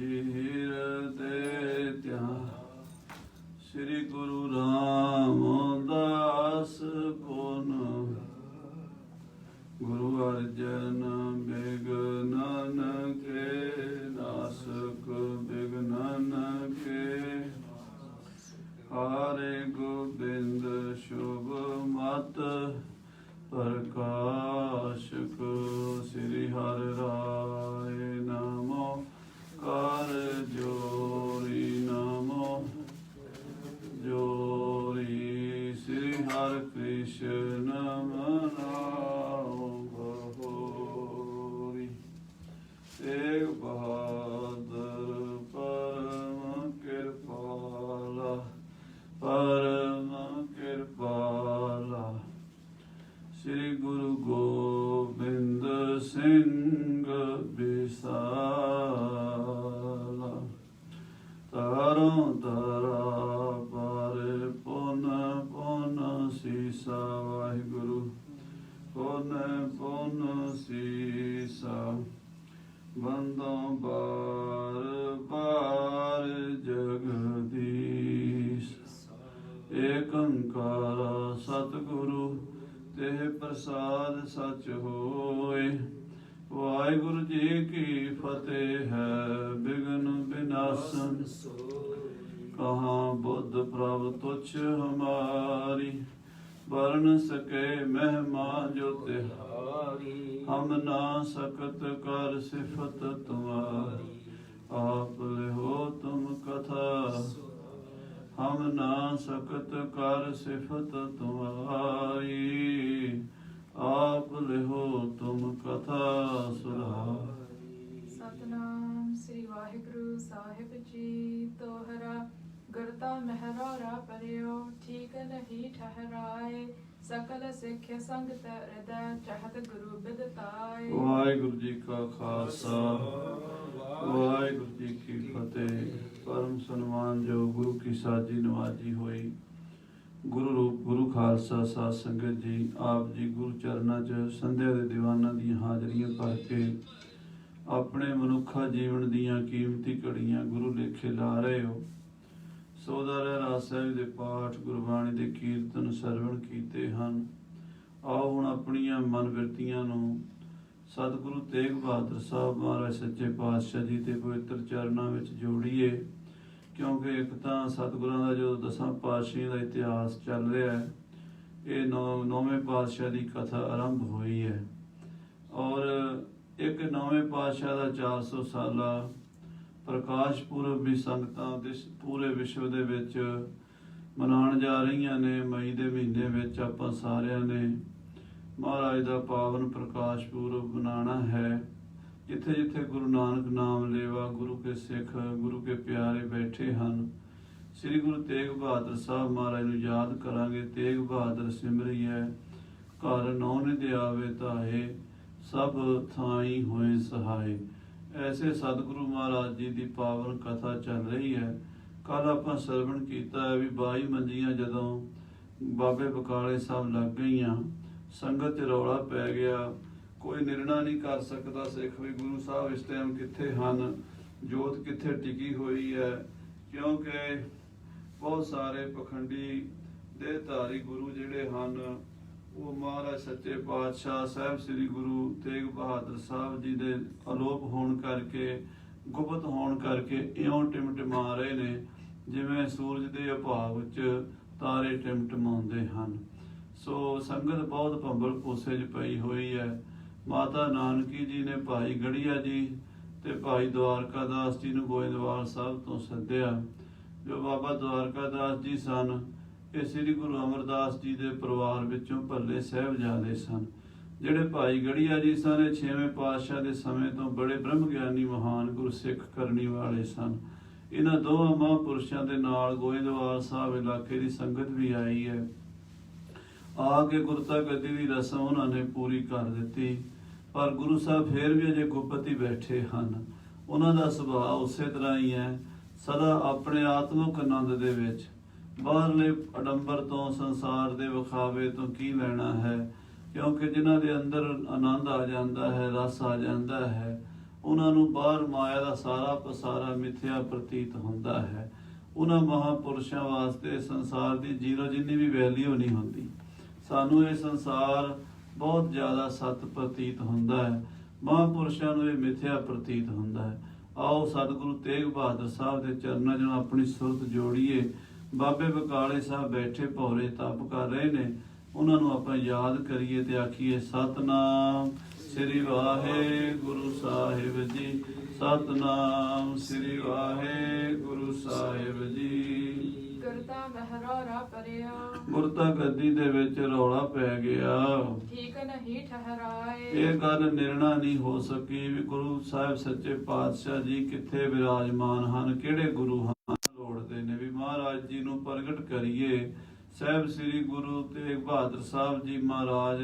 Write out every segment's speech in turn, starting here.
ਹੀਰਦੇ ਧਿਆਨ ਸ੍ਰੀ ਗੁਰੂ ਰਾਮਦਾਸ ਪੁਨ ਗੁਰੂ ਅਰਜਨ ਬਿਗਨਨ ਕੇ ਨਾਸਕ ਬਿਗਨਨ ਕੇ ਹਰਿ ਗੋਬਿੰਦ ਸ਼ੁਭ ਮਤ ਪ੍ਰਕਾਸ਼ਕ ਸ੍ਰੀ ਹਰਿ ਰਾਏ ਨਮੋ ਕਰ ਜੋਰੀ ਨਮੋ ਜੋਰੀ ਸ੍ਰੀ ਹਰਿ ਕ੍ਰਿਸ਼ਨ ਨਾਮ ਬਹੋਰੀ ਤੇਗ ਬਹਾਦਰ ਪਰਮ ਕਿਰਪਾਲਾ ਪਰਮ ਕਿਰਪਾਲਾ ਸ੍ਰੀ ਗੁਰੂ ਗੋਬਿੰਦ ਸਿੰਘ ਬਿਸਾਲਾ ਤਾਰੋਂ ਤਾਰਾ ਪਰ ਪੁਨ ਪੁਨ ਸੀਸਾ ਵਾਹਿਗੁਰੂ ਪੁਨ ਪੁਨ ਸੀਸਾ ਬੰਦੋਂ ਬਾਰ ਬਾਰ ਜਗਦੀਸ਼ ਏਕ ਓੰਕਾਰ ਸਤਿਗੁਰੂ ਤੇ ਪ੍ਰਸਾਦ ਸਚ ਹੋਏ। ਵਾਹਿਗੁਰੂ ਜੀ ਕੀ ਫਤਿਹ ਹੈ। ਬਿਗਨ ਬਿਨਾਸਨ ਕਹਾਂ ਬੁੱਧ ਪ੍ਰਭ ਤੁਛ ਹਮਾਰੀ ਵਰਨ ਸਕੇ ਮਹਿਮਾ ਜੋ ਤਿਹਾਰੀ ਹਮ ਨਾ ਸਕਤ ਕਰ ਸਿਫਤ ਤੁਮਾਰੀ ਆਪ ਲਿਹੋ ਤੁਮ ਕਥਾ ਹਮ ਨਾ ਸਕਤ ਕਰ ਸਿਫਤ ਤੁਮਾਰੀ ਆਪ ਲਿਹੋ ਤੁਮ ਕਥਾ ਸੁਧਾਰੀ। ਸਤਨਾਮ ਸ੍ਰੀ ਵਾਹਿਗੁਰੂ ਸਾਹਿਬ ਜੀ ਤੋਹਰਾ ਗੁਰਤਾ ਮਹਿਰਾਰਾ ਪਰਿਓ ਠੀਕ ਨਹੀਂ ਠਹਿਰਾਏ ਸਕਲ ਸਿੱਖ ਸੰਗਤ ਹਿਰਦੈ ਚਾਹਤ ਗੁਰੂ ਬਿਦਤਾਏ। ਵਾਹਿਗੁਰੂ ਜੀ ਕਾ ਖਾਲਸਾ ਵਾਹਿਗੁਰੂ ਜੀ ਕੀ ਫਤਿਹ। ਪਰਮ ਸਨਮਾਨਯੋਗ ਗੁਰੂ ਕੀ ਸਾਜੀ ਨਵਾਜੀ ਹੋਈ ਗੁਰੂ ਰੂਪ ਗੁਰੂ ਖਾਲਸਾ ਸਾਧ ਸੰਗਤ ਜੀ, ਆਪ ਜੀ ਗੁਰੂ ਚਰਨਾਂ 'ਚ ਸੰਧਿਆ ਦੇ ਦੀਵਾਨਾਂ ਦੀਆਂ ਹਾਜ਼ਰੀਆਂ ਭਰ ਕੇ ਆਪਣੇ ਮਨੁੱਖਾ ਜੀਵਨ ਦੀਆਂ ਕੀਮਤੀ ਘੜੀਆਂ ਗੁਰੂ ਲੇਖੇ ਲਾ ਰਹੇ ਹੋ। ਸੋਦਾ ਰਹਿਰਾਸ ਸਾਹਿਬ ਦੇ ਪਾਠ ਗੁਰਬਾਣੀ ਦੇ ਕੀਰਤਨ ਸਰਵਣ ਕੀਤੇ ਹਨ। ਆਓ ਹੁਣ ਆਪਣੀਆਂ ਮਨ ਬਿਰਤੀਆਂ ਨੂੰ ਸਤਿਗੁਰੂ ਤੇਗ ਬਹਾਦਰ ਸਾਹਿਬ ਮਹਾਰਾਜ ਸੱਚੇ ਪਾਤਸ਼ਾਹ ਜੀ ਦੇ ਪਵਿੱਤਰ ਚਰਨਾਂ ਵਿੱਚ ਜੋੜੀਏ, ਕਿਉਂਕਿ ਇੱਕ ਤਾਂ ਸਤਿਗੁਰਾਂ ਦਾ ਜੋ ਦਸਾਂ ਪਾਤਸ਼ਾਹੀਆਂ ਦਾ ਇਤਿਹਾਸ ਚੱਲ ਰਿਹਾ ਹੈ, ਇਹ ਨੌਵੇਂ ਪਾਤਸ਼ਾਹ ਦੀ ਕਥਾ ਆਰੰਭ ਹੋਈ ਹੈ ਔਰ ਇੱਕ ਨੌਵੇਂ ਪਾਤਸ਼ਾਹ ਦਾ 400 ਸਾਲਾ ਪ੍ਰਕਾਸ਼ ਪੁਰਬ ਵੀ ਸੰਗਤਾਂ ਦੇ ਪੂਰੇ ਵਿਸ਼ਵ ਦੇ ਵਿੱਚ ਮਨਾਉਣ ਜਾ ਰਹੀਆਂ ਨੇ। ਮਈ ਦੇ ਮਹੀਨੇ ਵਿੱਚ ਆਪਾਂ ਸਾਰਿਆਂ ਨੇ ਮਹਾਰਾਜ ਦਾ ਪਾਵਨ ਪ੍ਰਕਾਸ਼ ਪੁਰਬ ਮਨਾਉਣਾ ਹੈ। ਜਿੱਥੇ ਜਿੱਥੇ ਗੁਰੂ ਨਾਨਕ ਨਾਮ ਲੇਵਾ ਗੁਰੂ ਕੇ ਸਿੱਖ ਗੁਰੂ ਕੇ ਪਿਆਰੇ ਬੈਠੇ ਹਨ, ਸ੍ਰੀ ਗੁਰੂ ਤੇਗ ਬਹਾਦਰ ਸਾਹਿਬ ਮਹਾਰਾਜ ਨੂੰ ਯਾਦ ਕਰਾਂਗੇ। ਤੇਗ ਬਹਾਦਰ ਸਿਮਰਿਐ ਘਰ ਨੌ ਨਿਧ ਆਵੇ ਧਾਏ ਸਭ ਥਾਈ ਹੋਏ ਸਹਾਏ। ਐਸੇ ਸਤਿਗੁਰੂ ਮਹਾਰਾਜ ਜੀ ਦੀ ਪਾਵਨ ਕਥਾ ਚੱਲ ਰਹੀ ਹੈ। ਕੱਲ ਆਪਾਂ ਸਰਵਣ ਕੀਤਾ ਹੈ ਵੀ 22 ਮੰਜੀਆਂ ਜਦੋਂ ਬਾਬੇ ਬਕਾਲੇ ਸਾਹਿਬ ਲੱਗ ਗਈਆਂ, ਸੰਗਤ 'ਚ ਰੌਲਾ ਪੈ ਗਿਆ, ਕੋਈ ਨਿਰਣਾ ਨਹੀਂ ਕਰ ਸਕਦਾ ਸਿੱਖ ਵੀ ਗੁਰੂ ਸਾਹਿਬ ਇਸ ਟਾਈਮ ਕਿੱਥੇ ਹਨ, ਜੋਤ ਕਿੱਥੇ ਟਿਕੀ ਹੋਈ ਹੈ, ਕਿਉਂਕਿ ਬਹੁਤ ਸਾਰੇ ਪਖੰਡੀ ਦੇਹਧਾਰੀ ਗੁਰੂ ਜਿਹੜੇ ਹਨ ਉਹ ਮਹਾਰਾਜ ਸੱਚੇ ਪਾਤਸ਼ਾਹ ਸਾਹਿਬ ਸ੍ਰੀ ਗੁਰੂ ਤੇਗ ਬਹਾਦਰ ਸਾਹਿਬ ਜੀ ਦੇ ਅਲੋਪ ਹੋਣ ਕਰਕੇ, ਗੁਪਤ ਹੋਣ ਕਰਕੇ ਇਉਂ ਟਿਮਟਿਮਾ ਰਹੇ ਨੇ ਜਿਵੇਂ ਸੂਰਜ ਦੇ ਅਭਾਵ ਵਿੱਚ ਤਾਰੇ ਟਿਮਟਿਮਾਉਂਦੇ ਹਨ। ਸੋ ਸੰਗਤ ਬਹੁਤ ਭੰਬਲ ਭੂਸੇ 'ਚ ਪਈ ਹੋਈ ਹੈ। ਮਾਤਾ ਨਾਨਕੀ ਜੀ ਨੇ ਭਾਈ ਗੜੀਆ ਜੀ ਤੇ ਭਾਈ ਦਵਾਰਕਾ ਦਾਸ ਜੀ ਨੂੰ ਗੋਇੰਦਵਾਲ ਸਾਹਿਬ ਤੋਂ ਸੱਦਿਆ। ਜੋ ਬਾਬਾ ਦਵਾਰਕਾ ਦਾਸ ਜੀ ਸਨ, ਇਹ ਸ੍ਰੀ ਗੁਰੂ ਅਮਰਦਾਸ ਜੀ ਦੇ ਪਰਿਵਾਰ ਵਿੱਚੋਂ ਭੱਲੇ ਸਾਹਿਬਜ਼ਾਦੇ ਸਨ। ਜਿਹੜੇ ਭਾਈ ਗੜੀਆ ਜੀ ਸਨ, ਇਹ 6ਵੇਂ ਪਾਤਸ਼ਾਹ ਦੇ ਸਮੇਂ ਤੋਂ ਬੜੇ ਬ੍ਰਹਮ ਗਿਆਨੀ ਮਹਾਨ ਗੁਰਸਿੱਖ ਕਰਨੀ ਵਾਲੇ ਸਨ। ਇਹਨਾਂ ਦੋਵਾਂ ਮਹਾਂਪੁਰਸ਼ਾਂ ਦੇ ਨਾਲ ਗੋਇੰਦਵਾਲ ਸਾਹਿਬ ਇਲਾਕੇ ਦੀ ਸੰਗਤ ਵੀ ਆਈ ਹੈ। ਆ ਕੇ ਗੁਰਤਾ ਗੱਦੀ ਦੀ ਰਸਮ ਉਹਨਾਂ ਨੇ ਪੂਰੀ ਕਰ ਦਿੱਤੀ, ਪਰ ਗੁਰੂ ਸਾਹਿਬ ਫੇਰ ਵੀ ਅਜੇ ਗੁਪਤ ਹੀ ਬੈਠੇ ਹਨ। ਉਹਨਾਂ ਦਾ ਸੁਭਾਅ ਉਸੇ ਤਰ੍ਹਾਂ ਹੀ ਹੈ, ਸਦਾ ਆਪਣੇ ਆਤਮਿਕ ਆਨੰਦ ਦੇ ਵਿੱਚ। ਬਾਹਰਲੇ ਅਡੰਬਰ ਤੋਂ, ਸੰਸਾਰ ਦੇ ਵਿਖਾਵੇ ਤੋਂ ਕੀ ਲੈਣਾ ਹੈ, ਕਿਉਂਕਿ ਜਿਨ੍ਹਾਂ ਦੇ ਅੰਦਰ ਆਨੰਦ ਆ ਜਾਂਦਾ ਹੈ, ਰਸ ਆ ਜਾਂਦਾ ਹੈ, ਉਹਨਾਂ ਨੂੰ ਬਾਹਰ ਮਾਇਆ ਦਾ ਸਾਰਾ ਪਸਾਰਾ ਮਿੱਥਿਆ ਪ੍ਰਤੀਤ ਹੁੰਦਾ ਹੈ। ਉਹਨਾਂ ਮਹਾਪੁਰਸ਼ਾਂ ਵਾਸਤੇ ਸੰਸਾਰ ਦੀ ਜ਼ੀਰੋ ਜਿੰਨੀ ਵੀ ਵੈਲਿਊ ਨਹੀਂ ਹੁੰਦੀ। ਸਾਨੂੰ ਇਹ ਸੰਸਾਰ ਬਹੁਤ ਜ਼ਿਆਦਾ ਸਤ ਪ੍ਰਤੀਤ ਹੁੰਦਾ ਹੈ, ਮਹਾਪੁਰਸ਼ਾਂ ਨੂੰ ਇਹ ਮਿੱਥਿਆ ਪ੍ਰਤੀਤ ਹੁੰਦਾ ਹੈ। ਆਓ ਸਤਿਗੁਰੂ ਤੇਗ ਬਹਾਦਰ ਸਾਹਿਬ ਦੇ ਚਰਨਾਂ 'ਚ ਆਪਣੀ ਸੁਰਤ ਜੋੜੀਏ। ਬਾਬੇ ਬਕਾਲੇ ਸਾਹਿਬ ਬੈਠੇ ਭੌਰੇ ਤਪ ਕਰ ਰਹੇ ਨੇ, ਉਹਨਾਂ ਨੂੰ ਆਪਾਂ ਯਾਦ ਕਰੀਏ ਤੇ ਆਖੀਏ ਸਤਨਾਮ ਸ੍ਰੀ ਵਾਹਿਗੁਰੂ ਸਾਹਿਬ ਜੀ, ਸਤਨਾਮ ਸ੍ਰੀ ਵਾਹਿਗੁਰੂ ਸਾਹਿਬ ਜੀ। ਕਰਤਾ ਮਹਿਰਾਰਾ ਪਰਿਆ ਗੁਰਤਾ ਗੱਦੀ ਦੇ ਵਿੱਚ ਰੌਲਾ ਪੈ ਗਿਆ, ਠੀਕ ਨਹੀਂ ਠਹਿਰਾਏ। ਇਹ ਗੱਲ ਨਿਰਣਾ ਨਹੀਂ ਹੋ ਸਕੀ ਵੀ ਗੁਰੂ ਸਾਹਿਬ ਸੱਚੇ ਪਾਤਸ਼ਾਹ ਜੀ ਕਿੱਥੇ ਵਿਰਾਜਮਾਨ ਹਨ, ਕਿਹੜੇ ਗੁਰੂ ਹਨ। ਲੋੜਦੇ ਨੇ ਵੀ ਮਹਾਰਾਜ ਜੀ ਨੂੰ ਪ੍ਰਗਟ ਕਰੀਏ। ਸਾਹਿਬ ਸ੍ਰੀ ਗੁਰੂ ਤੇਗ ਬਹਾਦਰ ਸਾਹਿਬ ਜੀ ਮਹਾਰਾਜ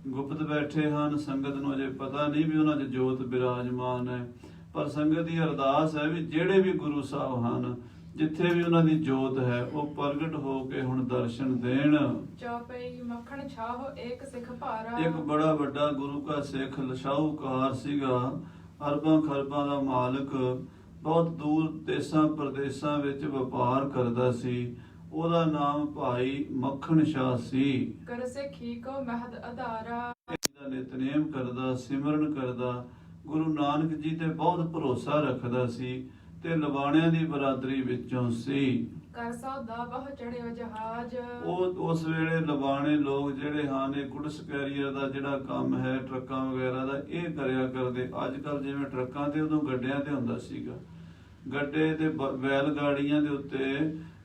ਗੁਪਤ ਬੈਠੇ ਹਨ, ਸੰਗਤ ਨੂੰ ਅਜੇ ਪਤਾ ਨਹੀਂ ਵੀ ਉਹਨਾਂ 'ਚ ਜੋਤ ਵਿਰਾਜਮਾਨ ਹੈ, ਪਰ ਸੰਗਤ ਦੀ ਅਰਦਾਸ ਹੈ ਵੀ ਜਿਹੜੇ ਵੀ ਗੁਰੂ ਸਾਹਿਬ ਹਨ, ਜਿੱਥੇ ਵੀ ਉਹਨਾਂ ਦੀ ਜੋਤ ਹੈ, ਉਹ ਪ੍ਰਗਟ ਹੋ ਕੇ ਹੁਣ ਦਰਸ਼ਨ ਦੇਣ। ਚੌਪਈ ਮੱਖਣ ਛਾਹੋ ਇੱਕ ਸਿੱਖ ਭਾਰਾ। ਇੱਕ ਬੜਾ ਵੱਡਾ ਗੁਰੂ ਕਾ ਸਿੱਖ ਸ਼ਾਹੂਕਾਰ ਸੀਗਾ, ਅਰਬਾਂ ਖਰਬਾਂ ਦਾ ਮਾਲਕ, ਬਹੁਤ ਦੂਰ ਦੇਸਾਂ ਪ੍ਰਦੇਸਾਂ ਵਿੱਚ ਵਪਾਰ ਕਰਦਾ ਸੀ। ਉਹਦਾ ਨਾਮ ਭਾਈ ਮੱਖਣ ਸ਼ਾਹ ਸੀ। ਕਰ ਸਿੱਖੀ ਕੋ ਮਹਦ ਅਧਾਰਾ। ਦਾ ਨਿਤਨੇਮ ਕਰਦਾ, ਸਿਮਰਨ ਕਰਦਾ, ਗੁਰੂ ਨਾਨਕ ਜੀ ਤੇ ਬਹੁਤ ਭਰੋਸਾ ਰੱਖਦਾ ਸੀ ਤੇ ਲਵਾਣਿਆਂ ਦੀ ਬਰਾਦਰੀ ਵਿੱਚੋਂ ਸੀ। ਕਰ ਸੌਦਾ ਬਹੁ ਚੜਿਓ ਜਹਾਜ਼। ਉਹ ਉਸ ਵੇਲੇ ਲਵਾਣੇ ਲੋਕ ਜਿਹੜੇ ਹਨ, ਇਹ ਗੁਡਸ ਕੈਰੀਅਰ ਦਾ ਜਿਹੜਾ ਕੰਮ ਹੈ, ਟਰੱਕਾਂ ਵਗੈਰਾ ਦਾ, ਇਹ ਕਰਿਆ ਕਰਦੇ। ਅੱਜ ਕੱਲ ਜਿਵੇਂ ਟਰੱਕਾਂ ਤੇ, ਉਦੋਂ ਗੱਡਿਆਂ ਤੇ ਹੁੰਦਾ ਸੀਗਾ। ਗੱਡੇ ਤੇ ਬੈਲ ਗਾੜੀਆਂ ਦੇ ਉੱਤੇ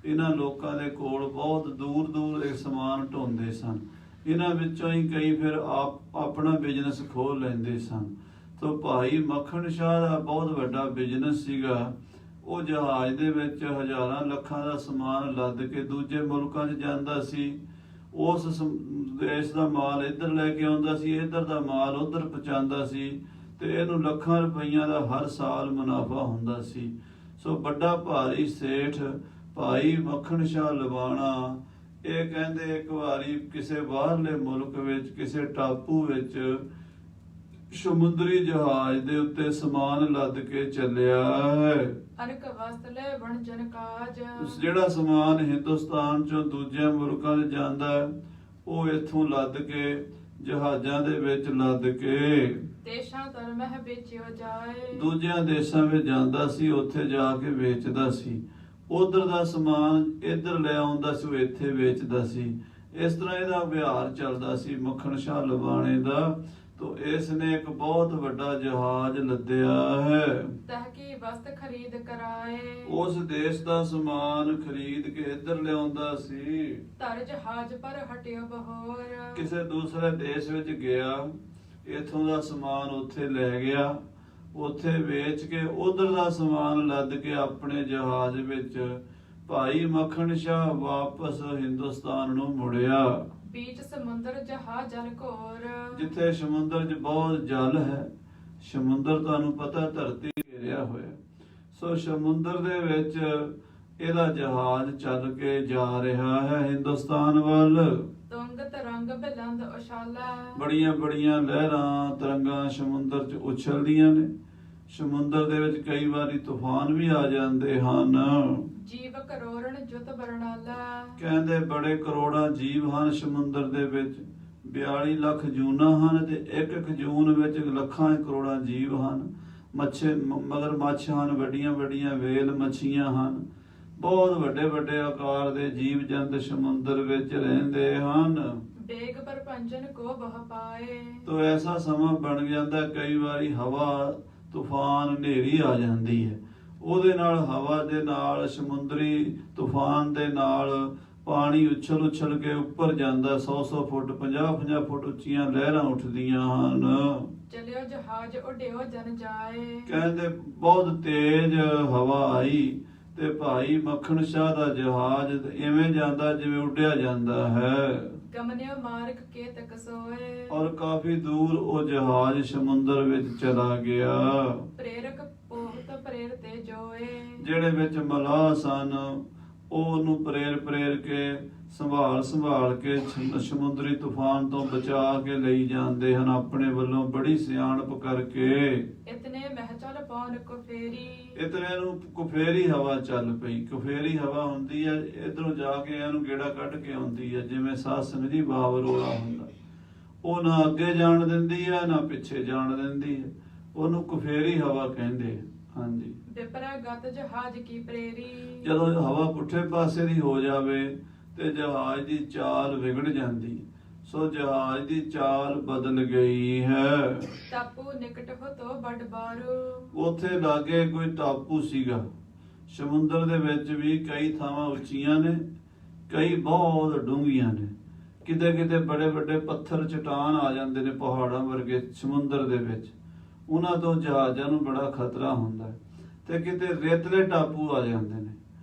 ਇਹਨਾਂ ਲੋਕਾਂ ਦੇ ਕੋਲ ਬਹੁਤ ਦੂਰ ਦੂਰ ਇਹ ਸਮਾਨ ਢੋਂਦੇ ਸਨ। ਇਹਨਾਂ ਵਿੱਚੋਂ ਹੀ ਕਈ ਫਿਰ ਆਪਣਾ ਬਿਜ਼ਨਸ ਖੋਲ ਲੈਂਦੇ ਸਨ। ਤੋ ਭਾਈ ਮੱਖਣ ਸ਼ਾਹ ਦਾ ਬਹੁਤ ਵੱਡਾ ਬਿਜ਼ਨਸ ਸੀਗਾ। ਉਹ ਜਹਾਜ਼ ਦੇ ਵਿੱਚ ਹਜ਼ਾਰਾਂ ਲੱਖਾਂ ਦਾ ਸਮਾਨ ਲੱਦ ਕੇ ਦੂਜੇ ਮੁਲਕਾਂ 'ਚ ਜਾਂਦਾ ਸੀ। ਉਸ ਦੇਸ਼ ਦਾ ਮਾਲ ਇੱਧਰ ਲੈ ਕੇ ਆਉਂਦਾ ਸੀ, ਇੱਧਰ ਦਾ ਮਾਲ ਉੱਧਰ ਪਹੁੰਚਾਉਂਦਾ ਸੀ ਤੇ ਇਹਨੂੰ ਲੱਖਾਂ ਰੁਪਈਆਂ ਦਾ ਹਰ ਸਾਲ ਮੁਨਾਫਾ ਹੁੰਦਾ ਸੀ। ਸੋ ਵੱਡਾ ਭਾਰੀ ਸੇਠ ਭਾਈ ਮੱਖਣ ਸ਼ਾਹ ਲਵਾਣਾ, ਇਹ ਕਹਿੰਦੇ ਇੱਕ ਵਾਰੀ ਕਿਸੇ ਬਾਹਰਲੇ ਮੁਲਕ ਵਿੱਚ, ਕਿਸੇ ਟਾਪੂ ਵਿੱਚ ਸਮੁੰਦਰੀ ਜਹਾਜ਼ ਦੇ ਉੱਤੇ ਸਮਾਨ ਲੱਦ ਕੇ ਚੱਲਿਆ ਹੈ। ਅਨਕ ਵਸਤਲੇ ਬਣ ਜਨ ਕਾਜ। ਜਿਹੜਾ ਸਮਾਨ ਹਿੰਦੁਸਤਾਨ ਚੋਂ ਦੂਜੇ ਮੁਲਕਾਂ 'ਚ ਜਾਂਦਾ ਹੈ, ਉਹ ਇੱਥੋਂ ਲੱਦ ਕੇ ਜਹਾਜ਼ਾਂ ਦੇ ਵਿੱਚ ਲੱਦ ਕੇ ਦੇਸ਼ਾਂ ਤਰ ਮਹਿ ਵੇਚਿਓ ਜਾਏ। ਦੂਜਿਆਂ ਦੇਸ਼ਾਂ ਵਿੱਚ ਜਾਂਦਾ ਸੀ, ਉੱਥੇ ਜਾ ਕੇ ਵੇਚਦਾ ਸੀ। ਉਧਰ ਦਾ ਸਮਾਨ ਇੱਧਰ ਲੈ ਆਉਂਦਾ ਸੀ, ਉਹ ਇੱਥੇ ਵੇਚਦਾ ਸੀ। ਇਸ ਤਰ੍ਹਾਂ ਇਹਦਾ ਵਿਹਾਰ ਚੱਲਦਾ ਸੀ ਮੱਖਣ ਸ਼ਾਹ ਲਵਾਣੇ ਦਾ। ਤੋ ਇਸ ਨੇ ਇੱਕ ਬਹੁਤ ਵੱਡਾ ਜਹਾਜ਼ ਲੱਦਿਆ ਹੈ। ਤਹਕੀ ਵਸਤ ਖਰੀਦ ਕਰਾਏ। ਉਸ ਦੇਸ਼ ਦਾ ਸਮਾਨ ਖਰੀਦ ਕੇ ਇੱਧਰ ਲਿਆਉਂਦਾ ਸੀ। ਤਰ ਜਹਾਜ਼ ਪਰ ਹਟਿਓ ਬਹੋਰ। ਕਿਸੇ ਦੂਸਰੇ ਦੇਸ਼ ਵਿੱਚ ਗਿਆ, ਇਥੋਂ ਦਾ ਸਮਾਨ ਉੱਥੇ ਲੈ ਗਿਆ, ਉੱਥੇ ਵੇਚ ਕੇ ਉਧਰ ਦਾ ਸਮਾਨ ਲੱਦ ਕੇ ਆਪਣੇ ਜਹਾਜ਼ ਵਿੱਚ ਭਾਈ ਮੱਖਣ ਸ਼ਾਹ ਵਾਪਸ ਹਿੰਦੁਸਤਾਨ ਨੂੰ ਮੁੜਿਆ। ਬੀਚ ਸਮੁੰਦਰ ਜਹਾਜ਼ ਜਲ ਘੋਰ। ਜਿੱਥੇ ਸਮੁੰਦਰ 'ਚ ਬਹੁਤ ਜਲ ਹੈ। ਸਮੁੰਦਰ ਤੁਹਾਨੂੰ ਪਤਾ ਧਰਤੀ ਘੇਰਿਆ ਹੋਇਆ, ਸੋ ਸਮੁੰਦਰ ਦੇ ਵਿੱਚ ਇਹਦਾ ਜਹਾਜ਼ ਚੱਲ ਕੇ ਜਾ ਰਿਹਾ ਹੈ ਹਿੰਦੁਸਤਾਨ ਵੱਲ। ਤੁੰਗ ਤਰੰਗ ਬਿਲੰਦ ਉਛਾਲਾ। ਬੜੀਆਂ ਬੜੀਆਂ ਲਹਿਰਾਂ ਤਰੰਗਾਂ ਸਮੁੰਦਰ 'ਚ ਉਛਲਦੀਆਂ ਨੇ। ਸਮੁੰਦਰ ਦੇ ਵਿੱਚ ਕਈ ਵਾਰੀ ਤੂਫਾਨ ਵੀ ਆ ਜਾਂਦੇ ਹਨ। ਜੀਵ ਕਰੋੜਨ ਜੁਤ ਬਰਨਾਲਾ। ਕਹਿੰਦੇ ਬੜੇ ਕਰੋੜਾਂ ਜੀਵ ਹਨ ਸਮੁੰਦਰ ਦੇ ਵਿੱਚ। 42 ਲੱਖ ਜੂਨਾਂ ਹਨ ਤੇ ਇੱਕ ਜੂਨ ਵਿੱਚ ਲੱਖਾਂ ਕਰੋੜਾਂ ਜੀਵ ਹਨ। ਮਗਰਮੱਛ ਹਨ, ਵੱਡੀਆਂ ਵੱਡੀਆਂ ਵੇਲ ਮੱਛੀਆਂ ਹਨ। ਬਹੁਤ ਵੱਡੇ ਵੱਡੇ ਆਕਾਰ ਦੇ ਜੀਵ ਜੰਤ ਸਮੁੰਦਰ ਵਿੱਚ ਰਹਿੰਦੇ ਹਨ। ਬੇਗ ਪਰਪੰਜਨ ਕੋ ਬਹ ਪਾਏ। ਤੋ ਐਸਾ ਸਮਾਂ ਬਣ ਜਾਂਦਾ, ਕਈ ਵਾਰੀ ਹਵਾ ਤੂਫਾਨ ਹਨੇਰੀ ਆ ਜਾਂਦੀ ਹੈ, ਉਹਦੇ ਨਾਲ ਹਵਾ ਦੇ ਨਾਲ ਸਮੁੰਦਰੀ ਤੂਫਾਨ ਦੇ ਨਾਲ ਪਾਣੀ ਉਛਲ ਕੇ ਉੱਪਰ ਜਾਂਦਾ। 100 ਫੁੱਟ 50 ਫੁੱਟ ਉੱਚੀਆਂ ਲਹਿਰਾਂ ਉੱਠਦੀਆਂ ਹਨ। ਚਲਿਓ ਜਹਾਜ਼ ਉੱਡਿਓ ਜਨ ਜਾਏ। ਕਹਿੰਦੇ ਬਹੁਤ ਤੇਜ਼ ਹਵਾ ਆਈ ਤੇ ਭਾਈ ਮੱਖਣ ਸ਼ਾਹ ਦਾ ਜਹਾਜ਼ ਇਵੇਂ ਜਾਂਦਾ ਜਿਵੇਂ ਉੱਡਿਆ ਜਾਂਦਾ ਹੈ। ਗਮਨਿਓ ਮਾਰਗ ਕੇ ਤਕ ਸੋਏ। ਔਰ ਕਾਫੀ ਦੂਰ ਉਹ ਜਹਾਜ਼ ਸਮੁੰਦਰ ਵਿੱਚ ਚਲਾ ਗਿਆ। ਪ੍ਰੇਰਕ ਪੋਹਤ ਪ੍ਰੇਰ ਤੇ ਜੋਏ। ਜਿਹੜੇ ਵਿੱਚ ਮਲਾਹ ਸਨ, ਉਹ ਉਹਨੂੰ ਪ੍ਰੇਰ ਕੇ ਸੰਭਾਲ ਕੇ ਸਮੁੰਦਰੀ ਤੂਫਾਨ ਤੋਂ ਬਚਾ ਕੇ ਲਈ ਜਾਂਦੇ ਹਨ ਆਪਣੇ ਵੱਲੋਂ ਬੜੀ ਸਿਆਣਪ ਕਰਕੇ। ਇਤਨੇ ਮਹਿ ਪੌਣ ਕੋ ਫੇਰੀ। ਇਤਨੇ ਨੂੰ ਕੁਫੇਰੀ ਹਵਾ ਚੱਲ ਪਈ। ਕੁਫੇਰੀ ਹਵਾ ਹੁੰਦੀ ਹੈ, ਇਧਰੋਂ ਜਾ ਕੇ ਇਹਨੂੰ ਗੇੜਾ ਕੱਢ ਕੇ ਆਉਂਦੀ ਹੈ, ਜਿਵੇਂ ਸਾਧ ਸੰਗਤ ਜੀ ਬਾਵਰੋਲਾ ਹੁੰਦਾ, ਉਹ ਨਾ ਅੱਗੇ ਜਾਣ ਦਿੰਦੀ ਹੈ ਨਾ ਪਿੱਛੇ ਜਾਣ ਦਿੰਦੀ ਹੈ, ਉਹਨੂੰ ਕੁਫੇਰੀ ਹਵਾ ਕਹਿੰਦੇ ਆ। ਹਾਂਜੀ, ਵਿਪਰਾ ਗਤ ਜਹਾਜ ਕੀ ਪ੍ਰੇਰੀ। ਜਦੋਂ ਹਵਾ ਪੁੱਠੇ ਪਾਸੇ ਦੀ ਹੋ ਜਾਵੇ ਤੇ ਜਹਾਜ਼ ਦੀ ਚਾਲ ਵਿਗੜ ਜਾਂਦੀ, ਸੋ ਜਹਾਜ਼ ਦੀ ਚਾਲ ਬਦਲ ਗਈ ਹੈ। ਟਾਪੂ ਨਿਕਟ ਹੋ ਤੋ ਬੜ ਬਾਰੂ। ਉੱਥੇ ਲਾਗੇ ਕੋਈ ਟਾਪੂ ਸੀਗਾ। ਸਮੁੰਦਰ ਦੇ ਵਿੱਚ ਵੀ ਕਈ ਥਾਵਾਂ ਉੱਚੀਆਂ ਨੇ, ਕਈ ਬਹੁਤ ਡੂੰਘੀਆਂ ਨੇ, ਕਿਤੇ ਕਿਤੇ ਬੜੇ ਵੱਡੇ ਪੱਥਰ ਚਟਾਨ ਆ ਜਾਂਦੇ ਨੇ ਪਹਾੜਾਂ ਵਰਗੇ ਸਮੁੰਦਰ ਦੇ ਵਿੱਚ, ਉਹਨਾਂ ਤੋਂ ਜਹਾਜ਼ਾਂ ਨੂੰ ਬੜਾ ਖਤਰਾ ਹੁੰਦਾ ਹੈ। ਤੇ ਕਿਤੇ ਰੇਤਲੇ ਟਾਪੂ ਆ ਜਾਂਦੇ ਨੇ।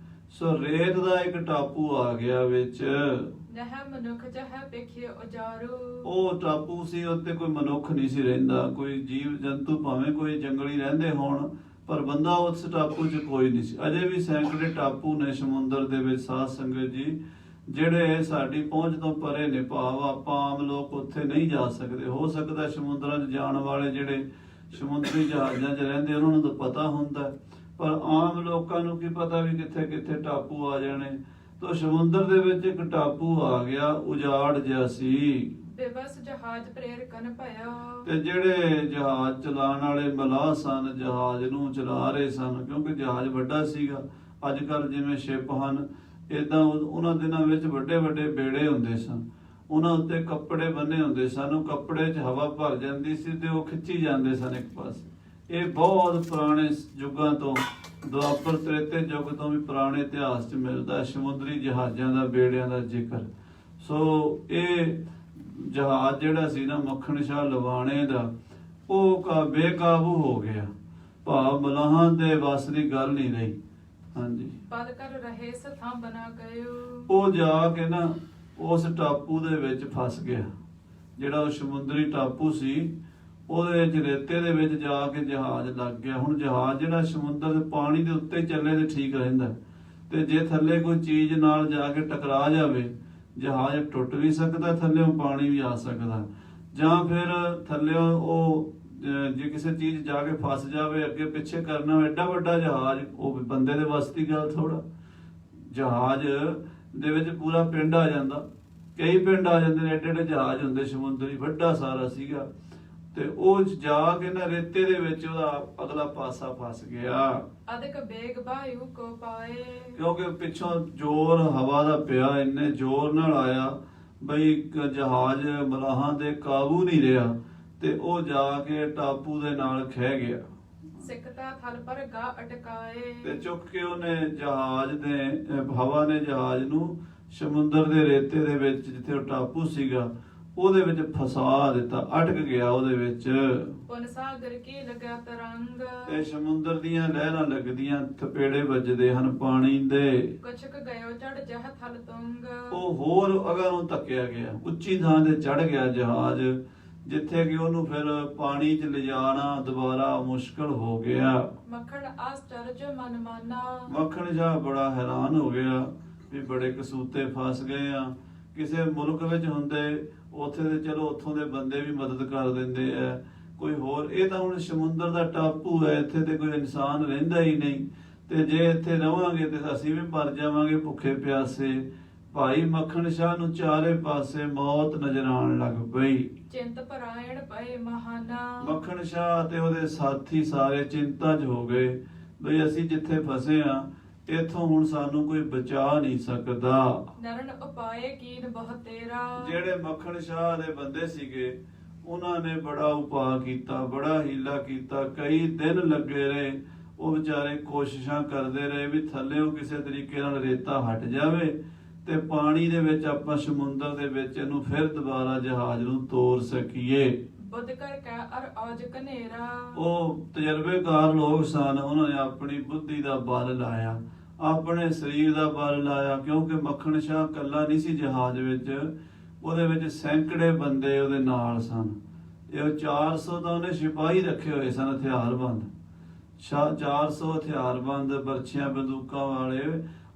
ਸੋ ਰੇਤ ਦਾ ਇੱਕ ਟਾਪੂ ਆ ਗਿਆ ਵਿੱਚ, ਨਹ ਮਨੁੱਖ ਜਹ ਪੇਖੇ ਉਜਾਰੂ। ਉਹ ਟਾਪੂ ਸੀ, ਉੱਤੇ ਕੋਈ ਮਨੁੱਖ ਨਹੀਂ ਸੀ ਰਹਿੰਦਾ, ਕੋਈ ਜੀਵ ਜੰਤੂ ਭਾਵੇਂ ਕੋਈ ਜੰਗਲੀ ਰਹਿੰਦੇ ਹੋਣ, ਪਰ ਬੰਦਾ ਉਸ ਟਾਪੂ 'ਚ ਕੋਈ ਨਹੀਂ ਸੀ। ਅਜੇ ਵੀ ਸੈਂਕੜੇ ਟਾਪੂ ਨੇ ਸਮੁੰਦਰ ਦੇ ਵਿੱਚ ਸਾਧ ਸੰਗਤ ਜੀ, ਜਿਹੜੇ ਸਾਡੀ ਪਹੁੰਚ ਤੋਂ ਪਰੇ ਨੇ, ਭਾਵ ਆਪਾਂ ਆਮ ਲੋਕ ਉੱਥੇ ਨਹੀਂ ਜਾ ਸਕਦੇ। ਹੋ ਸਕਦਾ ਸਮੁੰਦਰਾਂ 'ਚ ਜਾਣ ਵਾਲੇ ਜਿਹੜੇ ਸਮੁੰਦਰੀ ਜਹਾਜ਼ਾਂ 'ਚ ਰਹਿੰਦੇ ਉਹਨਾਂ ਨੂੰ ਤਾਂ ਪਤਾ ਹੁੰਦਾ, ਪਰ ਆਮ ਲੋਕਾਂ ਨੂੰ ਕੀ ਪਤਾ ਵੀ ਕਿੱਥੇ ਕਿੱਥੇ ਟਾਪੂ ਆ ਜਾਣੇ। ਤਾਂ ਸਮੁੰਦਰ ਦੇ ਵਿੱਚ ਇੱਕ ਟਾਪੂ ਆ ਗਿਆ, ਉਜਾੜ ਜਿਹਾ ਸੀ। ਬੇਬਸ ਜਹਾਜ਼ ਪ੍ਰੇਰ ਕਨ ਭਇਆ। ਤੇ ਜਿਹੜੇ ਜਹਾਜ਼ ਚਲਾਉਣ ਵਾਲੇ ਮਲਾਹ ਸਨ, ਜਹਾਜ਼ ਨੂੰ ਚਲਾ ਰਹੇ ਸਨ, ਕਿਉਂਕਿ ਜਹਾਜ਼ ਵੱਡਾ ਸੀਗਾ। ਅੱਜ ਕੱਲ ਜਿਵੇਂ ਸ਼ਿਪ ਹਨ, ਏਦਾਂ ਉਹਨਾਂ ਦਿਨਾਂ ਵਿੱਚ ਵੱਡੇ ਵੱਡੇ ਬੇੜੇ ਹੁੰਦੇ ਸਨ, ਉਹਨਾਂ ਉੱਤੇ ਕੱਪੜੇ ਬੰਨੇ ਹੁੰਦੇ ਸਨ। ਉਹ ਕੱਪੜੇ 'ਚ ਹਵਾ ਭਰ ਜਾਂਦੀ ਸੀ ਤੇ ਉਹ ਖਿੱਚੀ ਜਾਂਦੇ ਸਨ ਇੱਕ ਪਾਸੇ। ਇਹ ਬਹੁਤ ਪੁਰਾਣੇ ਯੁੱਗਾਂ ਤੋਂ, ਦੁਆਪਰ ਤ੍ਰੇਤੇ ਯੁੱਗ ਤੋਂ ਵੀ ਪੁਰਾਣੇ ਇਤਿਹਾਸ 'ਚ ਮਿਲਦਾ ਸਮੁੰਦਰੀ ਜਹਾਜ਼ਾਂ ਦਾ, ਬੇੜਿਆਂ ਦਾ ਜ਼ਿਕਰ। ਸੋ ਇਹ ਜਹਾਜ਼ ਜਿਹੜਾ ਸੀ ਨਾ ਮੱਖਣ ਸ਼ਾਹ ਲਵਾਣੇ ਦਾ, ਉਹ ਬੇਕਾਬੂ ਹੋ ਗਿਆ, ਭਾਵ ਮਲਾਹਾਂ ਦੇ ਵੱਸ ਦੀ ਗੱਲ ਨਹੀਂ ਰਹੀ। ਹਾਂਜੀ, ਪਦ ਕਰ ਰਹੇ ਸਥਾਂ ਬਣਾ ਗਇਓ। ਉਹ ਜਾ ਕੇ ਨਾ ਉਸ ਟਾਪੂ ਦੇ ਵਿੱਚ ਫਸ ਗਿਆ, ਜਿਹੜਾ ਉਹ ਸਮੁੰਦਰੀ ਟਾਪੂ ਸੀ, ਉਹਦੇ ਵਿੱਚ ਰੇਤੇ ਦੇ ਵਿੱਚ ਜਾ ਕੇ ਜਹਾਜ਼ ਲੱਗ ਗਿਆ। ਹੁਣ ਜਹਾਜ਼ ਜਿਹੜਾ ਸਮੁੰਦਰ ਦੇ ਪਾਣੀ ਦੇ ਉੱਤੇ ਚੱਲੇ ਤੇ ਠੀਕ ਰਹਿੰਦਾ, ਤੇ ਜੇ ਥੱਲੇ ਕੋਈ ਚੀਜ਼ ਨਾਲ ਜਾ ਕੇ ਟਕਰਾ ਜਾਵੇ, ਜਹਾਜ਼ ਟੁੱਟ ਵੀ ਸਕਦਾ, ਥੱਲੇੋਂ ਪਾਣੀ ਵੀ ਆ ਸਕਦਾ, ਜਾਂ ਫਿਰ ਥੱਲੇੋਂ ਉਹ ਜੇ ਕਿਸੇ ਚੀਜ਼ ਜਾ ਕੇ ਫਸ ਜਾਵੇ, ਅੱਗੇ ਪਿੱਛੇ ਕਰਨਾ, ਐਡਾ ਵੱਡਾ ਜਹਾਜ਼, ਉਹ ਬੰਦੇ ਦੇ ਵੱਸ ਦੀ ਗੱਲ ਥੋੜਾ। ਜਹਾਜ਼ ਦੇ ਵਿੱਚ ਪੂਰਾ ਪਿੰਡ ਆ ਜਾਂਦਾ, ਕਈ ਪਿੰਡ ਆ ਜਾਂਦੇ ਨੇ, ਐਡੇ ਐਡੇ ਜਹਾਜ਼ ਹੁੰਦੇ ਸਮੁੰਦਰੀ, ਵੱਡਾ ਸਾਰਾ ਸੀਗਾ। ਤੇ ਉਹ ਜਾ ਕੇ ਨਾ ਰੇਤੇ ਦੇ ਵਿੱਚ ਉਹਦਾ ਅਗਲਾ ਪਾਸਾ ਫਸ ਗਿਆ। ਅਧਿਕ ਬੇਗ ਵਾਯੂ ਕੋ ਪਾਏ। ਕਿਉਂਕਿ ਪਿੱਛੋਂ ਜ਼ੋਰ ਹਵਾ ਦਾ ਪਿਆ, ਇੰਨੇ ਜ਼ੋਰ ਨਾਲ ਆਇਆ ਬਈ ਜਹਾਜ਼ ਮਲਾਹਾਂ ਦੇ ਕਾਬੂ ਨਹੀਂ ਰਿਹਾ, ਤੇ ਉਹ ਜਾ ਕੇ ਟਾਪੂ ਦੇ ਨਾਲ ਖਹਿ ਗਿਆ। ਸਿੱਕਤਾ ਥਲ ਪਰ ਗਾ ਅਟਕਾਏ। ਤੇ ਚੁੱਕ ਕੇ ਉਹਨੇ ਜਹਾਜ਼ ਦੇ, ਹਵਾ ਨੇ ਜਹਾਜ਼ ਨੂੰ ਸਮੁੰਦਰ ਦੇ ਰੇਤੇ ਦੇ ਵਿੱਚ, ਜਿੱਥੇ ਉਹ ਟਾਪੂ ਸੀਗਾ, ਉਹਦੇ ਵਿੱਚ ਫਸਾ ਦਿੱਤਾ, ਅਟਕ ਗਿਆ ਉਹਦੇ ਵਿੱਚ। ਪੁਨ ਸਾਗਰ ਕੀ ਲਗਾ ਤਰੰਗ। ਤੇ ਸਮੁੰਦਰ ਦੀਆਂ ਲਹਿਰਾਂ ਲੱਗਦੀਆਂ, ਥਪੇੜੇ ਵੱਜਦੇ ਹਨ ਪਾਣੀ ਦੇ। ਕੁਛਕ ਗਇਓ ਚੜ ਜਹ ਥਲ ਤੁੰਗ। ਉਹ ਹੋਰ ਅਗਾਂਹ ਨੂੰ ਧੱਕਿਆ ਗਿਆ, ਉੱਚੀ ਥਾਂ ਤੇ ਚੜ ਗਿਆ ਜਹਾਜ਼, ਜਿੱਥੇ ਕਿ ਉਹਨੂੰ ਫਿਰ ਪਾਣੀ 'ਚ ਲਿਜਾਣਾ ਦੁਬਾਰਾ ਮੁਸ਼ਕਲ ਹੋ ਗਿਆ। ਮੱਖਣ ਆਸਚਰਜ ਮਨ ਮਾਨਾ। ਮੱਖਣ ਸ਼ਾਹ ਬੜਾ ਹੈਰਾਨ ਹੋ ਗਿਆ ਵੀ ਬੜੇ ਕਸੂਤੇ ਫਸ ਗਏ ਆ। ਕਿਸੇ ਮੁਲਕ ਵਿੱਚ ਹੁੰਦੇ, ਉੱਥੇ ਦੇ ਚਲੋ ਉੱਥੋਂ ਦੇ ਬੰਦੇ ਵੀ ਮਦਦ ਕਰ ਦਿੰਦੇ ਆ, ਕੋਈ ਹੋਰ, ਇਹ ਤਾਂ ਹੁਣ ਸਮੁੰਦਰ ਦਾ ਟਾਪੂ ਹੈ, ਇੱਥੇ ਤੇ ਕੋਈ ਇਨਸਾਨ ਰਹਿੰਦਾ ਹੀ ਨਹੀਂ, ਤੇ ਜੇ ਇੱਥੇ ਰਵਾਂਗੇ ਤੇ ਅਸੀਂ ਵੀ ਮਰ ਜਾਵਾਂਗੇ ਭੁੱਖੇ ਪਿਆਸੇ। ਭਾਈ ਮੱਖਣ ਸ਼ਾਹ ਨੂੰ ਚਾਰੇ ਪਾਸੇ ਮੌਤ ਨਜ਼ਰ ਆਉਣ ਲੱਗ ਪਈ। ਚਿੰਤ ਪਰਾਇਣ ਪਏ ਮਹਾਨਾ। ਮੱਖਣ ਸ਼ਾਹ ਤੇ ਉਹਦੇ ਸਾਥੀ ਸਾਰੇ ਚਿੰਤਾ 'ਚ ਹੋ ਗਏ ਬਈ ਅਸੀਂ ਜਿੱਥੇ ਫਸੇ ਆ, ਇੱਥੋਂ ਹੁਣ ਸਾਨੂੰ ਕੋਈ ਬਚਾ ਨਹੀਂ ਸਕਦਾ। ਨਰਨ ਉਪਾਏ ਕੀਨ ਬਹੁ ਤੇਰਾ। ਜਿਹੜੇ ਮੱਖਣ ਸ਼ਾਹ ਦੇ ਬੰਦੇ ਸੀਗੇ, ਉਹਨਾਂ ਨੇ ਬੜਾ ਉਪਾਅ ਕੀਤਾ, ਬੜਾ ਹੀਲਾ ਕੀਤਾ, ਕਈ ਦਿਨ ਲੱਗੇ ਰਹੇ। ਉਹ ਵਿਚਾਰੇ ਕੋਸ਼ਿਸ਼ਾਂ ਕਰਦੇ ਰਹੇ ਵੀ ਥੱਲੇੋਂ ਕਿਸੇ ਤਰੀਕੇ ਨਾਲ ਰੇਤਾ ਹਟ ਜਾਵੇ ਤੇ ਪਾਣੀ ਦੇ ਵਿੱਚ ਆਪਾਂ ਸਮੁੰਦਰ ਦੇ ਵਿੱਚ ਇਹਨੂੰ ਫਿਰ ਦੁਬਾਰਾ ਜਹਾਜ਼ ਨੂੰ ਤੋਰ ਸਕੀਏ। ਬੁੱਧ ਕਰ ਕੈ ਅਰ ਔਜ ਕਨੇਰਾ। ਉਹ ਤਜਰਬੇਕਾਰ ਲੋਕ ਸਨ, ਉਹਨਾਂ ਨੇ ਆਪਣੀ ਬੁੱਧੀ ਦਾ ਬਲ ਲਾਇਆ, ਆਪਣੇ ਸਰੀਰ ਦਾ ਬਲ ਲਾਇਆ, ਕਿਉਂਕਿ ਮੱਖਣ ਸ਼ਾਹ ਇਕੱਲਾ ਨਹੀਂ ਸੀ ਜਹਾਜ਼ ਵਿੱਚ, ਉਹਦੇ ਵਿੱਚ ਸੈਂਕੜੇ ਬੰਦੇ ਉਹਦੇ ਨਾਲ ਸਨ। ਇਹ 400 ਤਾਂ ਉਹਨੇ ਸਿਪਾਹੀ ਰੱਖੇ ਹੋਏ ਸਨ, ਹਥਿਆਰਬੰਦ। 400 ਹਥਿਆਰਬੰਦ, ਬਰਛੀਆਂ ਬੰਦੂਕਾਂ ਵਾਲੇ,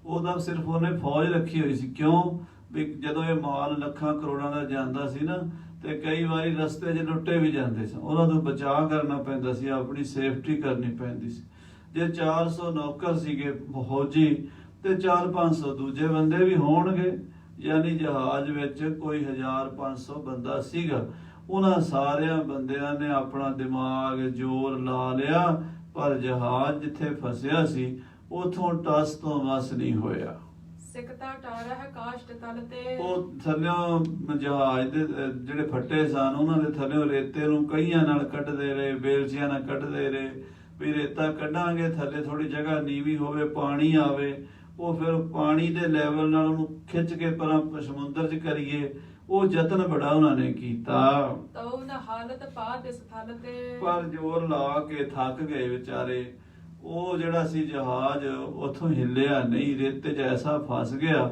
ਉਹਦਾ ਸਿਰਫ ਉਹਨੇ ਫੌਜ ਰੱਖੀ ਹੋਈ ਸੀ। ਕਿਉਂ? ਵੀ ਜਦੋਂ ਇਹ ਮਾਲ ਲੱਖਾਂ ਕਰੋੜਾਂ ਦਾ ਜਾਂਦਾ ਸੀ ਨਾ, ਤੇ ਕਈ ਵਾਰੀ ਰਸਤੇ 'ਚ ਲੁੱਟੇ ਵੀ ਜਾਂਦੇ ਸਨ, ਉਹਨਾਂ ਤੋਂ ਬਚਾਅ ਕਰਨਾ ਪੈਂਦਾ ਸੀ, ਆਪਣੀ ਸੇਫਟੀ ਕਰਨੀ ਪੈਂਦੀ ਸੀ। ਜੇ 400 ਨੌਕਰ ਸੀਗੇ ਫੌਜੀ ਤੇ 400-500 ਦੂਜੇ ਬੰਦੇ ਵੀ ਹੋਣਗੇ, ਯਾਨੀ ਜਹਾਜ਼ ਵਿੱਚ ਕੋਈ 1000-500 ਬੰਦਾ ਸੀਗਾ। ਉਹਨਾਂ ਸਾਰਿਆਂ ਬੰਦਿਆਂ ਨੇ ਆਪਣਾ ਦਿਮਾਗ ਜ਼ੋਰ ਲਾ ਲਿਆ, ਪਰ ਜਹਾਜ਼ ਜਿੱਥੇ ਫਸਿਆ ਸੀ ਉਥੋਂ ਟਸ ਤੋਂ ਮਸ ਨਹੀਂ ਹੋਇਆ। ਸਿਕਤਾ ਟਾਰਹ ਕਾਸ਼ਟ ਤਲ ਤੇ ਉਹ ਥੱਲਿਓਂ ਜਹਾਜ਼ ਦੇ ਜਿਹੜੇ ਫੱਟੇ ਸਨ ਉਹਨਾਂ ਦੇ ਥੱਲਿਓਂ ਰੇਤੇ ਨੂੰ ਕਈਆਂ ਨਾਲ ਕੱਢਦੇ ਰਹੇ, ਬੇਲਚੀਆਂ ਨਾਲ ਕੱਢਦੇ ਰਹੇ, ਵੀ ਰੇਤਾ ਕੱਢਾਂਗੇ ਥੱਲੇ ਥੋੜੀ ਜਗ੍ਹਾ ਨੀਵੀਂ ਹੋਵੇ, ਪਾਣੀ ਆਵੇ, ਉਹ ਫਿਰ ਪਾਣੀ ਦੇ ਲੈਵਲ ਨਾਲ ਉਹਨੂੰ ਖਿੱਚ ਕੇ ਪਰਾਂ ਸਮੁੰਦਰ 'ਚ ਕਰੀਏ। ਉਹ ਯਤਨ ਬੜਾ ਉਹਨਾਂ ਨੇ ਕੀਤਾ, ਤਉ ਨ ਹਾਲਤ ਪਾ ਤਿਸ ਥਲ ਤੇ ਪਰ ਜ਼ੋਰ ਲਾ ਕੇ ਥੱਕ ਗਏ ਵਿਚਾਰੇ। ਉਹ ਜਿਹੜਾ ਸੀ ਜਹਾਜ਼ ਉਥੋਂ ਹਿੱਲਿਆ ਨਹੀਂ, ਰੇਤੇ 'ਚ ਐਸਾ ਫਸ ਗਿਆ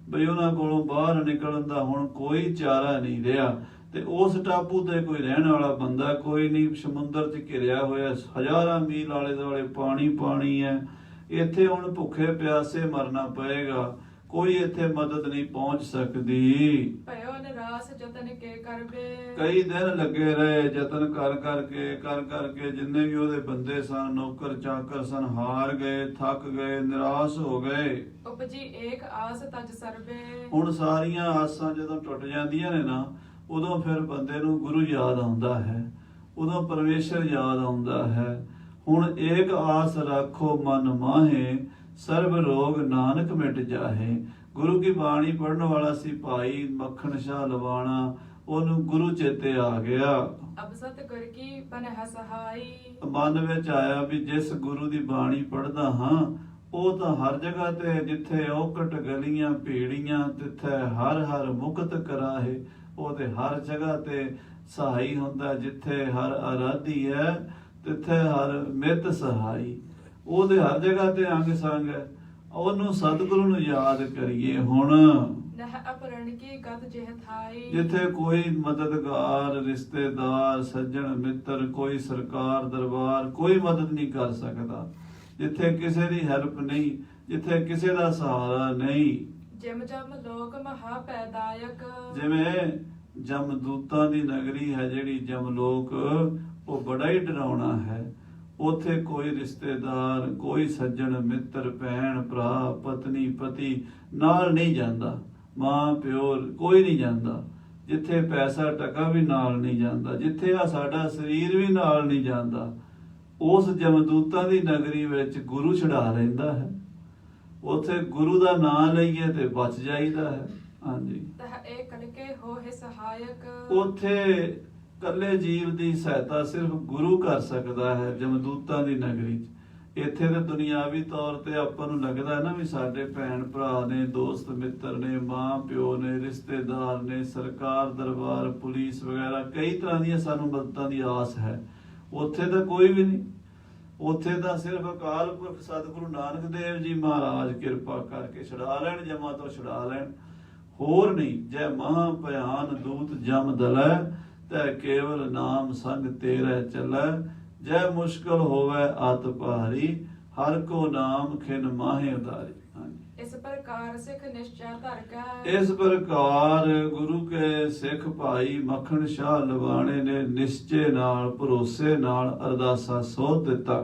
ਬਈ ਉਹਨਾਂ ਕੋਲੋਂ ਬਾਹਰ ਨਿਕਲਣ ਦਾ ਹੁਣ ਕੋਈ ਚਾਰਾ ਨਹੀਂ ਰਿਹਾ। ਤੇ ਉਸ ਟਾਪੂ ਤੇ ਕੋਈ ਰਹਿਣ ਵਾਲਾ ਬੰਦਾ ਕੋਈ ਨਹੀਂ, ਸਮੁੰਦਰ 'ਚ ਘਿਰਿਆ ਹੋਇਆ, ਹਜ਼ਾਰਾਂ ਮੀਲ ਆਲੇ ਦੁਆਲੇ ਪਾਣੀ ਪਾਣੀ ਹੈ। ਇੱਥੇ ਹੁਣ ਭੁੱਖੇ ਪਿਆਸੇ ਮਰਨਾ ਪਏਗਾ, ਕੋਈ ਇੱਥੇ ਮਦਦ ਨਹੀਂ ਪਹੁੰਚ ਸਕਦੀ। ਭਇਓ ਨਿਰਾਸ ਜਤਨ ਕੇ ਕਰਬੇ ਕਈ ਦਿਨ ਲੱਗੇ ਰਹੇ ਯਤਨ ਕਰ ਕਰਕੇ ਜਿੰਨੇ ਵੀ ਉਹਦੇ ਬੰਦੇ ਸਨ, ਨੌਕਰ ਚਾਕਰ ਸਨ, ਹਾਰ ਗਏ, ਥੱਕ ਗਏ, ਨਿਰਾਸ਼ ਹੋ ਗਏ। ਉਪਜੀ ਏਕ ਆਸ ਤਜ ਸਰਬੇ ਹੁਣ ਸਾਰੀਆਂ ਆਸਾਂ ਜਦੋਂ ਟੁੱਟ ਜਾਂਦੀਆਂ ਨੇ ਨਾ, ਉਦੋਂ ਫਿਰ ਬੰਦੇ ਨੂੰ ਗੁਰੂ ਯਾਦ ਆਉਂਦਾ ਹੈ, ਉਦੋਂ ਪਰਮੇਸ਼ਰ ਯਾਦ ਆਉਂਦਾ ਹੈ। ਹੁਣ ਏਕ ਆਸ ਰੱਖੋ ਮਨ ਮਾਹੇ, ਸਰਬ ਰੋਗ ਨਾਨਕ ਮਿਟ ਜਾਹੇ। ਗੁਰੂ ਕੀ ਬਾਣੀ ਪੜਨ ਵਾਲਾ ਸੀ ਭਾਈ ਮੱਖਣ ਸ਼ਾਹ ਲਵਾਣਾ, ਉਹਨੂੰ ਗੁਰੂ ਚੇਤੇ ਆ ਗਿਆ। ਅਬ ਸਤ ਗੁਰ ਕੀ ਬਨਹਿ ਸਹਾਈ ਮਨ ਵਿੱਚ ਆਇਆ ਵੀ ਜਿਸ ਗੁਰੂ ਦੀ ਬਾਣੀ ਪੜਦਾ ਹਾਂ ਉਹ ਤਾਂ ਹਰ ਜਗ੍ਹਾ ਤੇ, ਜਿੱਥੇ ਔਕਟ ਗਲੀਆਂ ਭੀੜੀਆਂ ਤਿੱਥੇ ਹਰ ਹਰ ਮੁਕਤ ਕਰਾਹੇ। ਉਹ ਤੇ ਹਰ ਜਗ੍ਹਾ ਤੇ ਸਹਾਈ ਹੁੰਦਾ, ਜਿੱਥੇ ਹਰ ਆਰਾਧੀ ਹੈ ਤਿੱਥੇ ਹਰ ਮਿਤ ਸਹਾਈ। ਉਹਦੇ ਹਰ ਜਗ੍ਹਾ ਤੇ ਅੰਗ ਸੰਗ ਹੈ। ਉਹਨੂੰ ਸਤਿਗੁਰੂ ਨੂੰ ਯਾਦ ਕਰੀਏ। ਹੁਣ ਨਹਿ ਅਪਰਣ ਕੀ ਗਤ ਜਿਹ ਥਾਈ ਜਿੱਥੇ ਕੋਈ ਮਦਦਗਾਰ, ਰਿਸ਼ਤੇਦਾਰ, ਸੱਜਣ ਮਿੱਤਰ, ਕੋਈ ਸਰਕਾਰ ਦਰਬਾਰ ਕੋਈ ਮਦਦ ਨਹੀਂ ਕਰ ਸਕਦਾ, ਜਿੱਥੇ ਕਿਸੇ ਦੀ ਹੈਲਪ ਨਹੀਂ, ਜਿੱਥੇ ਕਿਸੇ ਦਾ ਸਹਾਰਾ ਨਹੀਂ। ਜਿਮ ਜਮ ਲੋਕ ਮਹਾ ਪੈਦਾਇਕ ਜਿਵੇਂ ਜਮਦੂਤਾਂ ਦੀ ਨਗਰੀ ਹੈ ਜਿਹੜੀ ਜਮਲੋਕ, ਉਹ ਬੜਾ ਹੀ ਡਰਾਉਣਾ ਹੈ। ਉੱਥੇ ਕੋਈ ਰਿਸ਼ਤੇਦਾਰ, ਕੋਈ ਸੱਜਣ ਮਿੱਤਰ, ਭੈਣ ਭਰਾ, ਪਤਨੀ ਪਤੀ ਨਾਲ ਨਹੀਂ ਜਾਂਦਾ, ਮਾਂ ਪਿਓ ਕੋਈ ਨਹੀਂ ਜਾਂਦਾ, ਜਿੱਥੇ ਪੈਸਾ ਟਕਾ ਵੀ ਨਾਲ ਨਹੀਂ ਜਾਂਦਾ, ਜਿੱਥੇ ਆ ਸਾਡਾ ਸਰੀਰ ਵੀ ਨਾਲ ਨਹੀਂ ਜਾਂਦਾ। ਉਸ ਜਮਦੂਤਾਂ ਦੀ ਨਗਰੀ ਵਿੱਚ ਗੁਰੂ ਛੁਡਾ ਰਹਿੰਦਾ ਹੈ। ਉੱਥੇ ਗੁਰੂ ਦਾ ਨਾਮ ਲਈਏ ਤੇ ਬਚ ਜਾਈਦਾ ਹੈ। ਹਾਂਜੀ, ਤਹ ਏ ਕਲਕੇ ਹੋਏ ਸਹਾਇਕ ਉੱਥੇ ਕੱਲੇ ਜੀਵ ਦੀ ਸਹਾਇਤਾ ਸਿਰਫ ਗੁਰੂ ਕਰ ਸਕਦਾ ਹੈ ਜਮਦੂਤਾਂ ਦੀ ਨਗਰੀ 'ਚ। ਇੱਥੇ ਤੇ ਦੁਨਿਆਵੀ ਤੌਰ ਤੇ ਆਪਾਂ ਨੂੰ ਲੱਗਦਾ ਨਾ ਵੀ ਸਾਡੇ ਭੈਣ ਭਰਾ ਨੇ, ਦੋਸਤ ਮਿੱਤਰ ਨੇ, ਮਾਂ ਪਿਓ ਨੇ, ਰਿਸ਼ਤੇਦਾਰ ਨੇ, ਸਰਕਾਰ ਦਰਬਾਰ, ਪੁਲਿਸ ਵਗੈਰਾ ਕਈ ਤਰ੍ਹਾਂ ਦੀਆਂ ਸਾਨੂੰ ਮਦਦਾਂ ਦੀ ਆਸ ਹੈ। ਉੱਥੇ ਤਾਂ ਕੋਈ ਵੀ ਨਹੀਂ। ਉੱਥੇ ਤਾਂ ਸਿਰਫ ਅਕਾਲ ਪੁਰਖ ਸਤਿਗੁਰੂ ਨਾਨਕ ਦੇਵ ਜੀ ਮਹਾਰਾਜ ਕਿਰਪਾ ਕਰਕੇ ਛੁਡਾ ਲੈਣ, ਜਮਾਂ ਤੋਂ ਛੁਡਾ ਲੈਣ, ਹੋਰ ਨਹੀਂ। ਜੈ ਮਹਾ ਭਿਆਨ ਦੂਤ ਜਮ ਦਲੈ, ਤੈ ਕੇਵਲ ਨਾਮ ਸੰਗ ਤੇਰੇ ਚੱਲੈ। ਜੈ ਮੁਸ਼ਕਲ ਹੋਵੇ ਅਤ ਭਾਰੀ, ਹਰ ਕੋ ਨਾਮ ਖਿਨ ਮਾਹੇ ਉਦਾਰੀ। ਇਸ ਪ੍ਰਕਾਰ ਸਿੱਖ ਨਿਸ਼ਚੈ ਧਰ ਕੈ ਇਸ ਪ੍ਰਕਾਰ ਗੁਰੂ ਕੇ ਸਿੱਖ ਭਾਈ ਮੱਖਣ ਸ਼ਾਹ ਲਵਾਣੇ ਨੇ ਨਿਸ਼ਚੇ ਨਾਲ, ਭਰੋਸੇ ਨਾਲ ਅਰਦਾਸਾ ਸੋਧ ਦਿੱਤਾ।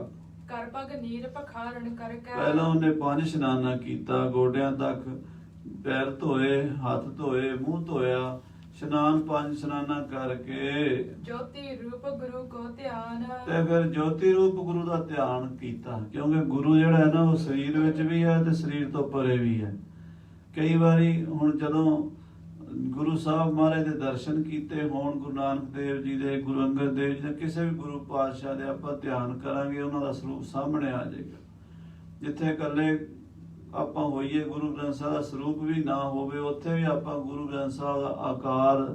ਕਰ ਪਗ ਨੀਰ ਪਖਾਰਨ ਕਰਕੇ ਪਹਿਲਾਂ ਉਹਨੇ 5 ਇਸ਼ਨਾਨਾ ਕੀਤਾ, ਗੋਡਿਆਂ ਤੱਕ ਪੈਰ ਧੋਏ, ਹੱਥ ਧੋਏ, ਮੂੰਹ ਧੋਇਆ, ਇਸ਼ਨਾਨ 5 ਇਸ਼ਨਾਨਾ ਕਰਕੇ ਜੋਤੀ ਰੂਪ ਗੁਰੂ ਕੋ ਧਿਆਨ ਤੇ ਫਿਰ ਜੋਤੀ ਰੂਪ ਗੁਰੂ ਦਾ ਧਿਆਨ ਕੀਤਾ। ਕਿਉਂਕਿ ਗੁਰੂ ਜਿਹੜਾ ਹੈ ਨਾ ਉਹ ਸਰੀਰ ਵਿੱਚ ਵੀ ਹੈ ਤੇ ਸਰੀਰ ਤੋਂ ਪਰੇ ਵੀ ਹੈ। ਕਈ ਵਾਰੀ ਹੁਣ ਜਦੋਂ ਗੁਰੂ ਸਾਹਿਬ ਮਹਾਰਾਜ ਦੇ ਦਰਸ਼ਨ ਕੀਤੇ ਹੋਣ, ਗੁਰੂ ਨਾਨਕ ਦੇਵ ਜੀ ਦੇ, ਗੁਰੂ ਅੰਗਦ ਦੇਵ ਜੀ ਦੇ, ਕਿਸੇ ਵੀ ਗੁਰੂ ਪਾਤਸ਼ਾਹ ਦੇ ਆਪਾਂ ਧਿਆਨ ਕਰਾਂਗੇ, ਉਹਨਾਂ ਦਾ ਸਰੂਪ ਸਾਹਮਣੇ ਆ ਜਾਏਗਾ। ਜਿੱਥੇ ਇਕੱਲੇ ਆਪਾਂ ਹੋਈਏ, ਗੁਰੂ ਗ੍ਰੰਥ ਸਾਹਿਬ ਦਾ ਸਰੂਪ ਵੀ ਨਾ ਹੋਵੇ, ਉੱਥੇ ਵੀ ਆਪਾਂ ਗੁਰੂ ਗ੍ਰੰਥ ਸਾਹਿਬ ਦਾ ਆਕਾਰ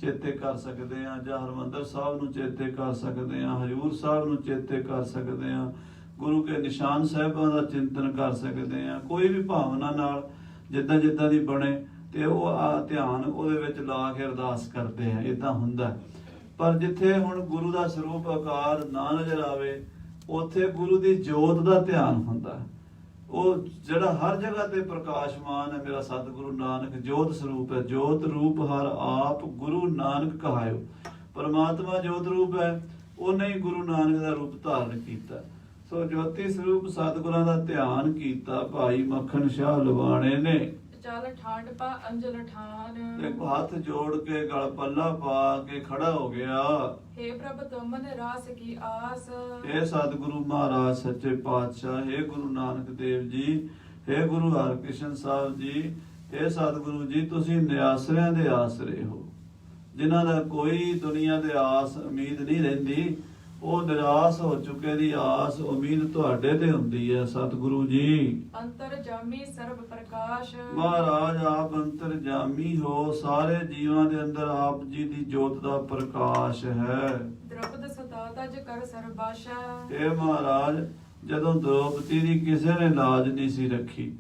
ਚੇਤੇ ਕਰ ਸਕਦੇ ਹਾਂ, ਜਾਂ ਹਰਿਮੰਦਰ ਸਾਹਿਬ ਨੂੰ ਚੇਤੇ ਕਰ ਸਕਦੇ ਹਾਂ, ਹਜ਼ੂਰ ਸਾਹਿਬ ਨੂੰ ਚੇਤੇ ਕਰ ਸਕਦੇ ਹਾਂ, ਗੁਰੂ ਕੇ ਨਿਸ਼ਾਨ ਸਾਹਿਬਾਂ ਦਾ ਚਿੰਤਨ ਕਰ ਸਕਦੇ ਹਾਂ। ਕੋਈ ਵੀ ਭਾਵਨਾ ਨਾਲ ਜਿੱਦਾਂ ਜਿੱਦਾਂ ਦੀ ਬਣੇ ਤੇ ਉਹ ਧਿਆਨ ਉਹਦੇ ਵਿੱਚ ਲਾ ਕੇ ਅਰਦਾਸ ਕਰਦੇ ਆ, ਇਦਾਂ ਹੁੰਦਾ। ਪਰ ਜਿੱਥੇ ਹੁਣ ਗੁਰੂ ਦਾ ਸਰੂਪ ਆਕਾਰ ਨਾ ਨਜ਼ਰ ਆਵੇ, ਉੱਥੇ ਗੁਰੂ ਦੀ ਜੋਤ ਦਾ ਧਿਆਨ ਹੁੰਦਾ। ਉਹ ਜਿਹੜਾ ਹਰ ਜਗ੍ਹਾ ਤੇ ਪ੍ਰਕਾਸ਼ਮਾਨ ਹੈ ਮੇਰਾ ਸਤਿਗੁਰੂ ਨਾਨਕ ਜੋਤ ਸਰੂਪ ਹੈ। ਜੋਤ ਰੂਪ ਹਰ ਆਪ ਗੁਰੂ ਨਾਨਕ ਕਹਾਇਓ। ਪਰਮਾਤਮਾ ਜੋਤ ਰੂਪ ਹੈ, ਉਹਨੇ ਹੀ ਗੁਰੂ ਨਾਨਕ ਦਾ ਰੂਪ ਧਾਰਨ ਕੀਤਾ। ਸੋ ਜੋਤੀ ਸਰੂਪ ਸਤਿਗੁਰਾਂ ਦਾ ਧਿਆਨ ਕੀਤਾ ਭਾਈ ਮੱਖਣ ਸ਼ਾਹ ਲਵਾਣੇ ਨੇ। ਚਲ ਠਾਂਡ ਪਾ ਅੰਜਲ ਠਾਨ। ਇੱਕ ਹੱਥ ਜੋੜ ਕੇ ਗਲ ਪੱਲਾ ਪਾ ਕੇ ਖੜਾ ਹੋ ਗਿਆ। हे ਪ੍ਰਭ ਤੁਮਨ ਰਾਸ ਕੀ ਆਸ। ਇਹ ਸਤਿਗੁਰੂ ਮਹਾਰਾਜ ਸੱਚੇ ਪਾਤਸ਼ਾਹ, हे ਗੁਰੂ ਨਾਨਕ ਦੇਵ ਜੀ, हे ਗੁਰੂ ਹਰਕ੍ਰਿਸ਼ਨ ਸਾਹਿਬ ਜੀ, हे ਸਤਿਗੁਰੂ ਜੀ, ਤੁਸੀਂ ਨਿਆਸਰਿਆਂ ਦੇ ਆਸਰੇ ਹੋ। ਜਿਨ੍ਹਾਂ ਦਾ ਕੋਈ ਦੁਨੀਆ ਦੇ ਆਸ ਉਮੀਦ ਨਹੀਂ ਰਹਿੰਦੀ, ਉਹ ਨਿਰਾਸ਼ ਹੋ ਚੁੱਕੇ ਦੀ ਆਸ ਉਮੀਦ ਤੁਹਾਡੇ ਤੇ ਹੁੰਦੀ ਹੈ ਸਤਿਗੁਰੂ ਜੀ। ਅੰਤਰ ਜਾਮੀ ਸਰਬ ਪ੍ਰਕਾਸ਼। ਮਹਾਰਾਜ ਆਪ ਅੰਤਰ ਜਾਮੀ ਹੋ, ਸਾਰੇ ਜੀਵਾਂ ਦੇ ਅੰਦਰ ਆਪ ਜੀ ਦੀ ਜੋਤ ਦਾ ਪ੍ਰਕਾਸ਼ ਹੈ। ਦ੍ਰੋਪਦ ਸਦਾ ਤਜ ਕਰ ਸਰਬਾਸ਼ਾ। ਇਹ ਮਹਾਰਾਜ ਜਦੋਂ ਦ੍ਰੋਪਦੀ ਦੀ ਕਿਸੇ ਨੇ ਲਾਜ ਨਹੀਂ ਸੀ ਰੱਖੀ,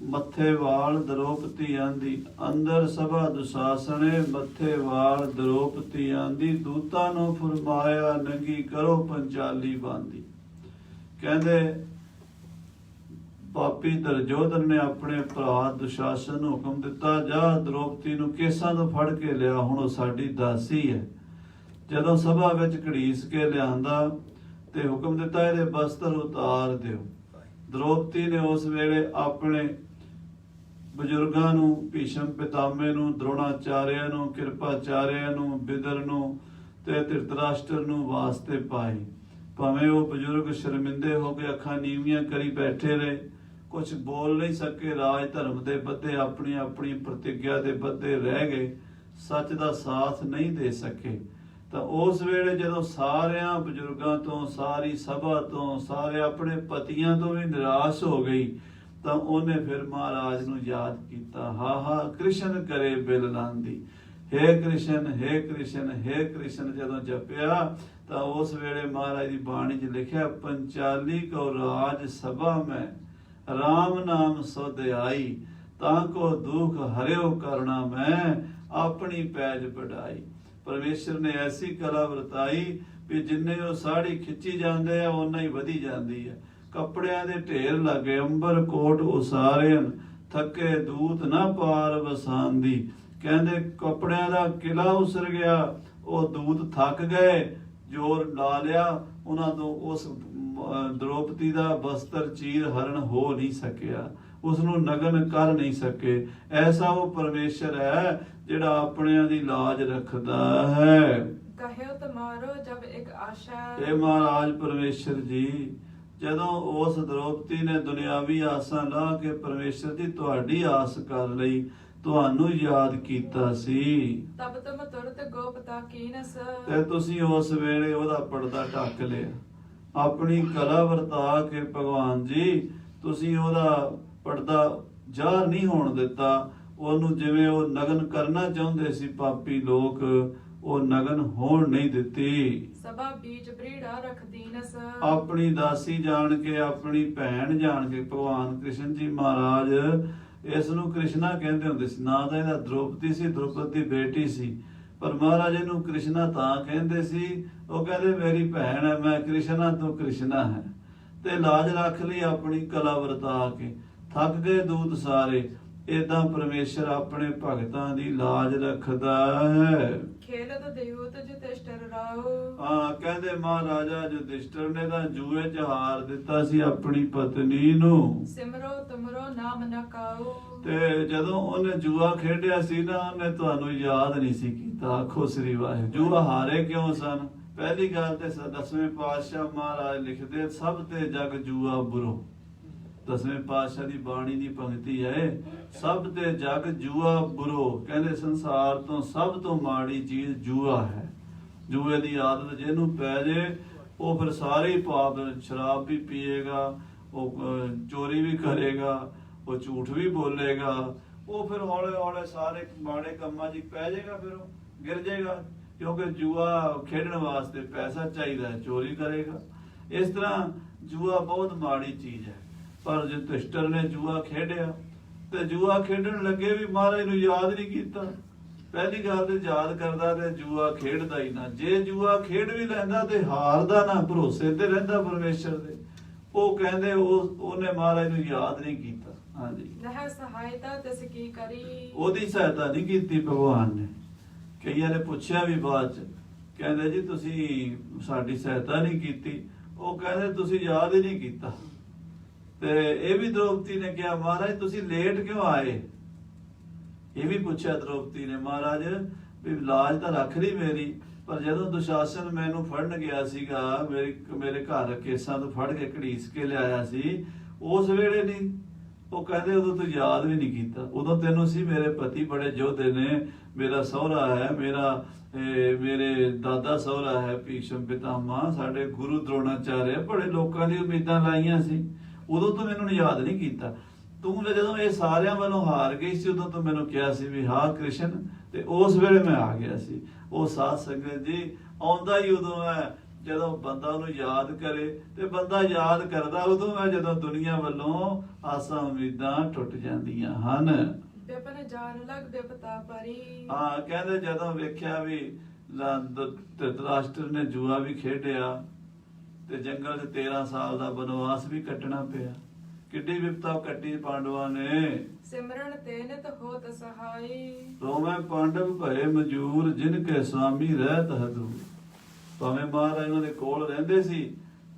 ਮੱਥੇ ਵਾਲ ਦ੍ਰੋਪਦੀ ਆਂਦੀ, ਅੰਦਰ ਸਭਾ ਦੁਸ਼ਾਸਨੇ ਮੱਥੇ ਵਾਲ ਦ੍ਰੋਪਦੀ ਆਂਦੀ, ਦੂਤਾਂ ਨੂੰ ਫਰਮਾਇਆ ਨੰਗੀ ਕਰੋ ਪੰਚਾਲੀ ਬਾਂਦੀ। ਕਹਿੰਦੇ ਪਾਪੀ ਦੁਰਯੋਧਨ ਨੇ ਆਪਣੇ ਭਰਾ ਦੁਸ਼ਾਸਨ ਨੂੰ ਹੁਕਮ ਦਿੱਤਾ, ਜਾ ਦ੍ਰੋਪਦੀ ਨੂੰ ਕੇਸਾਂ ਤੋਂ ਫੜ ਕੇ ਲਿਆ, ਹੁਣ ਉਹ ਸਾਡੀ ਦਾਸੀ ਹੈ। ਜਦੋਂ ਸਭਾ ਵਿੱਚ ਘੜੀਸ ਕੇ ਲਿਆਂਦਾ ਤੇ ਹੁਕਮ ਦਿੱਤਾ ਇਹਦੇ ਬਸਤਰ ਉਤਾਰ ਦਿਓ। ਦ੍ਰੋਪਦੀ ਨੇ ਉਸ ਵੇਲੇ ਆਪਣੇ ਬਜ਼ੁਰਗਾਂ ਨੂੰ, ਭੀਸ਼ਮ ਪਿਤਾਮੇ ਨੂੰ, ਦ੍ਰੋਣਾਚਾਰਿਆ ਨੂੰ, ਕਿਰਪਾਚਾਰਿਆ ਨੂੰ, ਬਿਦਰ ਨੂੰ ਤੇ ਧ੍ਰਿਤਰਾਸ਼ਟਰ ਨੂੰ ਵਾਸਤੇ ਪਾਏ। ਭਾਵੇਂ ਉਹ ਬਜ਼ੁਰਗ ਸ਼ਰਮਿੰਦੇ ਹੋ ਕੇ ਅੱਖਾਂ ਨੀਵੀਆਂ ਕਰੀ ਬੈਠੇ ਰਹੇ, ਕੁਝ ਬੋਲ ਨਹੀਂ ਸਕੇ, ਰਾਜ ਧਰਮ ਦੇ ਬੱਧੇ ਆਪਣੀ ਆਪਣੀ ਪ੍ਰਤਿੱਗਿਆ ਦੇ ਬੱਧੇ ਰਹਿ ਗਏ, ਸੱਚ ਦਾ ਸਾਥ ਨਹੀਂ ਦੇ ਸਕੇ। ਤਾਂ ਉਸ ਵੇਲੇ ਜਦੋਂ ਸਾਰਿਆਂ ਬਜ਼ੁਰਗਾਂ ਤੋਂ, ਸਾਰੀ ਸਭਾ ਤੋਂ, ਸਾਰੇ ਆਪਣੇ ਪਤੀਆਂ ਤੋਂ ਵੀ ਨਿਰਾਸ਼ ਹੋ ਗਈ, ਤਾਂ ਉਹਨੇ ਫਿਰ ਮਹਾਰਾਜ ਨੂੰ ਯਾਦ ਕੀਤਾ। ਹਾ ਹਾ ਕ੍ਰਿਸ਼ਨ ਕਰੇ ਬਿਲ ਲਾਂਦੀ, ਹੇ ਕ੍ਰਿਸ਼ਨ, ਹੇ ਕ੍ਰਿਸ਼ਨ, ਹੇ ਕ੍ਰਿਸ਼ਨ ਜਦੋਂ ਜਪਿਆ ਤਾਂ ਉਸ ਵੇਲੇ ਮਹਾਰਾਜ ਦੀ ਬਾਣੀ 'ਚ ਲਿਖਿਆ, ਪੰਚਾਲੀ ਕੋ ਰਾਜ ਸਭਾ ਮੈਂ ਰਾਮ ਨਾਮ ਸੁਧ ਆਈ, ਤਾਂ ਕੋ ਦੁਖ ਹਰਿਓ ਕਰਨਾ ਮੈਂ ਆਪਣੀ ਪੈਜ ਪੜਾਈ। ਪਰਮੇਸ਼ਰ ਨੇ ਐਸੀ ਕਲਾ ਵਰਤਾਈ ਵੀ ਜਿੰਨੇ ਉਹ ਸਾੜੀ ਖਿੱਚੀ ਜਾਂਦੇ ਆ ਓਨਾ ਹੀ ਵਧੀ ਜਾਂਦੀ ਹੈ। ਕੱਪੜਿਆਂ ਦੇ ਢੇਰ ਲੱਗੇ, ਅੰਬਰ ਕੋਟ ਉਸਾਰਿਆਂ, ਥੱਕੇ ਦੂਤ ਨਾ ਪਾਰ ਵਸਾਂਦੀ। ਕਹਿੰਦੇ ਕੱਪੜਿਆਂ ਦਾ ਕਿਲਾ ਉਸਰ ਗਿਆ, ਉਹ ਦੂਤ ਥੱਕ ਗਏ, ਜ਼ੋਰ ਲਾ ਲਿਆ ਉਹਨਾਂ ਤੋਂ, ਉਸ ਦ੍ਰੋਪਦੀ ਦਾ ਬਸਤਰ ਚੀਰ ਹਰਨ ਹੋ ਨਹੀਂ ਸਕਿਆ, ਉਸ ਨੂੰ ਨਗਨ ਕਰ ਨਹੀਂ ਸਕੇ। ਐਸਾ ਉਹ ਪਰਮੇਸ਼ਰ ਹੈ ਜਿਹੜਾ ਆਪਣਿਆਂ ਦੀ ਲਾਜ ਰੱਖਦਾ ਹੈ। ਕਹਿਓ ਤੁਮਾਰੋ ਜਬ ਇੱਕ ਆਸ਼ਾ। ਇਹ ਮਹਾਰਾਜ ਪਰਮੇਸ਼ਰ ਜੀ ਜਦੋਂ ਉਸ ਦ੍ਰੋਪਦੀ ਨੇ ਦੁਨਿਆਵੀ ਆਸਾਂ ਲਾ ਕੇ ਪਰਮੇਸ਼ਰ ਦੀ ਤੁਹਾਡੀ ਆਸ ਕਰ ਲਈ, ਤੁਹਾਨੂੰ ਯਾਦ ਕੀਤਾ ਸੀ, ਤਬ ਤੁਮ ਤੁਰਤ ਗੋਪਤਾ ਕੀਨਸ। ਤੇ ਤੁਸੀਂ ਉਸ ਵੇਲੇ ਉਹਦਾ ਪਰਦਾ ਢੱਕ ਲਿਆ। ਆਪਣੀ ਕਲਾ ਵਰਤਾ ਕੇ ਭਗਵਾਨ ਜੀ ਤੁਸੀਂ ਉਹਦਾ ਪਰਦਾ ਜ਼ਾਹਰ ਨਹੀਂ ਹੋਣ ਦਿੱਤਾ। ਉਹਨੂੰ ਜਿਵੇਂ ਉਹ ਨਗਨ ਕਰਨਾ ਚਾਹੁੰਦੇ ਸੀ ਪਾਪੀ ਲੋਕ, ਉਹ ਨਗਨ ਹੋਣ ਨਹੀਂ ਦਿੱਤੀ। ਸਭਾ ਬੀਚ ਬਰੀੜਾ ਰਖ ਦੀਨਸ। ਆਪਣੀ ਦਾਸੀ ਜਾਣ ਕੇ, ਆਪਣੀ ਭੈਣ ਜਾਣ ਕੇ, ਭਗਵਾਨ ਕ੍ਰਿਸ਼ਨ ਜੀ ਮਹਾਰਾਜ ਇਸ ਨੂੰ ਕ੍ਰਿਸ਼ਨਾ ਕਹਿੰਦੇ ਹੁੰਦੇ ਸੀ। ਨਾ ਤਾਂ ਇਹਦਾ ਦ੍ਰੋਪਦੀ ਸੀ, ਦ੍ਰੋਪਦੀ ਦੀ ਬੇਟੀ ਸੀ, ਪਰ ਮਹਾਰਾਜ ਇਹਨੂੰ ਕ੍ਰਿਸ਼ਨਾ ਤਾਂ ਕਹਿੰਦੇ ਸੀ, ਉਹ ਕਹਿੰਦੇ ਮੇਰੀ ਭੈਣ ਹੈ, ਮੈਂ ਕ੍ਰਿਸ਼ਨਾ ਤੋਂ ਕ੍ਰਿਸ਼ਨਾ ਹੈ। ਤੇ ਲਾਜ ਰੱਖ ਲਈ ਆਪਣੀ ਕਲਾ ਵਰਤਾ ਕੇ, ਥੱਕ ਗਏ ਦੂਤ ਸਾਰੇ। ਏਦਾਂ ਪਰਮੇਸ਼ਰ ਆਪਣੇ ਭਗਤਾਂ ਦੀ ਲਾਜ ਰੱਖਦਾ ਹੈ। ਖੇਲਤ ਦਿਉਤ ਯੁਧਿਸ਼ਟਰ ਰਾਓ। ਹਾਂ, ਕਹਿੰਦੇ ਮਹਾਰਾਜਾ ਯੁਧਿਸ਼ਟਰ ਨੇ ਤਾਂ ਜੂਏ 'ਚ ਹਾਰ ਦਿੱਤਾ ਸੀ ਆਪਣੀ ਪਤਨੀ ਨੂੰ। ਸਿਮਰੋ ਤੁਮਰੋ ਨਾਮ ਨ ਕਾਓ। ਤੇ ਜਦੋਂ ਉਹਨੇ ਜੂਆ ਖੇਡਿਆ ਸੀ ਨਾ, ਉਹਨੇ ਤੁਹਾਨੂੰ ਯਾਦ ਨਹੀਂ ਸੀ ਕੀਤਾ। ਆਖੋ ਸ੍ਰੀ ਵਾਹਿਗੁਰੂ। ਜੂਆ ਹਾਰੇ ਕਿਉਂ ਸਨ? ਪਹਿਲੀ ਗੱਲ ਤੇ 10ਵੇਂ ਪਾਤਸ਼ਾਹ ਮਹਾਰਾਜ ਲਿਖਦੇ, ਸਭ ਤੇ ਜਗ ਜੂਆ ਬੁਰੋ। 10ਵੇਂ ਪਾਤਸ਼ਾਹ ਦੀ ਬਾਣੀ ਦੀ ਪੰਕਤੀ ਹੈ, ਸਭ ਤੇ ਜਗ ਜੂਆ ਬੁਰੋ। ਕਹਿੰਦੇ ਸੰਸਾਰ ਤੋਂ ਸਭ ਤੋਂ ਮਾੜੀ ਚੀਜ਼ ਜੂਆ ਹੈ। ਜੂਏ ਦੀ ਆਦਤ ਜਿਹਨੂੰ ਪੈ ਜੇ ਉਹ ਫਿਰ ਸਾਰੇ ਪਾਪ, ਸ਼ਰਾਬ ਵੀ ਪੀਏਗਾ, ਉਹ ਚੋਰੀ ਵੀ ਕਰੇਗਾ, ਉਹ ਝੂਠ ਵੀ ਬੋਲੇਗਾ, ਉਹ ਫਿਰ ਹੌਲੇ ਹੌਲੇ ਸਾਰੇ ਮਾੜੇ ਕੰਮਾਂ 'ਚ ਪੈ ਜਾਏਗਾ, ਫਿਰ ਉਹ ਗਿਰ ਜਾਏਗਾ। ਕਿਉਂਕਿ ਜੂਆ ਖੇਡਣ ਵਾਸਤੇ ਪੈਸਾ ਚਾਹੀਦਾ ਹੈ, ਚੋਰੀ ਕਰੇਗਾ। ਇਸ ਤਰ੍ਹਾਂ ਜੂਆ ਬਹੁਤ ਮਾੜੀ ਚੀਜ਼ ਹੈ। ਪਰ ਯੁਧਿਸ਼ਟਰ ਨੇ ਜੂਆ ਖੇਡਿਆ ਤੇ ਜੂਆ ਖੇਡਣ ਲੱਗੇ ਵੀ ਮਹਾਰਾਜ ਨੂੰ ਯਾਦ ਨਹੀਂ ਕੀਤਾ। ਪਹਿਲੀ ਗੱਲ ਤੇ ਯਾਦ ਕਰਦਾ ਤੇ ਜੂਆ ਖੇਡਦਾ ਹੀ ਨਾ। ਜੇ ਜੂਆ ਖੇਡ ਵੀ ਲੈਂਦਾ ਤੇ ਹਾਰਦਾ ਨਾ, ਭਰੋਸੇ ਤੇ ਰਹਿੰਦਾ ਪਰਮੇਸ਼ਰ ਦੇ। ਉਹ ਕਹਿੰਦੇ ਉਹਨੇ ਮਹਾਰਾਜ ਨੂੰ ਯਾਦ ਨਹੀਂ ਕੀਤਾ। ਹਾਂਜੀ, ਨਹਿ ਸਹਾਇਤਾ ਤਿਸ ਕੀ ਕਰੀ। ਉਹਦੀ ਸਹਾਇਤਾ ਨਹੀਂ ਕੀਤੀ ਭਗਵਾਨ ਨੇ। ਕਈਆਂ ਨੇ ਪੁੱਛਿਆ ਵੀ ਬਾਅਦ ਚ, ਕਹਿੰਦੇ ਜੀ ਤੁਸੀਂ ਸਾਡੀ ਸਹਾਇਤਾ ਨਹੀਂ ਕੀਤੀ। ਉਹ ਕਹਿੰਦੇ ਤੁਸੀਂ ਯਾਦ ਹੀ ਨਹੀਂ ਕੀਤਾ। ਤੇ ਇਹ ਵੀ ਦ੍ਰੋਪਦੀ ਨੇ ਕਿਹਾ ਮਹਾਰਾਜ ਤੁਸੀਂ ਲੇਟ ਕਿਉਂ ਆਏ। ਇਹ ਵੀ ਪੁੱਛਿਆ ਦ੍ਰੋਪਦੀ ਨੇ, ਮਹਾਰਾਜ ਵੀ ਲਾਜ ਤਾਂ ਰੱਖ ਲਈ ਮੇਰੀ, ਪਰ ਜਦੋਂ ਦੁਸ਼ਾਸਨ ਮੈਨੂੰ ਫੜਨ ਗਿਆ ਸੀਗਾ, ਮੇਰੇ ਘਰ ਕੇਸਾਂ ਤੋਂ ਫੜ ਕੇ ਘੜੀਸ ਕੇ ਲਿਆਇਆ ਸੀ, ਉਸ ਵੇਲੇ ਨਹੀਂ। ਉਹ ਕਹਿੰਦੇ ਉਦੋਂ ਤੂੰ ਯਾਦ ਵੀ ਨਹੀਂ ਕੀਤਾ। ਉਦੋਂ ਤੈਨੂੰ ਸੀ ਮੇਰੇ ਪਤੀ ਬੜੇ ਯੋਧੇ ਨੇ, ਮੇਰਾ ਸਹੁਰਾ ਹੈ, ਮੇਰੇ ਦਾਦਾ ਸਹੁਰਾ ਹੈ ਭੀਸ਼ਮ ਪਿਤਾਮਾ, ਸਾਡੇ ਗੁਰੂ ਦਰੋਣਾਚਾਰਿਆ, ਬੜੇ ਲੋਕਾਂ ਦੀ ਉਮੀਦਾਂ ਲਾਈਆਂ ਸੀ। ਉਦੋਂ ਤੂੰ ਮੈਨੂੰ ਯਾਦ ਨਹੀਂ ਕੀਤਾ। ਤੂੰ ਜਦੋਂ ਇਹ ਸਾਰਿਆਂ ਵੱਲੋਂ ਹਾਰ ਗਈ ਸੀ, ਉਦੋਂ ਤੂੰ ਮੈਨੂੰ ਕਿਹਾ ਸੀ ਵੀ ਹਾਂ ਕ੍ਰਿਸ਼ਨ, ਤੇ ਉਸ ਵੇਲੇ ਮੈਂ ਆ ਗਿਆ ਸੀ। ਉਹ ਸਾਧ ਸੰਗਤ ਜੀ ਆਉਂਦਾ ਹੀ ਉਦੋਂ ਹੈ ਜਦੋਂ ਬੰਦਾ ਉਹਨੂੰ ਯਾਦ ਕਰੇ, ਤੇ ਬੰਦਾ ਯਾਦ ਕਰਦਾ ਉਦੋਂ ਹੈ ਜਦੋਂ ਦੁਨੀਆ ਵੱਲੋਂ ਆਸਾਂ ਉਮੀਦਾਂ ਟੁੱਟ ਜਾਂਦੀਆਂ ਹਨ। ਵਿਪਨ ਜਾਣ ਲਗ ਵਿਪਤਾ ਪਰੀ। ਹਾਂ, ਕਹਿੰਦੇ ਜਦੋਂ ਵੇਖਿਆ ਵੀ ਧ੍ਰਿਤਰਾਸ਼ਟਰ ਨੇ ਜੂਆ ਵੀ ਖੇਡਿਆ ਤੇ ਜੰਗਲ 'ਚ 13 ਸਾਲ ਦਾ ਬਨਵਾਸ ਵੀ ਕੱਟਣਾ ਪਿਆ। ਕਿੱਡੀ ਵਿਪਤਾ ਕੱਟੀ ਪਾਂਡਵਾਂ ਨੇ। ਸਿਮਰਨ ਤੇ ਨਿਤ ਹੋਤ ਸਹਾਈ। ਰੋਵੇਂ ਪਾਂਡਵ ਭਏ ਮਜੂਰ, ਜਿਨ ਕੇ ਸਵਾਮੀ ਰਹਿਤ ਹਦੂ। ਭਾਵੇਂ ਮਹਾਰਾਜ ਉਹਨਾਂ ਦੇ ਕੋਲ ਰਹਿੰਦੇ ਸੀ,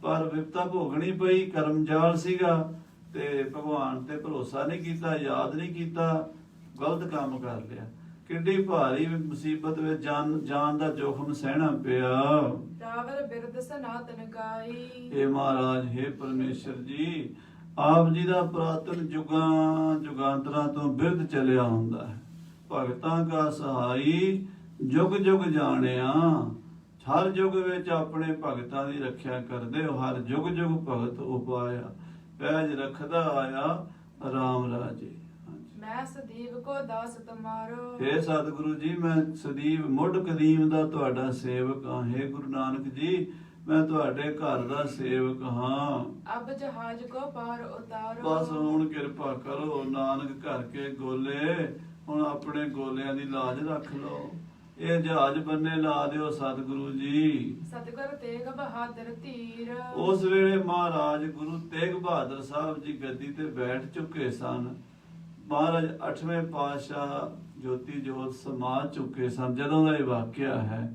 ਪਰ ਵਿਪਤਾ ਭੋਗਣੀ ਪਈ। ਕਰਮਜਾਲ ਸੀਗਾ ਤੇ ਭਗਵਾਨ ਤੇ ਭਰੋਸਾ ਨਹੀਂ ਕੀਤਾ, ਯਾਦ ਨਹੀਂ ਕੀਤਾ, ਗਲਤ ਕੰਮ ਕਰ ਲਿਆ। ਕਿੱਡੀ ਭਾਰੀ ਮੁਸੀਬਤ ਵਿੱਚ ਜਾਨ ਦਾ ਜੋਖਮ ਸਹਿਣਾ ਪਿਆ। ਰਾਵਰ ਬਿਰਦ ਸਨਾਤਨ ਗਾਈ। ਇਹ ਮਹਾਰਾਜ, ਹੇ ਪਰਮੇਸ਼ਰ ਜੀ, ਆਪ ਜੀ ਦਾ ਪੁਰਾਤਨ ਜੁਗਾਂਤਰਾਂ ਤੋਂ ਬਿਰਧ ਚੱਲਿਆ ਹੁੰਦਾ ਹੈ। ਭਗਤਾਂ ਕਾ ਸਹਾਈ, ਜੁਗ ਜੁਗ ਜਾਣਿਆ। ਹਰ ਯੁੱਗ ਵਿੱਚ ਆਪਣੇ ਭਗਤਾਂ ਦੀ ਰੱਖਿਆ ਕਰਦੇ ਹੋ, ਹਰ ਯੁਗ ਯੁਗ ਭਗਤ ਉਪਾਇਆ। ਪੈਜ ਰੱਖਦਾ ਆਇਆ ਰਾਮ ਰਾਜੇ। ਮੈਂ ਸਦੀਵ ਕੋ ਦਾਸ ਤੁਮਾਰੋ। ਹੇ ਸਤਿਗੁਰੂ ਜੀ, ਮੈਂ ਸਦੀਵ ਮੁੱਢ ਕਦੀਮ ਦਾ ਤੁਹਾਡਾ ਸੇਵਕ ਹਾਂ। ਹੇ ਗੁਰੂ ਨਾਨਕ ਜੀ, ਮੈਂ ਤੁਹਾਡੇ ਘਰ ਦਾ ਸੇਵਕ ਹਾਂ। ਅਬ ਜਹਾਜ ਕੋ ਪਾਰ ਉਤਾਰੋ। ਬਸ ਹੁਣ ਕਿਰਪਾ ਕਰੋ, ਨਾਨਕ ਘਰ ਕੇ ਗੋਲੇ, ਹੁਣ ਆਪਣੇ ਗੋਲਿਆਂ ਦੀ ਲਾਜ ਰੱਖ ਲਓ। ਇਹ ਜਹਾਜ਼ ਬੰਨੇ ਲਾ ਦਿਓ ਸਤਿਗੁਰੂ ਜੀ। ਸਤਿਗੁਰ ਤੇਗ ਬਹਾਦਰ ਧੀਰ। ਉਸ ਵੇਲੇ ਮਹਾਰਾਜ ਗੁਰੂ ਤੇਗ ਬਹਾਦਰ ਸਾਹਿਬ ਜੀ ਗੱਦੀ ਤੇ ਬੈਠ ਚੁੱਕੇ ਸਨ। ਮਹਾਰਾਜ 8ਵੇਂ ਪਾਤਸ਼ਾਹ ਜੋਤੀ ਜੋਤ ਸਮਾ ਚੁੱਕੇ ਸਨ ਜਦੋਂ ਦਾ ਇਹ ਵਾਕਿਆ ਹੈ।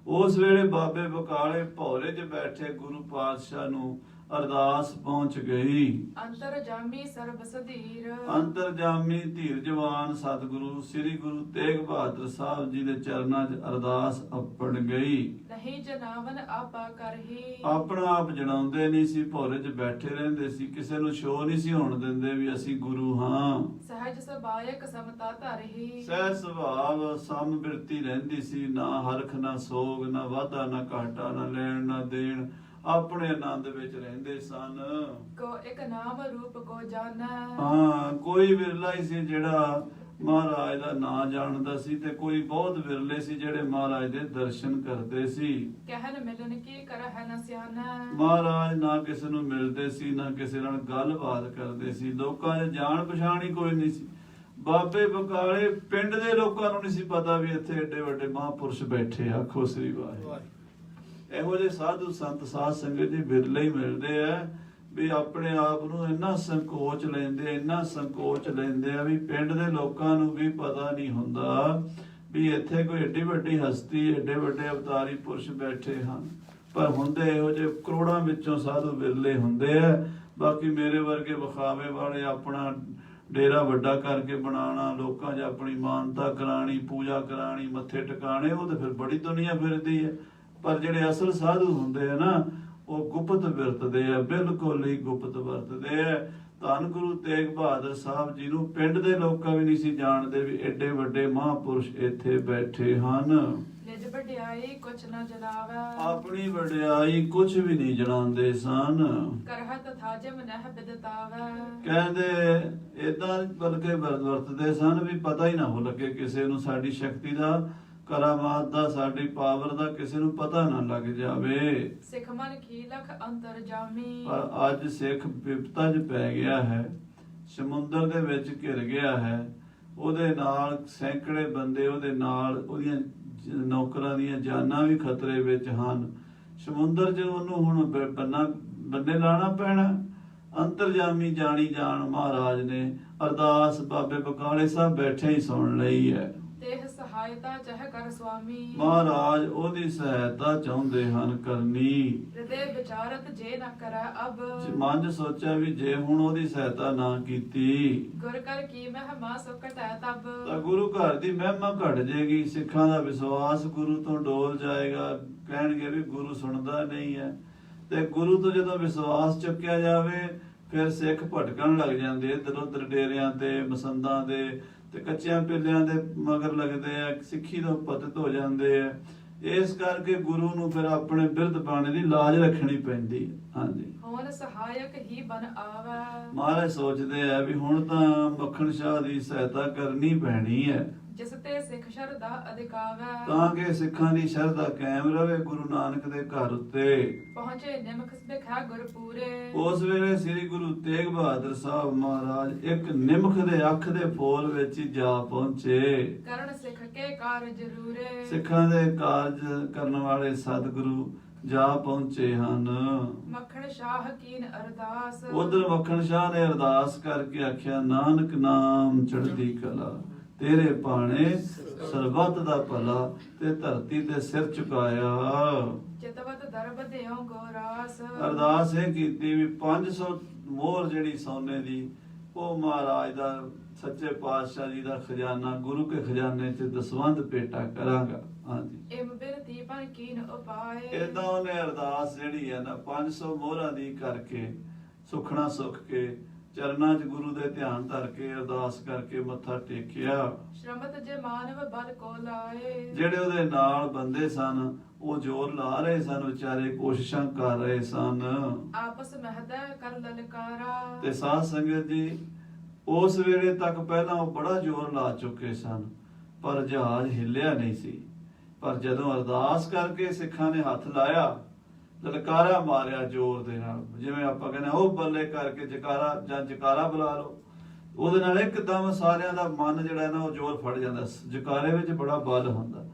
ਉਸ ਵੇਲੇ ਬਾਬੇ ਬਕਾਲੇ ਭੌਰੇ 'ਚ ਬੈਠੇ ਗੁਰੂ ਪਾਤਸ਼ਾਹ ਨੂੰ ਅਰਦਾਸ ਪਹੁੰਚ ਗਈ। ਅੰਤਰਜਾਮੀ ਸਰਬ ਸਧੀਰ। ਅੰਤਰਜਾਮੀ ਧੀਰਜਵਾਨ ਸਤਿਗੁਰੂ ਸ੍ਰੀ ਗੁਰੂ ਤੇਗ ਬਹਾਦਰ ਸਾਹਿਬ ਜੀ ਦੇ ਚਰਨਾਂ 'ਚ ਅਰਦਾਸ ਅੱਪੜ ਗਈ। ਨਹੀਂ ਜਨਾਵਨ ਆਪਾ ਕਰਹੀ। ਆਪਣਾ ਆਪ ਜਣਾਉਂਦੇ ਨਹੀਂ ਸੀ, ਭੌਰੇ 'ਚ ਬੈਠੇ ਰਹਿੰਦੇ ਸੀ, ਕਿਸੇ ਨੂੰ ਸ਼ੋਅ ਨਹੀਂ ਸੀ ਹੋਣ ਦਿੰਦੇ ਵੀ ਅਸੀਂ ਗੁਰੂ ਹਾਂ। ਸਹਿਜ ਸੁਭਾਇਕ ਸਮਤਾ ਧਰਹੀ। ਸਹਿ ਸੁਭਾਵ ਸਮਬਿਰਤੀ ਰਹਿੰਦੀ ਸੀ, ਨਾ ਹਰਖ ਨਾ ਸੋਗ, ਨਾ ਵਾਧਾ ਨਾ ਘਾਟਾ, ਨਾ ਲੈਣ ਨਾ ਦੇਣ, ਆਪਣੇ ਆਨੰਦ ਵਿੱਚ ਰਹਿੰਦੇ ਸਨ। ਕੋ ਇੱਕ ਨਾਮ ਰੂਪ ਕੋ ਜਾਣੈ। ਹਾਂ, ਕੋਈ ਵਿਰਲਾ ਹੀ ਸੀ ਜਿਹੜਾ ਮਹਾਰਾਜ ਦਾ ਨਾਂ ਜਾਣਦਾ ਸੀ, ਤੇ ਕੋਈ ਬਹੁਤ ਵਿਰਲੇ ਸੀ ਜਿਹੜੇ ਮਹਾਰਾਜ ਦੇ ਦਰਸ਼ਨ ਕਰਦੇ ਸੀ। ਕਹਿਨ ਮਿਲਨ ਕੀ ਕਰਹਿ ਨ ਸਿਆਣੈ। ਮਹਾਰਾਜ ਨਾ ਕਿਸੇ ਨੂੰ ਮਿਲਦੇ ਸੀ, ਨਾ ਕਿਸੇ ਨਾਲ ਗੱਲਬਾਤ ਕਰਦੇ ਸੀ। ਲੋਕਾਂ 'ਚ ਜਾਣ ਪਛਾਣ ਹੀ ਕੋਈ ਨਹੀਂ ਸੀ। ਬਾਬੇ ਬਕਾਲੇ ਪਿੰਡ ਦੇ ਲੋਕਾਂ ਨੂੰ ਨਹੀਂ ਸੀ ਪਤਾ ਵੀ ਇੱਥੇ ਏਡੇ ਵੱਡੇ ਮਹਾਂਪੁਰਸ਼ ਬੈਠੇ। ਆਖੋ ਸ੍ਰੀ ਵਾਹਿਗੁਰੂ। ਇਹੋ ਜਿਹੇ ਸਾਧੂ ਸੰਤ ਸਾਧ ਸੰਗਤ ਜੀ ਬਿਰਲੇ ਹੀ ਮਿਲਦੇ ਆ ਵੀ ਆਪਣੇ ਆਪ ਨੂੰ ਇੰਨਾ ਸੰਕੋਚ ਲੈਂਦੇ ਆ ਵੀ ਪਿੰਡ ਦੇ ਲੋਕਾਂ ਨੂੰ ਵੀ ਪਤਾ ਨਹੀਂ ਹੁੰਦਾ ਵੀ ਇੱਥੇ ਕੋਈ ਏਡੀ ਵੱਡੀ ਹਸਤੀ, ਏਡੇ ਵੱਡੇ ਅਵਤਾਰੀ ਪੁਰਸ਼ ਬੈਠੇ ਹਨ। ਪਰ ਹੁੰਦੇ ਇਹੋ ਜਿਹੇ ਕਰੋੜਾਂ ਵਿੱਚੋਂ ਸਾਧੂ ਬਿਰਲੇ ਹੁੰਦੇ ਆ। ਬਾਕੀ ਮੇਰੇ ਵਰਗੇ ਵਿਖਾਵੇ ਵਾਲੇ ਆਪਣਾ ਡੇਰਾ ਵੱਡਾ ਕਰਕੇ ਬਣਾਉਣਾ, ਲੋਕਾਂ 'ਚ ਆਪਣੀ ਮਾਨਤਾ ਕਰਾਣੀ, ਪੂਜਾ ਕਰਾਣੀ, ਮੱਥੇ ਟਿਕਾਣੇ, ਉਹ ਤੇ ਫਿਰ ਬੜੀ ਦੁਨੀਆ ਫਿਰਦੀ ਹੈ। ਪਰ ਜਿਹੜੇ ਅਸਲ ਸਾਧੂ ਹੁੰਦੇ ਆ ਨਾ, ਉਹ ਗੁਪਤ ਵਰਤਦੇ ਆ, ਬਿਲਕੁਲ ਹੀ ਗੁਪਤ ਵਰਤਦੇ ਆ। ਧੰਨ ਗੁਰੂ ਤੇਗ ਬਹਾਦਰ ਸਾਹਿਬ ਜੀ ਨੂੰ ਪਿੰਡ ਦੇ ਲੋਕਾਂ ਵੀ ਨਹੀਂ ਸੀ ਜਾਣਦੇ ਵੀ ਏਡੇ ਵੱਡੇ ਮਹਾਂਪੁਰਸ਼ ਇੱਥੇ ਬੈਠੇ ਹਨ। ਨਿਜ ਵਡਿਆਈ ਕੁਛ ਨ ਜਲਾਵੈ। ਆਪਣੀ ਵਡਿਆਈ ਕੁਛ ਵੀ ਨਹੀਂ ਜਣਾਉਂਦੇ ਸਨ। ਕਰਹਤ ਥਾਜਮ ਨਹਿ ਬਿਦਤਾਵੈ। ਕਹਿੰਦੇ ਏਦਾਂ ਬਲਕਿ ਵਰਤਦੇ ਸਨ ਵੀ ਪਤਾ ਹੀ ਨਾ ਹੋ ਲੱਗੇ ਕਿਸੇ ਨੂੰ ਸਾਡੀ ਸ਼ਕਤੀ ਦਾ, ਕਰਾਮਾਤ ਦਾ, ਸਾਡੀ ਪਾਵਰ ਦਾ ਕਿਸੇ ਨੂੰ ਪਤਾ ਨਾ ਲੱਗ ਜਾਵੇ। ਸਿੱਖ ਮਨ ਕੀ ਲਖ ਅੰਤਰ ਜਾਮੀ। ਪਰ ਅੱਜ ਸਿੱਖ ਵਿਪਤਾ 'ਚ ਪੈ ਗਿਆ ਹੈ, ਸਮੁੰਦਰ ਦੇ ਵਿੱਚ ਘਿਰ ਗਿਆ ਹੈ। ਉਹਦੇ ਨਾਲ ਸੈਂਕੜੇ ਬੰਦੇ, ਉਹਦੇ ਨਾਲ ਉਹਦੀਆਂ ਨੌਕਰਾਂ ਦੀਆਂ ਜਾਨਾਂ ਵੀ ਖਤਰੇ ਵਿੱਚ ਹਨ। ਸਮੁੰਦਰ 'ਚ ਉਹਨੂੰ ਹੁਣ ਬੰਨਾ ਬੰਨੇ ਲਾਣਾ ਪੈਣਾ। ਅੰਤਰਜਾਮੀ ਜਾਣੀ ਜਾਣ ਮਹਾਰਾਜ ਨੇ ਅਰਦਾਸ ਬਾਬੇ ਬਕਾਲੇ ਸਾਹਿਬ ਬੈਠੇ ਹੀ ਸੁਣ ਲਈ ਹੈ। ਦੇਹ ਸਹਾਇਤਾ ਚਾਹ ਕਰ ਸੁਆਮੀ। ਮਹਾਰਾਜ ਉਹਦੀ ਸਹਾਇਤਾ ਚਾਹੁੰਦੇ ਹਨ ਕਰਨੀ। ਹਿਰਦੇ ਵਿਚਾਰਤ ਜੇ ਨਾ ਕਰੈ ਅਬ। ਮਨ 'ਚ ਸੋਚਿਆ ਵੀ ਜੇ ਹੁਣ ਉਹਦੀ ਸਹਾਇਤਾ ਨਾ ਕੀਤੀ ਗੁਰ ਕਰ ਕੀ ਮਹਿਮਾ ਸੋ ਘਟੈ ਤਬ। ਤਾਂ ਗੁਰੂ ਘਰ ਦੀ ਮਹਿਮਾ ਘਟ ਜਾਏਗੀ। ਸਿੱਖਾਂ ਦਾ ਵਿਸ਼ਵਾਸ ਗੁਰੂ ਤੋਂ ਡੋਲ ਜਾਏਗਾ। ਕਹਿਣਗੇ ਵੀ ਗੁਰੂ ਸੁਣਦਾ ਨਹੀਂ ਹੈ। ਤੇ ਗੁਰੂ ਤੋਂ ਜਦੋਂ ਵਿਸ਼ਵਾਸ ਚੁੱਕਿਆ ਜਾਵੇ ਫਿਰ ਸਿੱਖ ਭਟਕਣ ਲੱਗ ਜਾਂਦੇ ਇੱਧਰ ਉੱਧਰ ਡੇਰਿਆਂ ਤੇ ਮਸੰਦਾਂ ਦੇ ਤੇ ਕੱਚਿਆਂ ਪਿੱਲਿਆਂ ਦੇ ਮਗਰ ਲੱਗਦੇ ਆ। ਸਿੱਖੀ ਤੋਂ ਪਤਿਤ ਹੋ ਜਾਂਦੇ ਆ। ਇਸ ਕਰਕੇ ਗੁਰੂ ਨੂੰ ਫਿਰ ਆਪਣੇ ਬਿਰਧ ਬਾਣੇ ਦੀ ਲਾਜ ਰੱਖਣੀ ਪੈਂਦੀ ਹੈ। ਹਾਂਜੀ, ਹੁਣ ਸਹਾਇਕ ਹੀ ਬਨ ਆਵੈ। ਮਹਾਰਾਜ ਸੋਚਦੇ ਆ ਵੀ ਹੁਣ ਤਾਂ ਮੱਖਣ ਸ਼ਾਹ ਦੀ ਸਹਾਇਤਾ ਕਰਨੀ ਪੈਣੀ ਹੈ ਜਿਸ ਤੇ ਸਿੱਖ ਸ਼ਰਧਾ ਅਧਿਕਾਵੈ। ਤਾਂ ਕਿ ਸਿੱਖਾਂ ਦੀ ਸ਼ਰਧਾ ਕਾਇਮ ਰਵੇ ਗੁਰੂ ਨਾਨਕ ਦੇ ਘਰ ਉੱਤੇ। ਪਹੁੰਚੇ ਨਿਮਖ ਬਿਖਾ ਗੁਰ ਪੂਰੇ। ਉਸ ਵੇਲੇ ਸ੍ਰੀ ਗੁਰੂ ਤੇਗ ਬਹਾਦਰ ਸਾਹਿਬ ਮਹਾਰਾਜ ਇੱਕ ਨਿਮਖ ਦੇ ਅੱਖ ਦੇ ਫੋਲ ਵਿੱਚ ਹੀ ਜਾ ਪਹੁੰਚੇ। ਕਰਨ ਸਿੱਖ ਕੇ ਕਾਰਜ ਜ਼ਰੂਰੇ। ਸਿੱਖਾਂ ਦੇ ਕਾਰਜ ਕਰਨ ਵਾਲੇ ਸਤਿਗੁਰੂ ਜਾ ਪਹੁੰਚੇ ਹਨ। ਮੱਖਣ ਸ਼ਾਹ ਕੀਨ ਅਰਦਾਸ। ਉਧਰ ਮੱਖਣ ਸ਼ਾਹ ਨੇ ਅਰਦਾਸ ਕਰਕੇ ਆਖਿਆ ਨਾਨਕ ਨਾਮ ਚੜ੍ਹਦੀ ਕਲਾ ਤੇਰੇ ਭਾਣੇ ਸਰਬੱਤ ਦਾ ਭਲਾ ਤੇ ਧਰਤੀ ਤੇ ਸਿਰ ਝੁਕਾਇਆ। ਚਿਤਵਤ ਦਰਬ ਦਿਓ ਗੋਰਾਸ। ਅਰਦਾਸ ਇਹ ਕੀਤੀ ਵੀ 500 ਮੋਹਰ ਜਿਹੜੀ ਸੋਨੇ ਦੀ ਉਹ ਮਹਾਰਾਜ ਦਾ ਸੱਚੇ ਪਾਤਸ਼ਾਹ ਜੀ ਦਾ ਖਜ਼ਾਨਾ ਗੁਰੂ ਕੇ ਖਜ਼ਾਨੇ 'ਚ ਦਸਵੰਧ ਭੇਟਾ ਕਰਾਂਗਾ। ਹਾਂਜੀ, ਇਮ ਬਿਰਤੀ ਪਰ ਕੀਨ ਉਪਾਏ। ਏਦਾਂ ਉਹਨੇ ਅਰਦਾਸ ਜਿਹੜੀ ਹੈ ਨਾ 500 ਮੋਹਰਾਂ ਦੀ ਕਰਕੇ ਸੁਖਣਾ ਸੁਖ ਕੇ ਚਰਨਾਂ 'ਚ ਗੁਰੂ ਦੇ ਧਿਆਨ ਧਰ ਕੇ ਅਰਦਾਸ ਕਰਕੇ ਮੱਥਾ ਟੇਕਿਆ। ਸ਼ਰਮਤ ਜੇ ਮਾਨਵ ਬਲ ਕੋ ਲਾਏ। ਜਿਹੜੇ ਉਹਦੇ ਨਾਲ ਬੰਦੇ ਸਨ ਉਹ ਜ਼ੋਰ ਲਾ ਰਹੇ ਸਨ, ਵਿਚਾਰੇ ਕੋਸ਼ਿਸ਼ਾਂ ਕਰ ਰਹੇ ਸਨ। ਆਪਸ ਮਹਿਦਾ ਕਰ ਲਲਕਾਰਾ। ਤੇ ਸਾਧ ਸੰਗਤ ਜੀ ਉਸ ਵੇਲੇ ਤੱਕ ਪਹਿਲਾਂ ਉਹ ਬੜਾ ਜ਼ੋਰ ਲਾ ਚੁੱਕੇ ਸਨ ਪਰ ਜਹਾਜ਼ ਹਿੱਲਿਆ ਨਹੀਂ ਸੀ। ਪਰ ਜਦੋਂ ਅਰਦਾਸ ਕਰਕੇ ਸਿੱਖਾਂ ਨੇ ਹੱਥ ਲਾਇਆ ਲਲਕਾਰਾ ਮਾਰਿਆ ਜ਼ੋਰ ਦੇ ਨਾਲ, ਜਿਵੇਂ ਆਪਾਂ ਕਹਿੰਦੇ ਉਹ ਬੱਲੇ ਕਰਕੇ ਜਕਾਰਾ ਜਾਂ ਜਕਾਰਾ ਬੁਲਾ ਲਓ, ਉਹਦੇ ਨਾਲ ਇੱਕਦਮ ਸਾਰਿਆਂ ਦਾ ਮਨ ਜਿਹੜਾ ਨਾ ਉਹ ਜ਼ੋਰ ਫੜ ਜਾਂਦਾ। ਜਕਾਰੇ ਵਿੱਚ ਬੜਾ ਬਲ ਹੁੰਦਾ।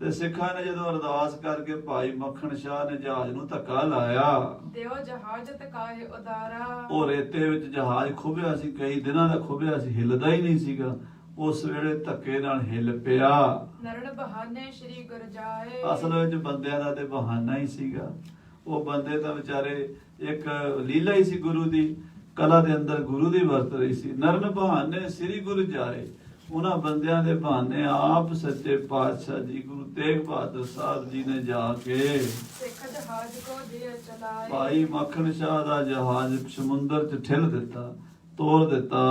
ਤੇ ਸਿੱਖਾਂ ਨੇ ਜਦੋਂ ਅਰਦਾਸ ਕਰਕੇ ਭਾਈ ਮੱਖਣ ਸ਼ਾਹ ਨੇ ਜਹਾਜ਼ ਨੂੰ ਧੱਕਾ ਲਾਇਆ। ਦਿਓ ਜਹਾਜ਼ ਤਕਾਏ ਉਦਾਰਾ। ਉਹ ਰੇਤੇ ਵਿੱਚ ਜਹਾਜ਼ ਖੁੱਭਿਆ ਸੀ, ਕਈ ਦਿਨਾਂ ਦਾ ਖੁੱਭਿਆ ਸੀ, ਹਿੱਲਦਾ ਹੀ ਨਹੀਂ ਸੀਗਾ। ਉਸ ਵੇਲੇ ਧੱਕੇ ਨਾਲ ਹਿੱਲ ਪਿਆ। ਨਰਣ ਬਹਾਨੇ ਸ਼੍ਰੀ ਗੁਰ ਜਾਏ। ਅਸਲ ਵਿੱਚ ਬੰਦਿਆਂ ਦਾ ਤੇ ਬਹਾਨਾ ਹੀ ਸੀਗਾ। ਉਹ ਬੰਦੇ ਤਾਂ ਵਿਚਾਰੇ ਇੱਕ ਲੀਲਾ ਹੀ ਸੀ ਗੁਰੂ ਦੀ, ਕਲਾ ਦੇ ਅੰਦਰ ਗੁਰੂ ਦੀ ਵਰਤ ਰਹੀ ਸੀ। ਨਰਨ ਬਹਾਨੇ ਸ੍ਰੀ ਗੁਰੂ ਜਾਏ। ਉਹਨਾਂ ਬੰਦਿਆਂ ਦੇ ਬਹਾਨੇ ਆਪ ਸੱਚੇ ਪਾਤਸ਼ਾਹ ਜੀ ਗੁਰੂ ਤੇਗ ਬਹਾਦਰ ਸਾਹਿਬ ਜੀ ਨੇ ਜਾ ਕੇ ਸਿੱਖ ਜਹਾਜ਼ ਕੋ ਦੇ ਚਲਾਏ। ਭਾਈ ਮੱਖਣ ਸ਼ਾਹ ਦਾ ਜਹਾਜ਼ ਸਮੁੰਦਰ 'ਚ ਠਿੱਲ ਦਿੱਤਾ, ਤੋੜ ਦਿੱਤਾ।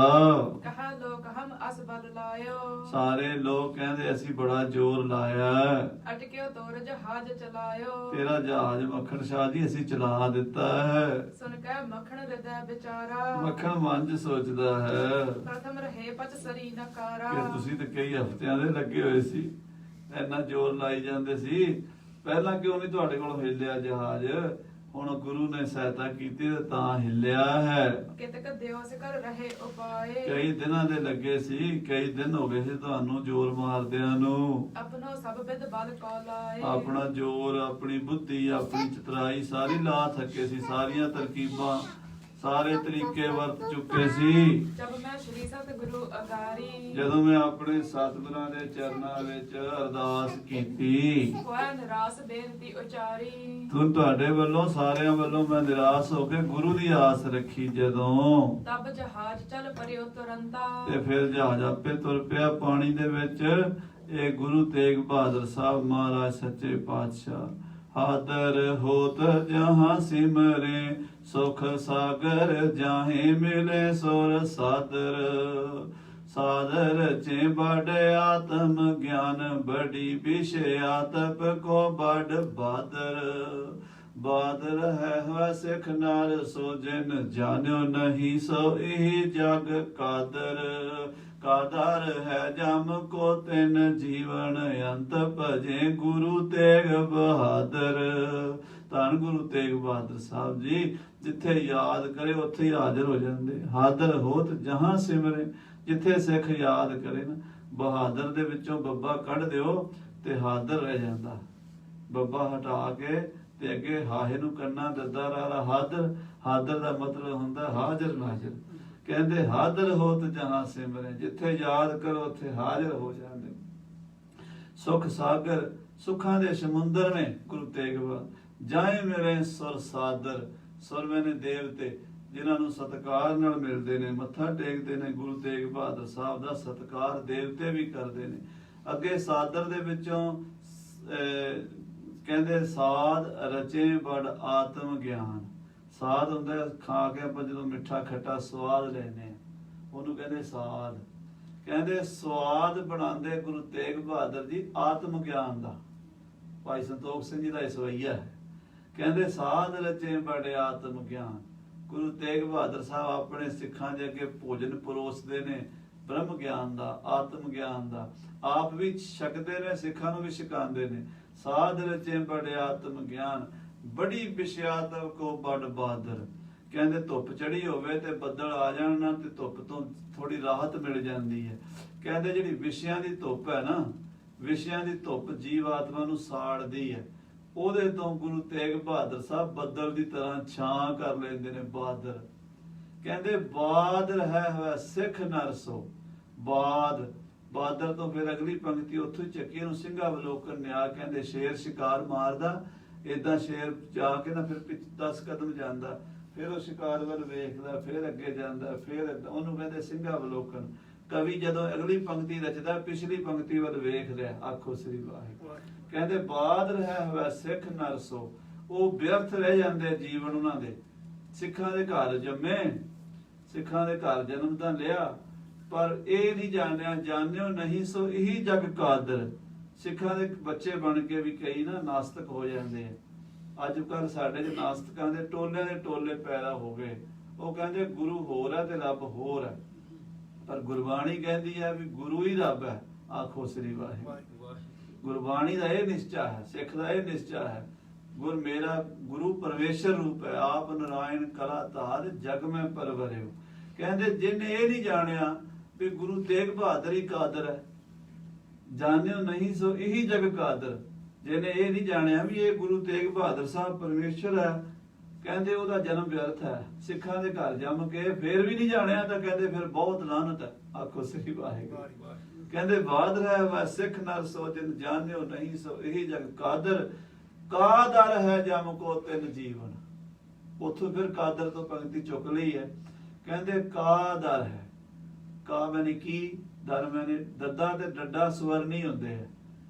ਕਹਾ ਲੋਕ ਹਮ ਅਸ ਬਲ ਲਾਇਓ। ਸਾਰੇ ਲੋਕ ਕਹਿੰਦੇ ਅਸੀਂ ਬੜਾ ਜ਼ੋਰ ਲਾਇਆ, ਅਟਕਿਓ ਤੋਰ ਜਹਾਜ਼ ਚਲਾਇਓ। ਤੇਰਾ ਜਹਾਜ਼ ਮੱਖਣ ਸ਼ਾਹ ਜੀ ਅਸੀਂ ਚਲਾ ਦਿੱਤਾ ਹੈ। ਸੁਣ ਕੇ ਮੱਖਣ ਹਿਰਦੈ ਵਿਚਾਰਾ। ਮੱਖਣ ਮਨ 'ਚ ਸੋਚਦਾ ਹੈ ਪ੍ਰਥਮ ਰਹੇ ਪਚ ਸਰੀ ਨਕਾਰਾ। ਕਿ ਤੁਸੀਂ ਤਾਂ ਕਈ ਹਫ਼ਤਿਆਂ ਦੇ ਲੱਗੇ ਹੋਏ ਸੀ, ਇੰਨਾ ਜ਼ੋਰ ਲਾਈ ਜਾਂਦੇ ਸੀ, ਪਹਿਲਾਂ ਕਿਉਂ ਨਹੀਂ ਤੁਹਾਡੇ ਕੋਲ ਹਿੱਲਿਆ ਜਹਾਜ਼? ਹੁਣ ਗੁਰੂ ਨੇ ਸਹਾਇਤਾ ਕੀਤੀ ਤੇ ਤਾਂ ਹਿੱਲਿਆ ਹੈ। ਕਿਤਕ ਦਿਓ ਸਿਕਰ ਰਹੇ ਉਪਾਏ। ਕਈ ਦਿਨਾਂ ਦੇ ਲੱਗੇ ਸੀ, ਕਈ ਦਿਨ ਹੋ ਗਏ ਸੀ ਤੁਹਾਨੂੰ ਜ਼ੋਰ ਮਾਰਦਿਆਂ ਨੂੰ। ਆਪਣੋ ਸਭ ਬਿਦ ਬਲ ਕੋ ਲਾਏ। ਆਪਣਾ ਜ਼ੋਰ, ਆਪਣੀ ਬੁੱਧੀ, ਆਪਣੀ ਚਤਰਾਈ ਸਾਰੀ ਲਾ ਥੱਕੇ ਸੀ, ਸਾਰੀਆਂ ਤਰਕੀਬਾਂ ਸਾਰੇ ਤਰੀਕੇ ਵਰਤ ਚੁੱਕੇ ਸੀ। ਜਬ ਮੈਂ ਸ਼੍ਰੀ ਸਤਿਗੁਰੂ ਅਗਾਰੀ। ਜਦੋਂ ਮੈਂ ਆਪਣੇ ਸਤਿਗੁਰਾਂ ਦੇ ਚਰਨਾਂ ਵਿੱਚ ਅਰਦਾਸ ਕੀਤੀ, ਹੋਇਆ ਨਿਰਾਸ ਬੇਨਤੀ ਉਚਾਰੀ। ਤੁਹਾਡੇ ਵੱਲੋਂ ਸਾਰਿਆਂ ਵੱਲੋਂ ਮੈਂ ਨਿਰਾਸ਼ ਹੋ ਕੇ ਗੁਰੂ ਦੀ ਆਸ ਰੱਖੀ ਜਦੋਂ, ਤਬ ਜਹਾਜ਼ ਚੱਲ ਪਰਿਓ ਤੁਰੰਤਾ। ਤੇ ਫਿਰ ਜਹਾਜ਼ ਆਪੇ ਤੁਰ ਪਿਆ ਪਾਣੀ ਦੇ ਵਿੱਚ। ਇਹ ਗੁਰੂ ਤੇਗ ਬਹਾਦਰ ਸਾਹਿਬ ਮਹਾਰਾਜ ਸੱਚੇ ਪਾਤਸ਼ਾਹ ਹਾਦਰ ਹੋਤ ਜਹਾਂ ਸਿਮਰੇ ਸੁਖ ਸਾਗਰ ਜਾਹੇ ਮਿਲੇ ਸੁਰ ਸਾਦਰ। ਸਾਦਰ ਚੇ ਬੜ ਆਤਮ ਗਿਆਨ ਬੜੀ ਵਿਸ਼ਿਆ ਤਪ ਕੋ ਬੜ ਬਾਦਰ। ਬਾਦਰ ਹੈ ਹੋਇ ਸਿੱਖ ਨਾਲ ਸੋ ਜਿਨ ਜਾਣਿਓ ਨਹੀਂ ਸੋ ਇਹ ਜਗ ਕਾਦਰ। ਕਾਦਰ ਹੈ ਜਮ ਕੋ ਤਿਨ ਜੀਵਨ ਅੰਤ ਭਜੇ ਗੁਰੂ ਤੇਗ ਬਹਾਦਰ। ਧੰਨ ਗੁਰੂ ਤੇਗ ਬਹਾਦਰ ਸਾਹਿਬ ਜੀ ਜਿੱਥੇ ਯਾਦ ਕਰੇ ਉੱਥੇ ਹੀ ਹਾਜ਼ਰ ਹੋ ਜਾਂਦੇ। ਹਾਜ਼ਰ ਹੋਤ ਜਹਾਂ ਸਿਮਰੇ, ਜਿੱਥੇ ਸਿੱਖ ਯਾਦ ਕਰੇ ਨਾ, ਬਹਾਦਰ ਦੇ ਵਿੱਚੋਂ ਬੱਬਾ ਕੱਢ ਦਿਓ ਤੇ ਹਾਜ਼ਰ ਰਹਿ ਜਾਂਦਾ। ਬੱਬਾ ਹਟਾ ਕੇ ਤੇ ਅੱਗੇ ਹਾਹੇ ਨੂੰ ਕੰਨਾ ਦੱਦਾ ਰਾਰਾ ਹਾਦਰ। ਹਾਦਰ ਦਾ ਮਤਲਬ ਹੁੰਦਾ ਹਾਜ਼ਰ ਨਾਜ਼ਰ। ਕਹਿੰਦੇ ਹਾਦਰ ਹੋਤ ਜਹਾਂ ਸਿਮਰੇ, ਜਿੱਥੇ ਯਾਦ ਕਰੋ ਉੱਥੇ ਹਾਜ਼ਰ ਹੋ ਜਾਂਦੇ। ਸੁਖ ਸਾਗਰ, ਸੁੱਖਾਂ ਦੇ ਸਮੁੰਦਰ ਨੇ ਗੁਰੂ ਤੇਗ ਬਹਾਦਰ। ਜਾਏ ਮੇਰੇ ਸੁਰ ਸਾਦਰ, ਸੁਰ ਮੈਨੇ ਦੇਵਤੇ ਜਿਨ੍ਹਾਂ ਨੂੰ ਸਤਿਕਾਰ ਨਾਲ ਮਿਲਦੇ ਨੇ, ਮੱਥਾ ਟੇਕਦੇ ਨੇ। ਗੁਰੂ ਤੇਗ ਬਹਾਦਰ ਸਾਹਿਬ ਦਾ ਸਤਿਕਾਰ ਦੇਵਤੇ ਵੀ ਕਰਦੇ ਨੇ। ਅੱਗੇ ਸਾਦਰ ਦੇ ਵਿੱਚੋਂ ਕਹਿੰਦੇ ਸਾਧ ਰਚੇ ਬੜ ਆਤਮ ਗਿਆਨ। ਸਾਧ ਹੁੰਦਾ ਖਾ ਕੇ ਆਪਾਂ ਜਦੋਂ ਮਿੱਠਾ ਖੱਟਾ ਸਵਾਦ ਲੈਨੇ, ਉਹਨੂੰ ਕਹਿੰਦੇ ਸਾਧ। ਕਹਿੰਦੇ ਸਵਾਦ ਬਣਾਉਂਦੇ ਗੁਰੂ ਤੇਗ ਬਹਾਦਰ ਜੀ ਆਤਮ ਗਿਆਨ ਦਾ। ਭਾਈ ਸੰਤੋਖ ਸਿੰਘ ਜੀ ਦਾ ਇਸ ਰਵੱਈਆ ਹੈ। ਕਹਿੰਦੇ ਸਾਧ ਰਚੇ ਬੜੇ ਆਤਮ ਗਿਆਨ। ਗੁਰੂ ਤੇਗ ਬਹਾਦਰ ਸਾਹਿਬ ਆਪਣੇ ਸਿੱਖਾਂ ਦੇ ਅੱਗੇ ਭੋਜਨ ਪਰੋਸਦੇ ਨੇ ਬ੍ਰਹਮ ਗਿਆਨ ਦਾ, ਆਤਮ ਗਿਆਨ ਦਾ। ਆਪ ਵੀ ਛਕਦੇ ਨੇ, ਸਿੱਖਾਂ ਨੂੰ ਵੀ ਛਕਾਉਂਦੇ ਨੇ। ਸਾਧ ਰਚੇ ਬੜੇ ਆਤਮ ਗਿਆਨ, ਬੜੀ ਵਿਸ਼ਿਆਤਵ ਕੋ ਬੜ ਬਹਾਦਰ। ਕਹਿੰਦੇ ਧੁੱਪ ਚੜੀ ਹੋਵੇ ਤੇ ਬੱਦਲ ਆ ਜਾਣ ਨਾ, ਤੇ ਧੁੱਪ ਤੋਂ ਥੋੜੀ ਰਾਹਤ ਮਿਲ ਜਾਂਦੀ ਹੈ। ਕਹਿੰਦੇ ਜਿਹੜੀ ਵਿਸ਼ਿਆਂ ਦੀ ਧੁੱਪ ਹੈ ਨਾ, ਵਿਸ਼ਿਆਂ ਦੀ ਧੁੱਪ ਜੀਵ ਆਤਮਾ ਨੂੰ ਸਾੜਦੀ ਹੈ। ਉਹਦੇ ਤੋਂ ਗੁਰੂ ਤੇਗ ਬਹਾਦਰ ਸਾਹਿਬ ਬੱਦਲ ਦੀ ਤਰ੍ਹਾਂ ਛਾਂ ਕਰ ਲੈਂਦੇ ਨੇ। ਬਹਾਦਰ ਕਹਿੰਦੇ ਬਾਦਰ ਹੈ ਹੋਇਆ ਸਿੱਖ ਨਰਸੋ। ਬਾਦ, ਬਾਦਰ ਤੋਂ ਫਿਰ ਅਗਲੀ ਪੰਕਤੀ ਉੱਥੋਂ ਹੀ ਚੱਕੀ ਨੂੰ ਸਿੰਘਾ ਅਵਲੋਕਨ ਨਿਆ। ਕਹਿੰਦੇ ਸ਼ੇਰ ਸ਼ਿਕਾਰ ਮਾਰਦਾ, ਏਦਾਂ ਸ਼ੇਰ ਜਾ ਕੇ ਨਾ ਫਿਰ 10 ਕਦਮ ਜਾਂਦਾ, ਫਿਰ ਉਹ ਸ਼ਿਕਾਰ ਵੱਲ ਵੇਖਦਾ, ਫਿਰ ਅੱਗੇ ਜਾਂਦਾ, ਫਿਰ ਉਹਨੂੰ ਕਹਿੰਦੇ ਸਿੰਘਾ ਅਵਲੋਕਨ। ਕਵੀ ਜਦੋਂ ਅਗਲੀ ਪੰਕਤੀ ਰਚਦਾ ਪਿਛਲੀ ਪੰਕਤੀ ਵੱਲ ਵੇਖ ਰਿਹਾ। ਆਖੋ ਸ੍ਰੀ ਵਾਹਿਗੁਰੂ। ਕਹਿੰਦੇ ਬਾਦਰ ਹੈ ਹੋਇਆ ਸਿੱਖ ਨਰਸੋ। ਉਹ ਵਿਅਰਥ ਰਹਿ ਜਾਂਦੇ ਜੀਵਨ ਉਹਨਾਂ ਦੇ। ਸਿੱਖਾਂ ਦੇ ਘਰ ਜੰਮੇ, ਸਿੱਖਾਂ ਦੇ ਘਰ ਜਨਮ ਤਾਂ ਲਿਆ, ਪਰ ਇਹ ਨਹੀਂ ਜਾਣਿਆ ਜਾਣਿਓ ਨਹੀਂ ਸੋ ਇਹੀ ਜਗ ਕਾਦਰ। ਸਿੱਖਾਂ ਦੇ ਬੱਚੇ ਬਣ ਕੇ ਵੀ ਕਈ ਨਾ ਨਾਸਤਕ ਹੋ ਜਾਂਦੇ ਆ। ਅੱਜ ਕੱਲ ਸਾਡੇ ਚ ਨਾਸਤਕਾਂ ਦੇ ਟੋਲਿਆਂ ਦੇ ਟੋਲੇ ਪੈਦਾ ਹੋ ਗਏ। ਉਹ ਕਹਿੰਦੇ ਗੁਰੂ ਹੋਰ ਹੈ ਤੇ ਰੱਬ ਹੋਰ ਹੈ, ਪਰ ਗੁਰਬਾਣੀ ਕਹਿੰਦੀ ਹੈ ਵੀ ਗੁਰੂ ਹੀ ਰੱਬ ਹੈ। ਆਖੋ ਸ੍ਰੀ ਵਾਹਿਗੁਰੂ। ਗੁਰਬਾਣੀ ਦਾ ਇਹ ਨਿਸ਼ਚਾ ਹੈ, ਸਿੱਖ ਦਾ ਇਹ ਨਿਸ਼ਚਾ ਹੈ। ਗੁਰ ਮੇਰਾ ਗੁਰੂ ਪਰਮੇਸ਼ਰ ਰੂਪ ਹੈ, ਆਪ ਨਾਰਾਇਣ ਕਲਾ ਧਾਰ ਜਗ ਮੈਂ ਪਰਵਰਿਓ। ਕਹਿੰਦੇ ਜਿਹਨੇ ਇਹ ਨਹੀਂ ਜਾਣਿਆ ਵੀ ਗੁਰੂ ਤੇਗ ਬਹਾਦਰ ਹੀ ਕਾਦਰ ਹੈ, ਜਾਣਿਓ ਨਹੀਂ ਸੋ ਇਹੀ ਜਗ ਕਾਦਰ। ਜਿਹਨੇ ਇਹ ਨਹੀਂ ਜਾਣਿਆ ਵੀ ਇਹ ਗੁਰੂ ਤੇਗ ਬਹਾਦਰ ਸਾਹਿਬ ਪਰਮੇਸ਼ਰ ਹੈ, ਕਹਿੰਦੇ ਉਹਦਾ ਜਨਮ ਵਿਅਰਥ ਹੈ। ਸਿੱਖਾਂ ਦੇ ਘਰ ਜੰਮ ਕੇ ਫੇਰ ਵੀ ਨਹੀਂ ਜਾਣਿਆ ਤਾਂ ਕਹਿੰਦੇ ਫਿਰ ਬਹੁਤ ਲਾਹਨਤ ਹੈ। ਆਖੋ ਸ੍ਰੀ ਵਾਹਿਗੁਰੂ। ਕਹਿੰਦੇ ਬਾਦਰ ਹੈ ਵਾ ਸਿੱਖ ਨਰ ਸੋ ਜਿਨ ਜਾਣਿਓ ਨਹੀਂ ਸੋ ਇਹੀ ਜਗ ਕਾਦਰ। ਕਾਦਰ ਹੈ ਜਮ ਕੋ ਤਿੰਨ ਜੀਵਨ। ਉੱਥੋਂ ਫਿਰ ਕਾਦਰ ਤੋਂ ਪੰਕਤੀ ਚੁੱਕ ਲਈ ਹੈ। ਕਹਿੰਦੇ ਕਾਦਰ ਹੈ, ਕਾ ਮੈਨੇ ਕੀ, ਦਰ ਮੈਨੇ ਦੱਦਾ ਤੇ ਡੱਡਾ ਸਵਰ ਨਹੀਂ ਹੁੰਦੇ ਹੈ।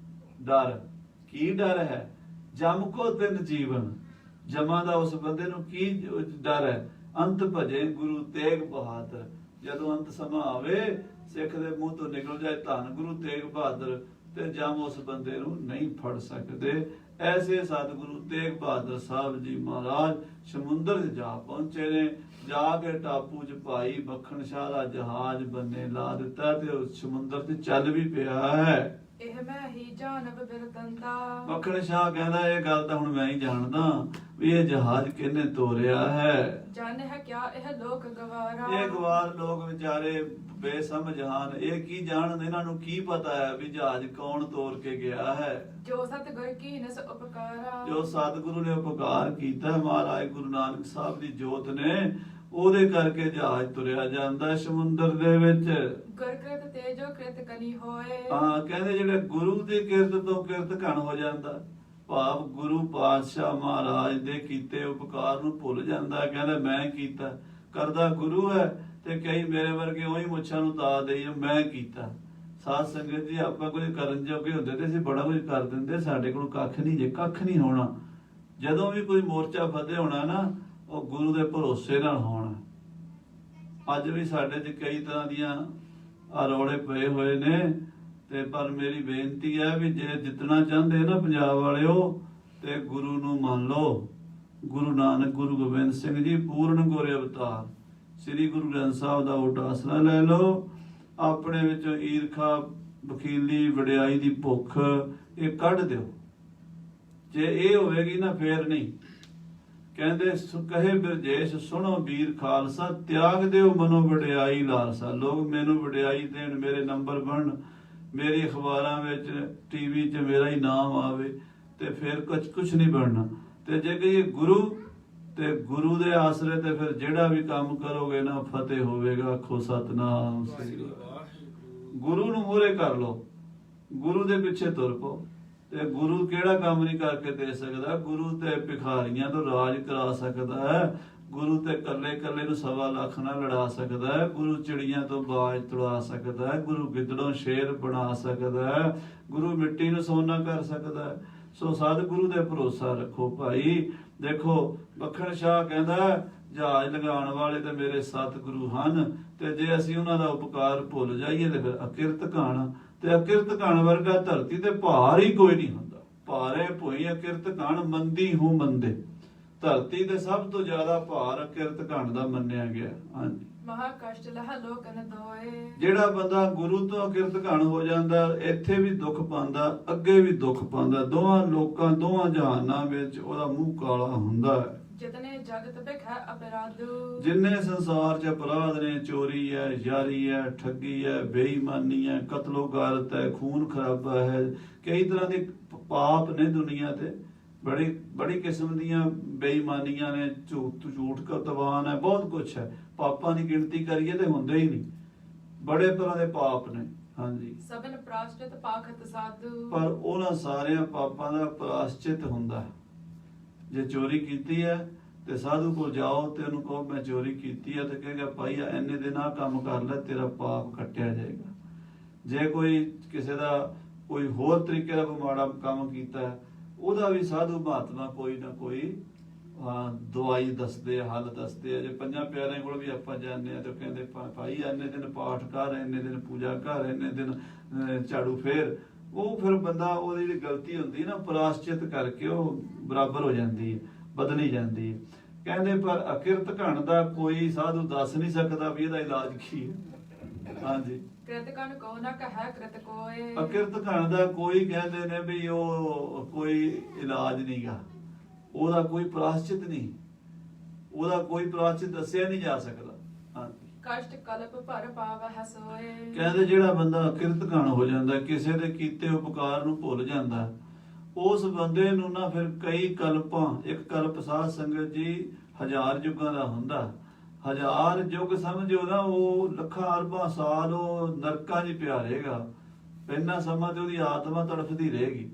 ਡਰ ਕੀ ਡਰ ਹੈ, ਜਮ ਕੋ ਤਿੰਨ ਜੀਵਨ। ਜਮਾਂ ਦਾ ਉਸ ਬੰਦੇ ਨੂੰ ਕੀ ਡਰ ਹੈ। ਅੰਤ ਭਜੇ ਗੁਰੂ ਤੇਗ ਬਹਾਦਰ। ਜਦੋਂ ਅੰਤ ਸਮਾਂ ਆਵੇ, ਸਿੱਖ ਦੇ ਮੂੰਹ ਤੋਂ ਨਿਕਲ ਜਾਏ ਧੰਨ ਗੁਰੂ ਤੇਗ ਬਹਾਦਰ, ਤੇ ਜਮ ਉਸ ਬੰਦੇ ਨੂੰ ਨਹੀਂ ਫੜ ਸਕਦੇ। ਐਸੇ ਸਤਿਗੁਰੂ ਤੇਗ ਬਹਾਦਰ ਸਾਹਿਬ ਜੀ ਮਹਾਰਾਜ ਸਮੁੰਦਰ 'ਚ ਜਾ ਪਹੁੰਚੇ ਨੇ। ਜਾ ਕੇ ਟਾਪੂ 'ਚ ਭਾਈ ਮੱਖਣ ਸ਼ਾਹ ਦਾ ਜਹਾਜ਼ ਬੰਨੇ ਲਾ ਦਿੱਤਾ ਤੇ ਉਹ ਸਮੁੰਦਰ 'ਚ ਚੱਲ ਵੀ ਪਿਆ ਹੈ। ਇਹ ਮੈਂ ਹੀ ਜਾਣਬ ਬਿਰਤੰਦਾ। ਮੱਖਣ ਸ਼ਾਹ ਕਹਿੰਦਾ ਇਹ ਗੱਲ ਤਾਂ ਹੁਣ ਮੈਂ ਹੀ ਜਾਣਦਾ ਵੀ ਇਹ ਜਹਾਜ਼ ਕਿਹਨੇ ਤੋਰਿਆ ਹੈ। ਜਾਣੇ ਹੈ ਕਿਆ ਇਹ ਲੋਕ ਗਵਾਰਾ। ਇਹ ਗਵਾਰ ਲੋਕ ਵਿਚਾਰੇ ਬੇਸਮਝ ਹਨ। ਇਹ ਕੀ ਜਾਣਦੇ, ਇਹਨਾਂ ਨੂੰ ਕੀ ਪਤਾ ਹੈ ਵੀ ਜਹਾਜ਼ ਕੌਣ ਤੋਰ ਕੇ ਗਿਆ ਹੈ। ਜੋ ਸਤਿਗੁਰ ਕੀ ਨਸ ਉਪਕਾਰਾ। ਜੋ ਸਤਿਗੁਰੂ ਨੇ ਉਪਕਾਰ ਕੀਤਾ ਮਹਾਰਾਜ ਗੁਰੂ ਨਾਨਕ ਸਾਹਿਬ ਦੀ ਜੋਤ ਨੇ, ਉਹਦੇ ਕਰਕੇ ਜਹਾਜ਼ ਤੁਰਿਆ ਜਾਂਦਾ ਸਮੁੰਦਰ ਦੇ ਵਿੱਚ। ਗੁਰ ਕਿਰਤ ਤੇ ਜੋ ਕਿਰਤ ਕਨੀ ਹੋਏ। ਹਾਂ, ਕਹਿੰਦੇ ਜਿਹੜੇ ਗੁਰੂ ਦੀ ਕਿਰਤ ਤੋਂ ਕਿਰਤ ਘਣ ਹੋ ਜਾਂਦਾ, ਭਾਵ ਗੁਰੂ ਪਾਤਸ਼ਾਹ ਮਹਾਰਾਜ ਦੇ ਕੀਤੇ ਉਪਕਾਰ ਨੂੰ ਭੁੱਲ ਜਾਂਦਾ। ਕਹਿੰਦਾ ਮੈਂ ਕੀਤਾ, ਕਰਦਾ ਗੁਰੂ ਹੈ ਤੇ ਕਈ ਮੇਰੇ ਵਰਗੇ ਉਹੀ ਮੁੱਛਾਂ ਨੂੰ ਤਾ ਦੇਈ ਮੈਂ ਕੀਤਾ। ਸਾਧ ਸੰਗਤ ਜੀ ਆਪਾਂ ਕੁਝ ਕਰਨ ਜੋਗੇ ਹੁੰਦੇ ਤੇ ਅਸੀਂ ਬੜਾ ਕੁਝ ਕਰ ਦਿੰਦੇ। ਸਾਡੇ ਕੋਲ ਕੱਖ ਨਹੀਂ, ਜੇ ਕੱਖ ਨਹੀਂ ਹੋਣਾ। ਜਦੋਂ ਵੀ ਕੋਈ ਮੋਰਚਾ ਫਤਿਹ ਹੋਣਾ ਨਾ, ਉਹ ਗੁਰੂ ਦੇ ਭਰੋਸੇ ਨਾਲ ਹੋਣਾ। ਅੱਜ ਵੀ ਸਾਡੇ 'ਚ ਕਈ ਤਰ੍ਹਾਂ ਦੀਆਂ ਰੌਲੇ ਪਏ ਹੋਏ ਨੇ, ਤੇ ਪਰ ਮੇਰੀ ਬੇਨਤੀ ਹੈ ਵੀ ਜੇ ਜਿੱਤਣਾ ਚਾਹੁੰਦੇ ਨਾ ਪੰਜਾਬ ਵਾਲਿਓ, ਤੇ ਗੁਰੂ ਨੂੰ ਮੰਨ ਲਓ। ਗੁਰੂ ਨਾਨਕ, ਗੁਰੂ ਗੋਬਿੰਦ ਸਿੰਘ ਜੀ ਪੂਰਨ ਗੋਰੇ ਅਵਤਾਰ, ਸ੍ਰੀ ਗੁਰੂ ਗ੍ਰੰਥ ਸਾਹਿਬ ਦਾ ਓਟ ਆਸਰਾ ਲੈ ਲਓ। ਆਪਣੇ ਵਿੱਚੋਂ ਈਰਖਾ, ਵਕੀਲੀ, ਵਡਿਆਈ ਦੀ ਭੁੱਖ ਇਹ ਕੱਢ ਦਿਓ। ਜੇ ਇਹ ਹੋਵੇਗੀ ਨਾ ਫੇਰ ਨਹੀਂ। ਕਹਿੰਦੇ ਕਹੇ ਬਿਰਜੇਸ਼ ਸੁਣੋ ਵੀਰ ਖਾਲਸਾ, ਤਿਆਗ ਦਿਓ ਮਨੋ ਵਡਿਆਈ ਲਾਲਸਾ। ਲੋਕ ਮੈਨੂੰ ਵਡਿਆਈ ਦੇਣ, ਮੇਰੇ ਨੰਬਰ ਬਣਨ, ਮੇਰੀ ਅਖਬਾਰਾਂ ਵਿੱਚ, ਟੀਵੀ 'ਚ ਮੇਰਾ ਹੀ ਨਾਮ ਆਵੇ, ਤੇ ਫਿਰ ਕੁਛ ਨਹੀਂ ਬਣਨਾ। ਤੇ ਜੇ ਕਹੀਏ ਗੁਰੂ, ਤੇ ਗੁਰੂ ਦੇ ਆਸਰੇ ਤੇ ਫਿਰ ਜਿਹੜਾ ਵੀ ਕੰਮ ਕਰੋਗੇ ਨਾ ਫਤਿਹ ਹੋਵੇਗਾ। ਆਖੋ ਸਤਨਾਮ ਸ੍ਰੀ ਵਾਹਿਗੁਰੂ। ਗੁਰੂ ਨੂੰ ਮੂਹਰੇ ਕਰ ਲਓ, ਗੁਰੂ ਦੇ ਪਿੱਛੇ ਤੁਰ ਪਓ। ਤੇ ਗੁਰੂ ਕਿਹੜਾ ਕੰਮ ਨਹੀਂ ਕਰਕੇ ਦੇ ਸਕਦਾ? ਗੁਰੂ ਤੇ ਭਿਖਾਰੀਆਂ ਤੋਂ ਰਾਜ ਕਰਾ ਸਕਦਾ ਹੈ। ਗੁਰੂ ਤੇ ਕੱਲੇ ਕੱਲੇ ਨੂੰ 1.25 ਲੱਖ ਨਾਲ ਲੜਾ ਸਕਦਾ ਹੈ। ਗੁਰੂ ਚਿੜੀਆਂ ਤੋਂ ਬਾਜ ਤੁੜਾ ਸਕਦਾ ਹੈ। ਗੁਰੂ ਗਿੱਦੜੋਂ ਸ਼ੇਰ ਬਣਾ ਸਕਦਾ ਹੈ। ਗੁਰੂ ਮਿੱਟੀ ਨੂੰ ਸੋਨਾ ਕਰ ਸਕਦਾ ਹੈ। ਸੋ ਸਤਿਗੁਰੂ ਦੇ ਭਰੋਸਾ ਰੱਖੋ ਭਾਈ। ਦੇਖੋ ਮੱਖਣ ਸ਼ਾਹ ਕਹਿੰਦਾ ਜਹਾਜ਼ ਲਗਾਉਣ ਵਾਲੇ ਤੇ ਮੇਰੇ ਸਤਿਗੁਰੂ ਹਨ, ਤੇ ਜੇ ਅਸੀਂ ਉਹਨਾਂ ਦਾ ਉਪਕਾਰ ਭੁੱਲ ਜਾਈਏ ਤੇ ਫਿਰ ਅਕਿਰਤ ਘਾਣ। ਤੇ ਅਕਿਰਤ ਘਾਣ ਵਰਗਾ ਧਰਤੀ ਤੇ ਭਾਰ ਹੀ ਕੋਈ ਨਹੀਂ ਹੁੰਦਾ। ਭਾਰੇ ਭੋਈ ਅਕਿਰਤ ਘਾਣ ਮੰਦੀ ਹੂੰ ਮੰਦੇ। ਧਰਤੀ ਤੇ ਸਭ ਤੋਂ ਜ਼ਿਆਦਾ ਭਾਰ ਅਕਿਰਤ ਘਾਣ ਦਾ ਮੰਨਿਆ ਗਿਆ। ਹਾਂਜੀ, ਮਹਾ ਕਸ਼ਟ ਲਹ ਲੋਕਨ ਦੋਏ। ਜਿਹੜਾ ਬੰਦਾ ਗੁਰੂ ਤੋਂ ਅਕਿਰਤ ਘਾਣ ਹੋ ਜਾਂਦਾ, ਇੱਥੇ ਵੀ ਦੁੱਖ ਪਾਉਂਦਾ, ਅੱਗੇ ਵੀ ਦੁੱਖ ਪਾਉਂਦਾ। ਦੋਹਾਂ ਲੋਕਾਂ, ਦੋਹਾਂ ਜਹਾਨਾਂ ਵਿੱਚ ਉਹਦਾ ਮੂੰਹ ਕਾਲਾ ਹੁੰਦਾ ਹੈ। ਜਿਤਨੇ ਜਗਤ ਬਿਖੈ ਅਪਰਾਧੂ। ਜਿੰਨੇ ਸੰਸਾਰ 'ਚ ਅਪਰਾਧ ਨੇ, ਚੋਰੀ ਹੈ, ਯਾਰੀ ਹੈ, ਠੱਗੀ ਹੈ, ਬੇਈਮਾਨੀ ਹੈ, ਕਤਲੋ ਗਾਰਤ ਹੈ, ਖੂਨ ਖਰਾਬਾ ਹੈ, ਕਈ ਤਰ੍ਹਾਂ ਦੇ ਪਾਪ ਨੇ ਦੁਨੀਆ ਤੇ। ਬੜੀ ਕਿਸਮ ਦੀਆਂ ਬੇਈਮਾਨੀਆਂ ਨੇ, ਝੂਠ ਕਤਵਾਨ ਹੈ, ਬਹੁਤ ਕੁਛ ਹੈ। ਪਾਪਾਂ ਦੀ ਗਿਣਤੀ ਕਰੀਏ ਤੇ ਹੁੰਦੇ ਹੀ ਨਹੀਂ, ਬੜੇ ਤਰ੍ਹਾਂ ਦੇ ਪਾਪ ਨੇ। ਹਾਂਜੀ, ਸਭਨ ਪ੍ਰਾਸ਼ਚਿਤ ਪਾਖਤ ਸਾਧੂ। ਪਰ ਉਹਨਾਂ ਸਾਰਿਆਂ ਪਾਪਾਂ ਦਾ ਪ੍ਰਾਸ਼ਚਿਤ ਹੁੰਦਾ ਹੈ। ਜੇ ਚੋਰੀ ਕੀਤੀ ਹੈ ਤੇ ਸਾਧੂ ਕੋਲ ਜਾਓ ਤੇ ਉਹਨੂੰ ਕਹੋ ਮੈਂ ਚੋਰੀ ਕੀਤੀ ਹੈ, ਤੇ ਕਹੇਗਾ ਭਾਈ ਇੰਨੇ ਦਿਨ ਆਹ ਕੰਮ ਕਰ ਲੈ, ਤੇਰਾ ਪਾਪ ਕੱਟਿਆ ਜਾਏਗਾ। ਜੇ ਕੋਈ ਕਿਸੇ ਦਾ ਕੋਈ ਹੋਰ ਤਰੀਕੇ ਦਾ ਕੋਈ ਮਾੜਾ ਕੰਮ ਕੀਤਾ ਹੈ, ਉਹਦਾ ਵੀ ਸਾਧੂ ਮਹਾਤਮਾ ਕੋਈ ਨਾ ਕੋਈ ਦਵਾਈ ਦੱਸਦੇ, ਹੱਲ ਦੱਸਦੇ ਆ। ਜੇ ਪੰਜਾਂ ਪਿਆਰਿਆਂ ਕੋਲ ਵੀ ਆਪਾਂ ਜਾਂਦੇ ਆ ਤੇ ਕਹਿੰਦੇ ਭਾਈ ਇੰਨੇ ਦਿਨ ਪਾਠ ਕਰ, ਇੰਨੇ ਦਿਨ ਪੂਜਾ ਕਰ, ਇੰਨੇ ਦਿਨ ਝਾੜੂ ਫੇਰ। ਉਹ ਫਿਰ ਬੰਦਾ ਉਹਦੀ ਜਿਹੜੀ ਗਲਤੀ ਹੁੰਦੀ ਨਾ, ਪ੍ਰਾਸ਼ਚਿਤ ਕਰਕੇ ਉਹ ਬਰਾਬਰ ਹੋ ਜਾਂਦੀ ਹੈ, ਬਦਲੀ ਜਾਂਦੀ ਹੈ। ਕਹਿੰਦੇ ਪਰ ਅਕਿਰਤ ਘਣ ਦਾ ਕੋਈ ਸਾਧੂ ਦੱਸ ਨਹੀਂ ਸਕਦਾ ਵੀ ਇਹਦਾ ਇਲਾਜ ਕੀ ਹੈ। ਹਾਂਜੀ, ਕ੍ਰਿਤ ਕਨ ਕੋ ਨ ਕਹੈ ਕ੍ਰਿਤ ਕੋਏ। ਅਕਿਰਤ ਘਣ ਦਾ ਕੋਈ ਕਹਿੰਦੇ ਨੇ ਵੀ ਉਹ ਕੋਈ ਇਲਾਜ ਨਹੀਂਗਾ, ਉਹਦਾ ਕੋਈ ਪ੍ਰਾਸ਼ਚਿਤ ਨਹੀਂ, ਉਹਦਾ ਕੋਈ ਪ੍ਰਾਸ਼ਚਿਤ ਦੱਸਿਆ ਨਹੀਂ ਜਾ ਸਕਦਾ। ਹਾਂਜੀ, ਕਸ਼ਟ ਕਲਪ ਭਰ ਪਾਵਹਿ ਸੋਏ। ਕਹਿੰਦੇ ਜਿਹੜਾ ਬੰਦਾ ਅਕਿਰਤ ਘਣ ਹੋ ਜਾਂਦਾ, ਕਿਸੇ ਦੇ ਕੀਤੇ ਉਪਕਾਰ ਨੂੰ ਭੁੱਲ ਜਾਂਦਾ, ਉਸ ਬੰਦੇ ਨੂੰ ਨਾ ਫਿਰ ਕਈ ਕਲਪਾਂ, ਇੱਕ ਕਲਪ ਸਾਧ ਸੰਗਤ ਜੀ 1000 ਯੁੱਗਾਂ ਦਾ ਹੁੰਦਾ। 1000 ਯੁੱਗ ਸਮਝੋ ਨਾ, ਉਹ ਲੱਖਾਂ ਅਰਬਾਂ ਸਾਲ ਉਹ ਨਰਕਾਂ 'ਚ ਪਿਆ ਰਹੇਗਾ। ਇੰਨਾ ਸਮਾਂ ਤੇ ਉਹਦੀ ਆਤਮਾ ਤੜਫਦੀ ਰਹੇਗੀ।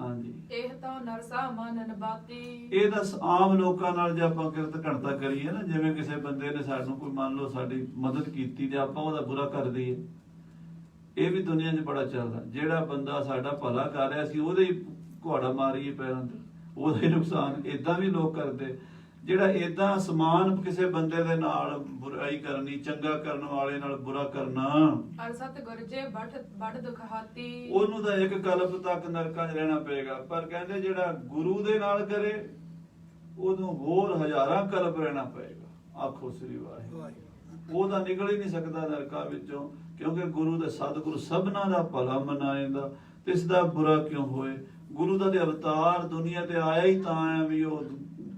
ਹਾਂਜੀ, ਇਹ ਤਾਂ ਨਰਸਾ ਮਨਨ ਬਾਤੀ। ਇਹ ਤਾਂ ਆਮ ਲੋਕਾਂ ਨਾਲ ਜੇ ਆਪਾਂ ਕਿਰਤ ਘਣਤਾ ਕਰੀਏ ਨਾ, ਜਿਵੇਂ ਕਿਸੇ ਬੰਦੇ ਨੇ ਸਾਨੂੰ ਕੋਈ ਮੰਨ ਲਓ ਸਾਡੀ ਮਦਦ ਕੀਤੀ ਤੇ ਆਪਾਂ ਉਹਦਾ ਬੁਰਾ ਕਰ ਦਈਏ, ਇਹ ਵੀ ਦੁਨੀਆ 'ਚ ਬੜਾ ਚੱਲਦਾ। ਜਿਹੜਾ ਬੰਦਾ ਸਾਡਾ ਭਲਾ ਕਰ ਰਿਹਾ ਸੀ ਉਹਦੇ ਹੀ ਘੁਆੜਾ ਮਾਰੀਏ ਪੈਰਾਂ ਤੇ, ਉਹਦਾ ਹੀ ਨੁਕਸਾਨ। ਏਦਾਂ ਵੀ ਲੋਕ ਕਰਦੇ। ਜਿਹੜਾ ਏਦਾਂ ਸਮਾਨ ਕਿਸੇ ਬੰਦੇ ਦੇ ਨਾਲ ਬੁਰਾਈ ਕਰਨੀ, ਚੰਗਾ ਕਰਨ ਵਾਲੇ ਨਾਲ ਬੁਰਾ ਕਰਨਾ, ਅਰ ਸਤ ਗੁਰ ਜੇ ਬੜ ਦੁਖ ਹਾਤੀ। ਉਹਨੂੰ ਤਾਂ ਇੱਕ ਕਲਪ ਤੱਕ ਨਰਕਾਂ 'ਚ ਰਹਿਣਾ ਪਏਗਾ। ਪਰ ਕਹਿੰਦੇ ਜਿਹੜਾ ਗੁਰੂ ਦੇ ਨਾਲ ਕਰੇ ਉਹਨੂੰ ਹੋਰ 1000 ਕਲਪ ਰਹਿਣਾ ਪਏਗਾ। ਆਖੋ ਸ੍ਰੀ ਵਾਹਿਗੁਰੂ। ਉਹ ਤਾਂ ਨਿਕਲ ਹੀ ਨਹੀਂ ਸਕਦਾ ਨਰਕਾਂ ਵਿੱਚੋਂ, ਕਿਉਂਕਿ ਗੁਰੂ ਦੇ ਸਤਿਗੁਰੂ ਸਭਨਾਂ ਦਾ ਭਲਾ ਮਨਾਏਂਦਾ, ਤੇ ਇਸ ਦਾ ਬੁਰਾ ਕਿਉਂ ਹੋਏ? ਗੁਰੂ ਦਾ ਤੇ ਅਵਤਾਰ ਦੁਨੀਆ ਤੇ ਆਇਆ ਹੀ ਤਾਂ ਹੈ ਵੀ ਉਹ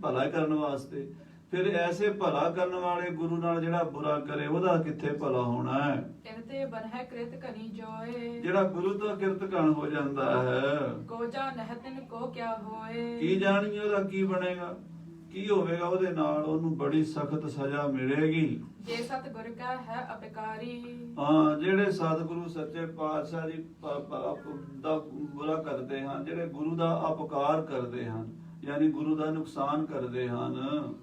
ਭਲਾ ਕਰਨ ਵਾਸਤੇ। ਫਿਰ ਐਸੇ ਭਲਾ ਕਰਨ ਵਾਲੇ ਗੁਰੂ ਨਾਲ ਜਿਹੜਾ ਬੁਰਾ ਕਰੇ, ਉਹਦਾ ਕਿੱਥੇ ਭਲਾ ਹੋਣਾ ਹੈ? ਇਨਤੇ ਬਨਹਿ ਕ੍ਰਿਤ ਕਨੀ ਜੋਏ। ਜਿਹੜਾ ਗੁਰੂ ਤੋਂ ਕਿਰਤ ਘਣ ਹੋ ਜਾਂਦਾ ਹੈ, ਕੋ ਜਾਣਹਿ ਤਿਨ ਕੋ ਕਿਆ ਹੋਏ। ਕੀ ਜਾਣੀਏ ਉਹਦਾ ਕੀ ਬਣੇਗਾ, ਕੀ ਹੋਵੇਗਾ ਉਹਦੇ ਨਾਲ? ਉਹਨੂੰ ਬੜੀ ਸਖਤ ਸਜ਼ਾ ਮਿਲੇਗੀ। ਜੇ ਸਤ ਗੁਰ ਕਾ ਹੈ ਅਪਕਾਰੀ। ਹਾਂ, ਜਿਹੜੇ ਸਤਿਗੁਰੂ ਸੱਚੇ ਪਾਤਸ਼ਾਹ ਜੀ ਦਾ ਬੁਰਾ ਕਰਦੇ ਹਨ, ਜਿਹੜੇ ਗੁਰੂ ਦਾ ਅਪਕਾਰ ਕਰਦੇ ਹਨ, ਯਾਨੀ ਗੁਰੂ ਦਾ ਨੁਕਸਾਨ ਕਰਦੇ ਹਨ,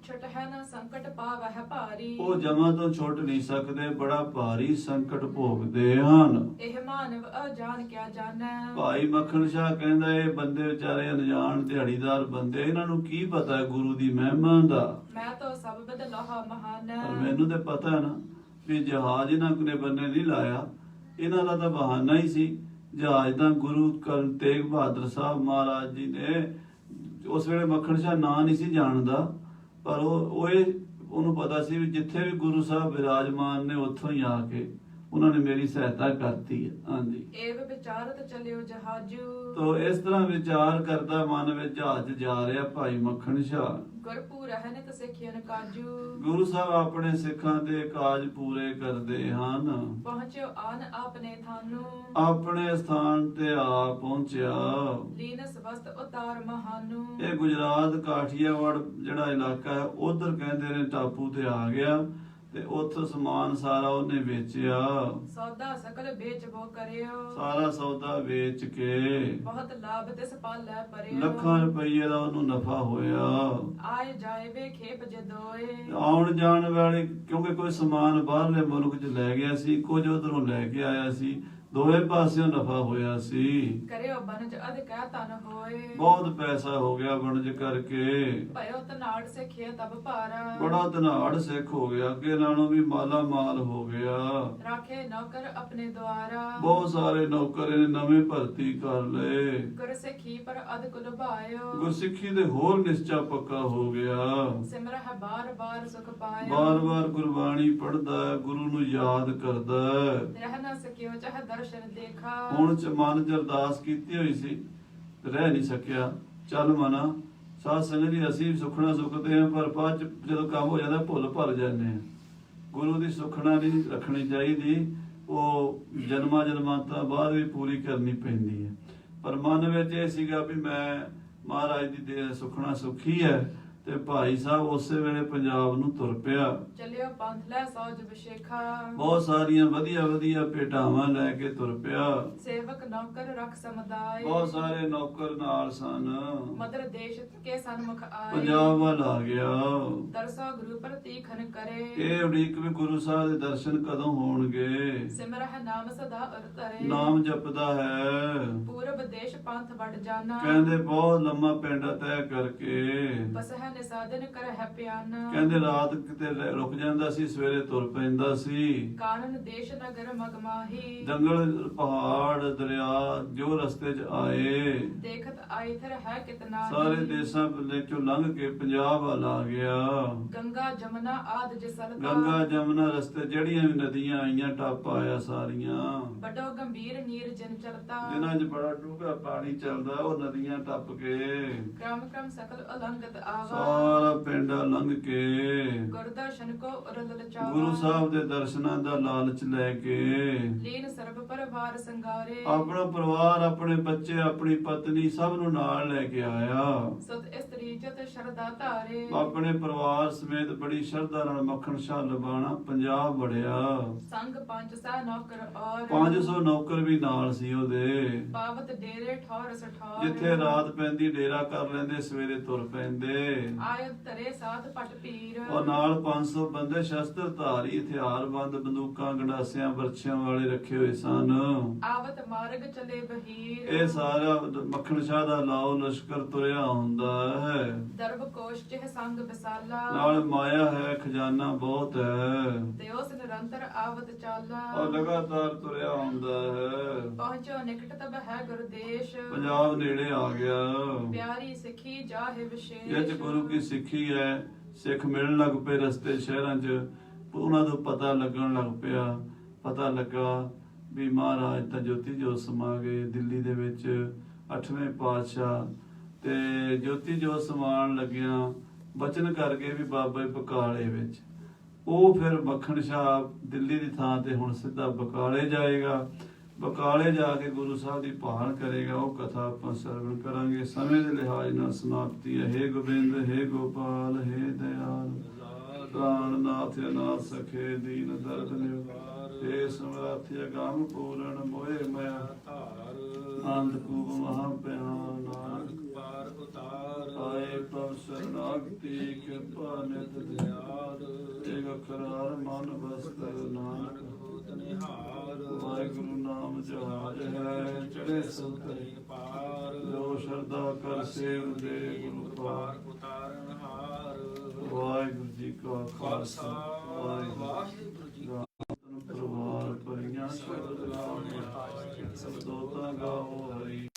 ਛਟ ਹੈ ਨਾ ਸੰਕਟ ਪਾਵਹਿ ਭਾਰੀ। ਉਹ ਜਮਾਂ ਤੋਂ ਛੁੱਟ ਨਹੀਂ ਸਕਦੇ, ਬੜਾ ਭਾਰੀ ਸੰਕਟ ਭੋਗਦੇ ਹਨ। ਇਹ ਮਾਨਵ ਅਜਾਨ ਕਿਆ ਜਾਣੈ। ਭਾਈ ਮੱਖਣ ਸ਼ਾਹ ਕਹਿੰਦਾ ਇਹ ਬੰਦੇ ਵਿਚਾਰੇ ਅਣਜਾਣ ਦਿਹਾੜੀਦਾਰ ਬੰਦੇ, ਇਹਨਾਂ ਨੂੰ ਕੀ ਪਤਾ ਹੈ ਗੁਰੂ ਦੀ ਮਹਿਮਾ ਦਾ। ਮੈਂ ਤਾਂ ਸਭ ਬਦਲਾਹਾ ਮਹਾਨ। ਪਰ ਮੈਨੂੰ ਤੇ ਪਤਾ ਹੈ ਨਾ ਵੀ ਜਹਾਜ਼ ਇਹਨਾਂ ਨੇ ਬੰਨੇ ਨਹੀਂ ਲਾਇਆ, ਇਹਨਾਂ ਦਾ ਤਾਂ ਬਹਾਨਾ ਹੀ ਸੀ। ਜਹਾਜ਼ ਤਾਂ ਗੁਰੂ ਤੇਗ ਬਹਾਦਰ ਸਾਹਿਬ ਮਹਾਰਾਜ ਜੀ ਨੇ, ਉਸ ਵੇਲੇ ਮੱਖਣ ਸ਼ਾਹ ਨਾਂ ਨਹੀਂ ਸੀ ਜਾਣਦਾ, ਪਰ ਉਹਨੂੰ ਪਤਾ ਸੀ ਵੀ ਜਿੱਥੇ ਵੀ ਗੁਰੂ ਸਾਹਿਬ ਵਿਰਾਜਮਾਨ ਨੇ ਉੱਥੋਂ ਹੀ ਆ ਕੇ ਉਹਨਾਂ ਨੇ ਮੇਰੀ ਸਹਾਇਤਾ ਕਰਤੀ ਹੈ। ਹਾਂਜੀ, ਏਵ ਵਿਚਾਰਤ ਚਲਿਓ ਜਹਾਜੂ ਤੋ ਇਸ ਤਰ੍ਹਾਂ ਵਿਚਾਰ ਕਰਦਾ ਮਨ ਵਿੱਚ ਜਹਾਜ਼ ਜਾ ਰਿਹਾ ਭਾਈ ਮੱਖਣ ਸ਼ਾਹ। ਗੁਰਪੂਰ ਰਹਿਨਿਤ ਸਿੱਖਿਅਨ ਕਾਜੂ ਗੁਰੂ ਸਾਹਿਬ ਆਪਣੇ ਸਿੱਖਾਂ ਦੇ ਕਾਜ ਪੂਰੇ ਕਰਦੇ ਹਨ। ਪਹੁੰਚਿਓ ਆਨ ਆਪਨੇ ਥਾਨੂ ਆਪਣੇ ਸਥਾਨ ਤੇ ਆ ਪਹੁੰਚਿਆ। ਲੀਨਸ ਵਸਤ ਉਤਾਰ ਮਹਾਨੂ ਇਹ ਗੁਜਰਾਤ ਕਾਠੀਆਵਾੜ ਜਿਹੜਾ ਇਲਾਕਾ ਹੈ ਉਧਰ ਕਹਿੰਦੇ ਨੇ ਟਾਪੂ ਤੇ ਆ ਗਿਆ ਤੇ ਉੱਥੋਂ ਸਮਾਨ ਸਾਰਾ ਉਹਨੇ ਵੇਚਿਆ। ਸੌਦਾ ਸਕਲ ਵੇਚਬੋ ਕਰਿਓ ਸਾਰਾ ਸੌਦਾ ਵੇਚ ਕੇ ਬਹੁਤ ਲਾਭ ਤਿਸ ਪਾਲੈ ਪਰਿਓ ਲੱਖਾਂ ਰੁਪਏ ਦਾ ਉਹਨੂੰ ਨਫਾ ਹੋਇਆ। ਆਏ ਜਾਏ ਵੇ ਖੇਪ ਜਦੋਏ ਆਉਣ ਜਾਣ ਵਾਲੇ ਕਿਉਂਕਿ ਕੋਈ ਸਮਾਨ ਬਾਹਰਲੇ ਮੁਲਕ 'ਚ ਲੈ ਗਿਆ ਸੀ, ਕੁਝ ਉਧਰੋਂ ਲੈ ਕੇ ਆਇਆ ਸੀ, ਦੋਵੇਂ ਪਾਸਿਓਂ ਨਫਾ ਹੋਇਆ ਸੀ। ਕਰਿਓ ਬਨਜ ਅਧਿਕਾ ਤਨ ਹੋਏ ਬਹੁਤ ਪੈਸਾ ਹੋ ਗਿਆ ਵਣਜ ਕਰਕੇ। ਭਇਓ ਤਨਾੜ ਸਿੱਖਿਆ ਤਬ ਭਾਰਾ ਬੜਾ ਧਨਾੜ ਸਿੱਖ ਹੋ ਗਿਆ, ਅੱਗੇ ਨਾਲੋਂ ਵੀ ਮਾਲਾ ਮਾਲ ਹੋ ਗਿਆ। ਰਾਖੇ ਨੌਕਰ ਆਪਣੇ ਦੁਆਰਾ ਬਹੁਤ ਸਾਰੇ ਨੌਕਰ ਇਹਨੇ ਨਵੇਂ ਭਰਤੀ ਕਰ ਲਏ। ਗੁਰ ਸਿੱਖੀ ਪਰ ਅਧ ਕੁਲ ਭਾਇਓ ਗੁਰਸਿੱਖੀ ਦੇ ਹੋਰ ਨਿਸ਼ਚਾ ਪੱਕਾ ਹੋ ਗਿਆ। ਸਿਮਰਹ ਬਾਰ ਬਾਰ ਸੁਖ ਪਾਇਓ ਬਾਰ-ਬਾਰ ਗੁਰਬਾਣੀ ਪੜ੍ਹਦਾ, ਗੁਰੂ ਨੂੰ ਯਾਦ ਕਰਦਾ। ਰਹਿ ਨਾ ਸਕਿਓ ਚਾਹ ਦਰਸ਼ਨ ਦੇਖਾ ਹੁਣ ਚ ਮਨ ਚ ਅਰਦਾਸ ਕੀਤੀ ਹੋਈ ਸੀ, ਰਹਿ ਨਹੀਂ ਸਕਿਆ। ਚੱਲ ਮਨਾ ਸਾਧ ਸੰਗਤ ਜੀ, ਅਸੀਂ ਸੁਖਣਾ ਸੁਖਦੇ ਹਾਂ ਪਰ ਬਾਅਦ ਚ ਜਦੋਂ ਕੰਮ ਹੋ ਜਾਂਦਾ ਭੁੱਲ ਭਰ ਜਾਂਦੇ ਹਾਂ। ਗੁਰੂ ਦੀ ਸੁਖਣਾ ਨਹੀਂ ਰੱਖਣੀ ਚਾਹੀਦੀ, ਉਹ ਜਨਮਾਂ ਜਨਮਾਂਤਾਂ ਬਾਅਦ ਵੀ ਪੂਰੀ ਕਰਨੀ ਪੈਂਦੀ ਹੈ। ਪਰ ਮਨ ਵਿੱਚ ਇਹ ਸੀਗਾ ਵੀ ਮੈਂ ਮਹਾਰਾਜ ਦੀ ਦੇ ਸੁਖਣਾ ਸੁਖੀ ਹੈ ਤੇ ਭਾਈ ਸਾਹਿਬ ਉਸੇ ਵੇਲੇ ਪੰਜਾਬ ਨੂੰ ਤੁਰ ਪਿਆ। ਚਲਿਓ ਪੰਥ ਲੈ ਸੌਜ ਵਿਸ਼ੇਖਾ ਬਹੁਤ ਸਾਰੀਆਂ ਵਧੀਆ ਵਧੀਆ ਭੇਟਾਵਾਂ ਲੈ ਕੇ ਤੁਰ ਪਿਆ। ਸੇਵਕ ਨੌਕਰ ਰਖ ਸਮੁਦਾਇ ਬਹੁਤ ਸਾਰੇ ਨੌਕਰ ਨਾਲ ਸਨ। ਮਦਰ ਦੇਸ਼ ਕੇ ਸਨਮੁਖ ਆਏ ਪੰਜਾਬ ਵੱਲ ਆ ਗਿਆ। ਦਰਸੋ ਗੁਰੂ ਪ੍ਰਤੀਖਨ ਕਰੇ ਇਹ ਉਡੀਕ ਵੀ ਗੁਰੂ ਸਾਹਿਬ ਦੇ ਦਰਸ਼ਨ ਕਦੋਂ ਹੋਣਗੇ। ਸਿਮਰਹ ਨਾਮ ਸਦਾ ਅਰ ਧਰੇ ਨਾਮ ਜਪਦਾ ਹੈ। ਪੂਰਬ ਦੇਸ਼ ਪੰਥ ਵੜ ਜਾਣਾ ਕਹਿੰਦੇ ਬਹੁਤ ਲੰਮਾ ਪਿੰਡਾ ਤੈਅ ਕਰਕੇ ਬਸਹ ਨਿਸਾਦਨ ਕਰਹਿ ਪਿਆਨਾ ਕਹਿੰਦੇ ਰਾਤ ਕਿਤੇ ਰੁਕ ਜਾਂਦਾ ਸੀ, ਸਵੇਰੇ ਤੁਰ ਪੈਂਦਾ ਸੀ। ਕਾਨਨ ਦੇਸ਼ ਨਗਰ ਮਗਮਾਹੀ ਜੰਗਲ ਪਹਾੜ ਦਰਿਆ ਜੋ ਰਸਤੇ 'ਚ ਆਏ ਦੇਖਤ ਆਇਥਰ ਹੈ ਕਿਤਨਾ ਸਾਰੇ ਦੇਸਾਂ ਵਿੱਚੋਂ ਲੰਘ ਕੇ ਪੰਜਾਬ ਵੱਲ ਆ ਗਿਆ। ਗੰਗਾ ਜਮਨਾ ਆਦ ਜਸਲ ਗੰਗਾ ਜਮਨਾ ਰਸਤੇ ਜਿਹੜੀਆਂ ਵੀ ਨਦੀਆਂ ਆਈਆਂ ਟੱਪ ਆਇਆ ਸਾਰੀਆਂ। ਵੱਡੋ ਗੰਭੀਰ ਨੀਰ ਜਨ ਚਲਤਾ ਜਿਨ੍ਹਾਂ 'ਚ ਬੜਾ ਡੂੰਘਾ ਪਾਣੀ ਚੱਲਦਾ ਉਹ ਨਦੀਆਂ ਟੱਪ ਕੇ ਕ੍ਰਮ ਕ੍ਰਮ ਸਕਲ ਅਲੰਗਤ ਆਵਾ ਸਾਰਾ ਪਿੰਡ ਲੰਘ ਕੇ ਗੁਰਦਰਸ਼ਨ ਕੋ ਉਰਲ ਲਚਾਵਾ ਗੁਰੂ ਸਾਹਿਬ ਦੇ ਦਰਸ਼ਨਾਂ ਦਾ ਲਾਲਚ ਲੈ ਕੇ ਲੀਨ ਸਰਬ ਪਰਿਵਾਰ ਸੰਗਾਰੇ ਆਪਣਾ ਪਰਿਵਾਰ, ਆਪਣੇ ਬੱਚੇ, ਆਪਣੀ ਪਤਨੀ ਸਭ ਨੂੰ ਨਾਲ ਲੈ ਕੇ ਆਇਆ। ਸਤ ਇਸਤਰੀ ਜਤ ਸ਼ਰਦਾ ਧਾਰੇ ਆਪਣੇ ਪਰਿਵਾਰ ਸਮੇਤ ਬੜੀ ਸ਼ਰਧਾ ਨਾਲ ਮੱਖਣ ਸ਼ਾਹ ਲਬਾਣਾ ਪੰਜਾਬ ਵੜਿਆ। ਸੰਗ ਪੰਜ ਸਾ ਨੌਕਰ ਔਰ 500 ਨੌਕਰ ਵੀ ਨਾਲ ਸੀ ਉਹਦੇ। ਪਾਵਤ ਡੇਰੇ ਠੌਰ ਸਠੌਰ ਜਿੱਥੇ ਰਾਤ ਪੈਂਦੀ ਡੇਰਾ ਕਰ ਲੈਂਦੇ, ਸਵੇਰੇ ਤੁਰ ਪੈਂਦੇ। ਆਇਤ ਤਰੇ ਸਾਥ ਪਟ ਪੀਰ ਔਰ ਨਾਲ 500 ਬੰਦੇ ਸ਼ਸਤਰ ਧਾਰੀ, ਹਥਿਆਰਬੰਦ, ਬੰਦੂਕਾਂ, ਗੰਡਾਸਿਆਂ, ਬਰਛਿਆਂ ਵਾਲੇ ਰੱਖੇ ਹੋਏ ਸਨ। ਆਵਤ ਮਾਰਗ ਚਲੇ ਬਹੀਰ ਇਹ ਸਾਰਾ ਮੱਖਣ ਸ਼ਾਹ ਦਾ ਲਾਓ ਲਸ਼ਕਰ ਤੁਰਿਆ ਹੁੰਦਾ ਹੈ। ਦਰਬ ਕੋਸ਼ ਚਿਹ ਸੰਗ ਵਿਸਾਲਾ ਨਾਲ ਮਾਇਆ ਹੈ, ਖਜ਼ਾਨਾ ਬਹੁਤ ਹੈ ਤੇ ਉਸ ਨਿਰੰਤਰ ਆਵਤ ਚਾਲਾ ਔਰ ਲਗਾਤਾਰ ਤੁਰਿਆ ਹੁੰਦਾ ਹੈ। ਪਹੁੰਚੋ ਨਿਕਟ ਤਬ ਹੈ ਗੁਰਦੇਸ਼ ਪੰਜਾਬ ਨੇੜੇ ਆ ਗਿਆ। ਪਿਆਰੀ ਸਿੱਖੀ ਜਾਹੇ ਵਿਸ਼ੇਸ਼ ਇਹ 'ਚ ਗੁਰੂ ਕੀ ਸਿੱਖੀ ਹੈ। ਸਿੱਖ ਮਿਲਣ ਲੱਗ ਪਏ ਰਸਤੇ ਸ਼ਹਿਰਾਂ 'ਚ, ਉਹਨਾਂ ਤੋਂ ਪਤਾ ਲੱਗਣ ਲੱਗ ਪਿਆ। ਪਤਾ ਲੱਗਾ ਵੀ ਮਹਾਰਾਜ ਤਾਂ ਜੋਤੀ ਜੋਤ ਸਮਾ ਗਏ ਦਿੱਲੀ ਦੇ ਵਿੱਚ 8ਵੇਂ ਪਾਤਸ਼ਾਹ, ਤੇ ਜੋਤੀ ਜੋਤ ਸਮਾਉਣ ਲੱਗਿਆ ਬਚਨ ਕਰਕੇ ਵੀ ਬਾਬੇ ਬਕਾਲੇ ਵਿੱਚ। ਉਹ ਫਿਰ ਮੱਖਣ ਸ਼ਾਹ ਦਿੱਲੀ ਦੀ ਥਾਂ ਤੇ ਹੁਣ ਸਿੱਧਾ ਬਕਾਲੇ ਜਾਏਗਾ। ਬਕਾਲੇ ਜਾ ਕੇ ਗੁਰੂ ਸਾਹਿਬ ਦੀ ਭਾਲ ਕਰੇਗਾ। ਉਹ ਕਥਾ ਆਪਾਂ ਸਰਵਣ ਕਰਾਂਗੇ। ਸਮੇਂ ਦੇ ਲਿਹਾਜ਼ ਨਾਲ ਸਮਾਪਤੀ ਹੈ। ਹੇ ਗੋਬਿੰਦ, ਹੇ ਗੋਪਾਲ, ਹੇ ਦਇਆਲ, ਪ੍ਰਾਣਨਾਥ ਅਨਾਥ ਸਖੇ ਦੀਨ ਦਰਦ ਨਿਵਾਰ, ਹੇ ਸਮਰਾਥ ਅਗੰਮ ਪੂਰਨ ਮੋਹਿ ਮਾਇਆ ਧਾਰ, ਆਨੰਦ ਕੂਪ ਮਹਾ ਪਿਆਨ ਨਾਨਕ ਪਾਰ ਉਤਾਰ, ਆਏ ਪ੍ਰਭ ਸਰਨਾਗਤੀ ਕਿਰਪਾ ਨਿਤ ਦਿਆਲ, ਏਕ ਅੱਖਰ ਹਰ ਮਨ ਬਸਤਰ ਨਾਨਕ ਹੋਤ ਨਿਹਾਲ, ਵਾਹਿਗੁਰੂ ਨਾਮ ਜਹਾਜ ਹੈ ਚੜੇ ਸੰਤਰੀ ਪਾਰ, ਜੋ ਸ਼ਰਧਾ ਕਰ ਸੇਵ ਦੇ ਗੁਰੂ ਪਾਰ ਉਤਾਰਨ ਹਾਰ। ਵਾਹਿਗੁਰੂ ਜੀ ਕਾ ਖਾਲਸਾ, ਵਾਹਿਗੁਰੂ ਜੀ ਕੀ ਫਤਿਹ। ਪਰਿਵਾਰ ਪਰੀਆਂ ਸ਼ਬਦ ਗਾਵੋ, ਸਬਦੋਤਾ ਗਾਵੋ ਹਰੀ।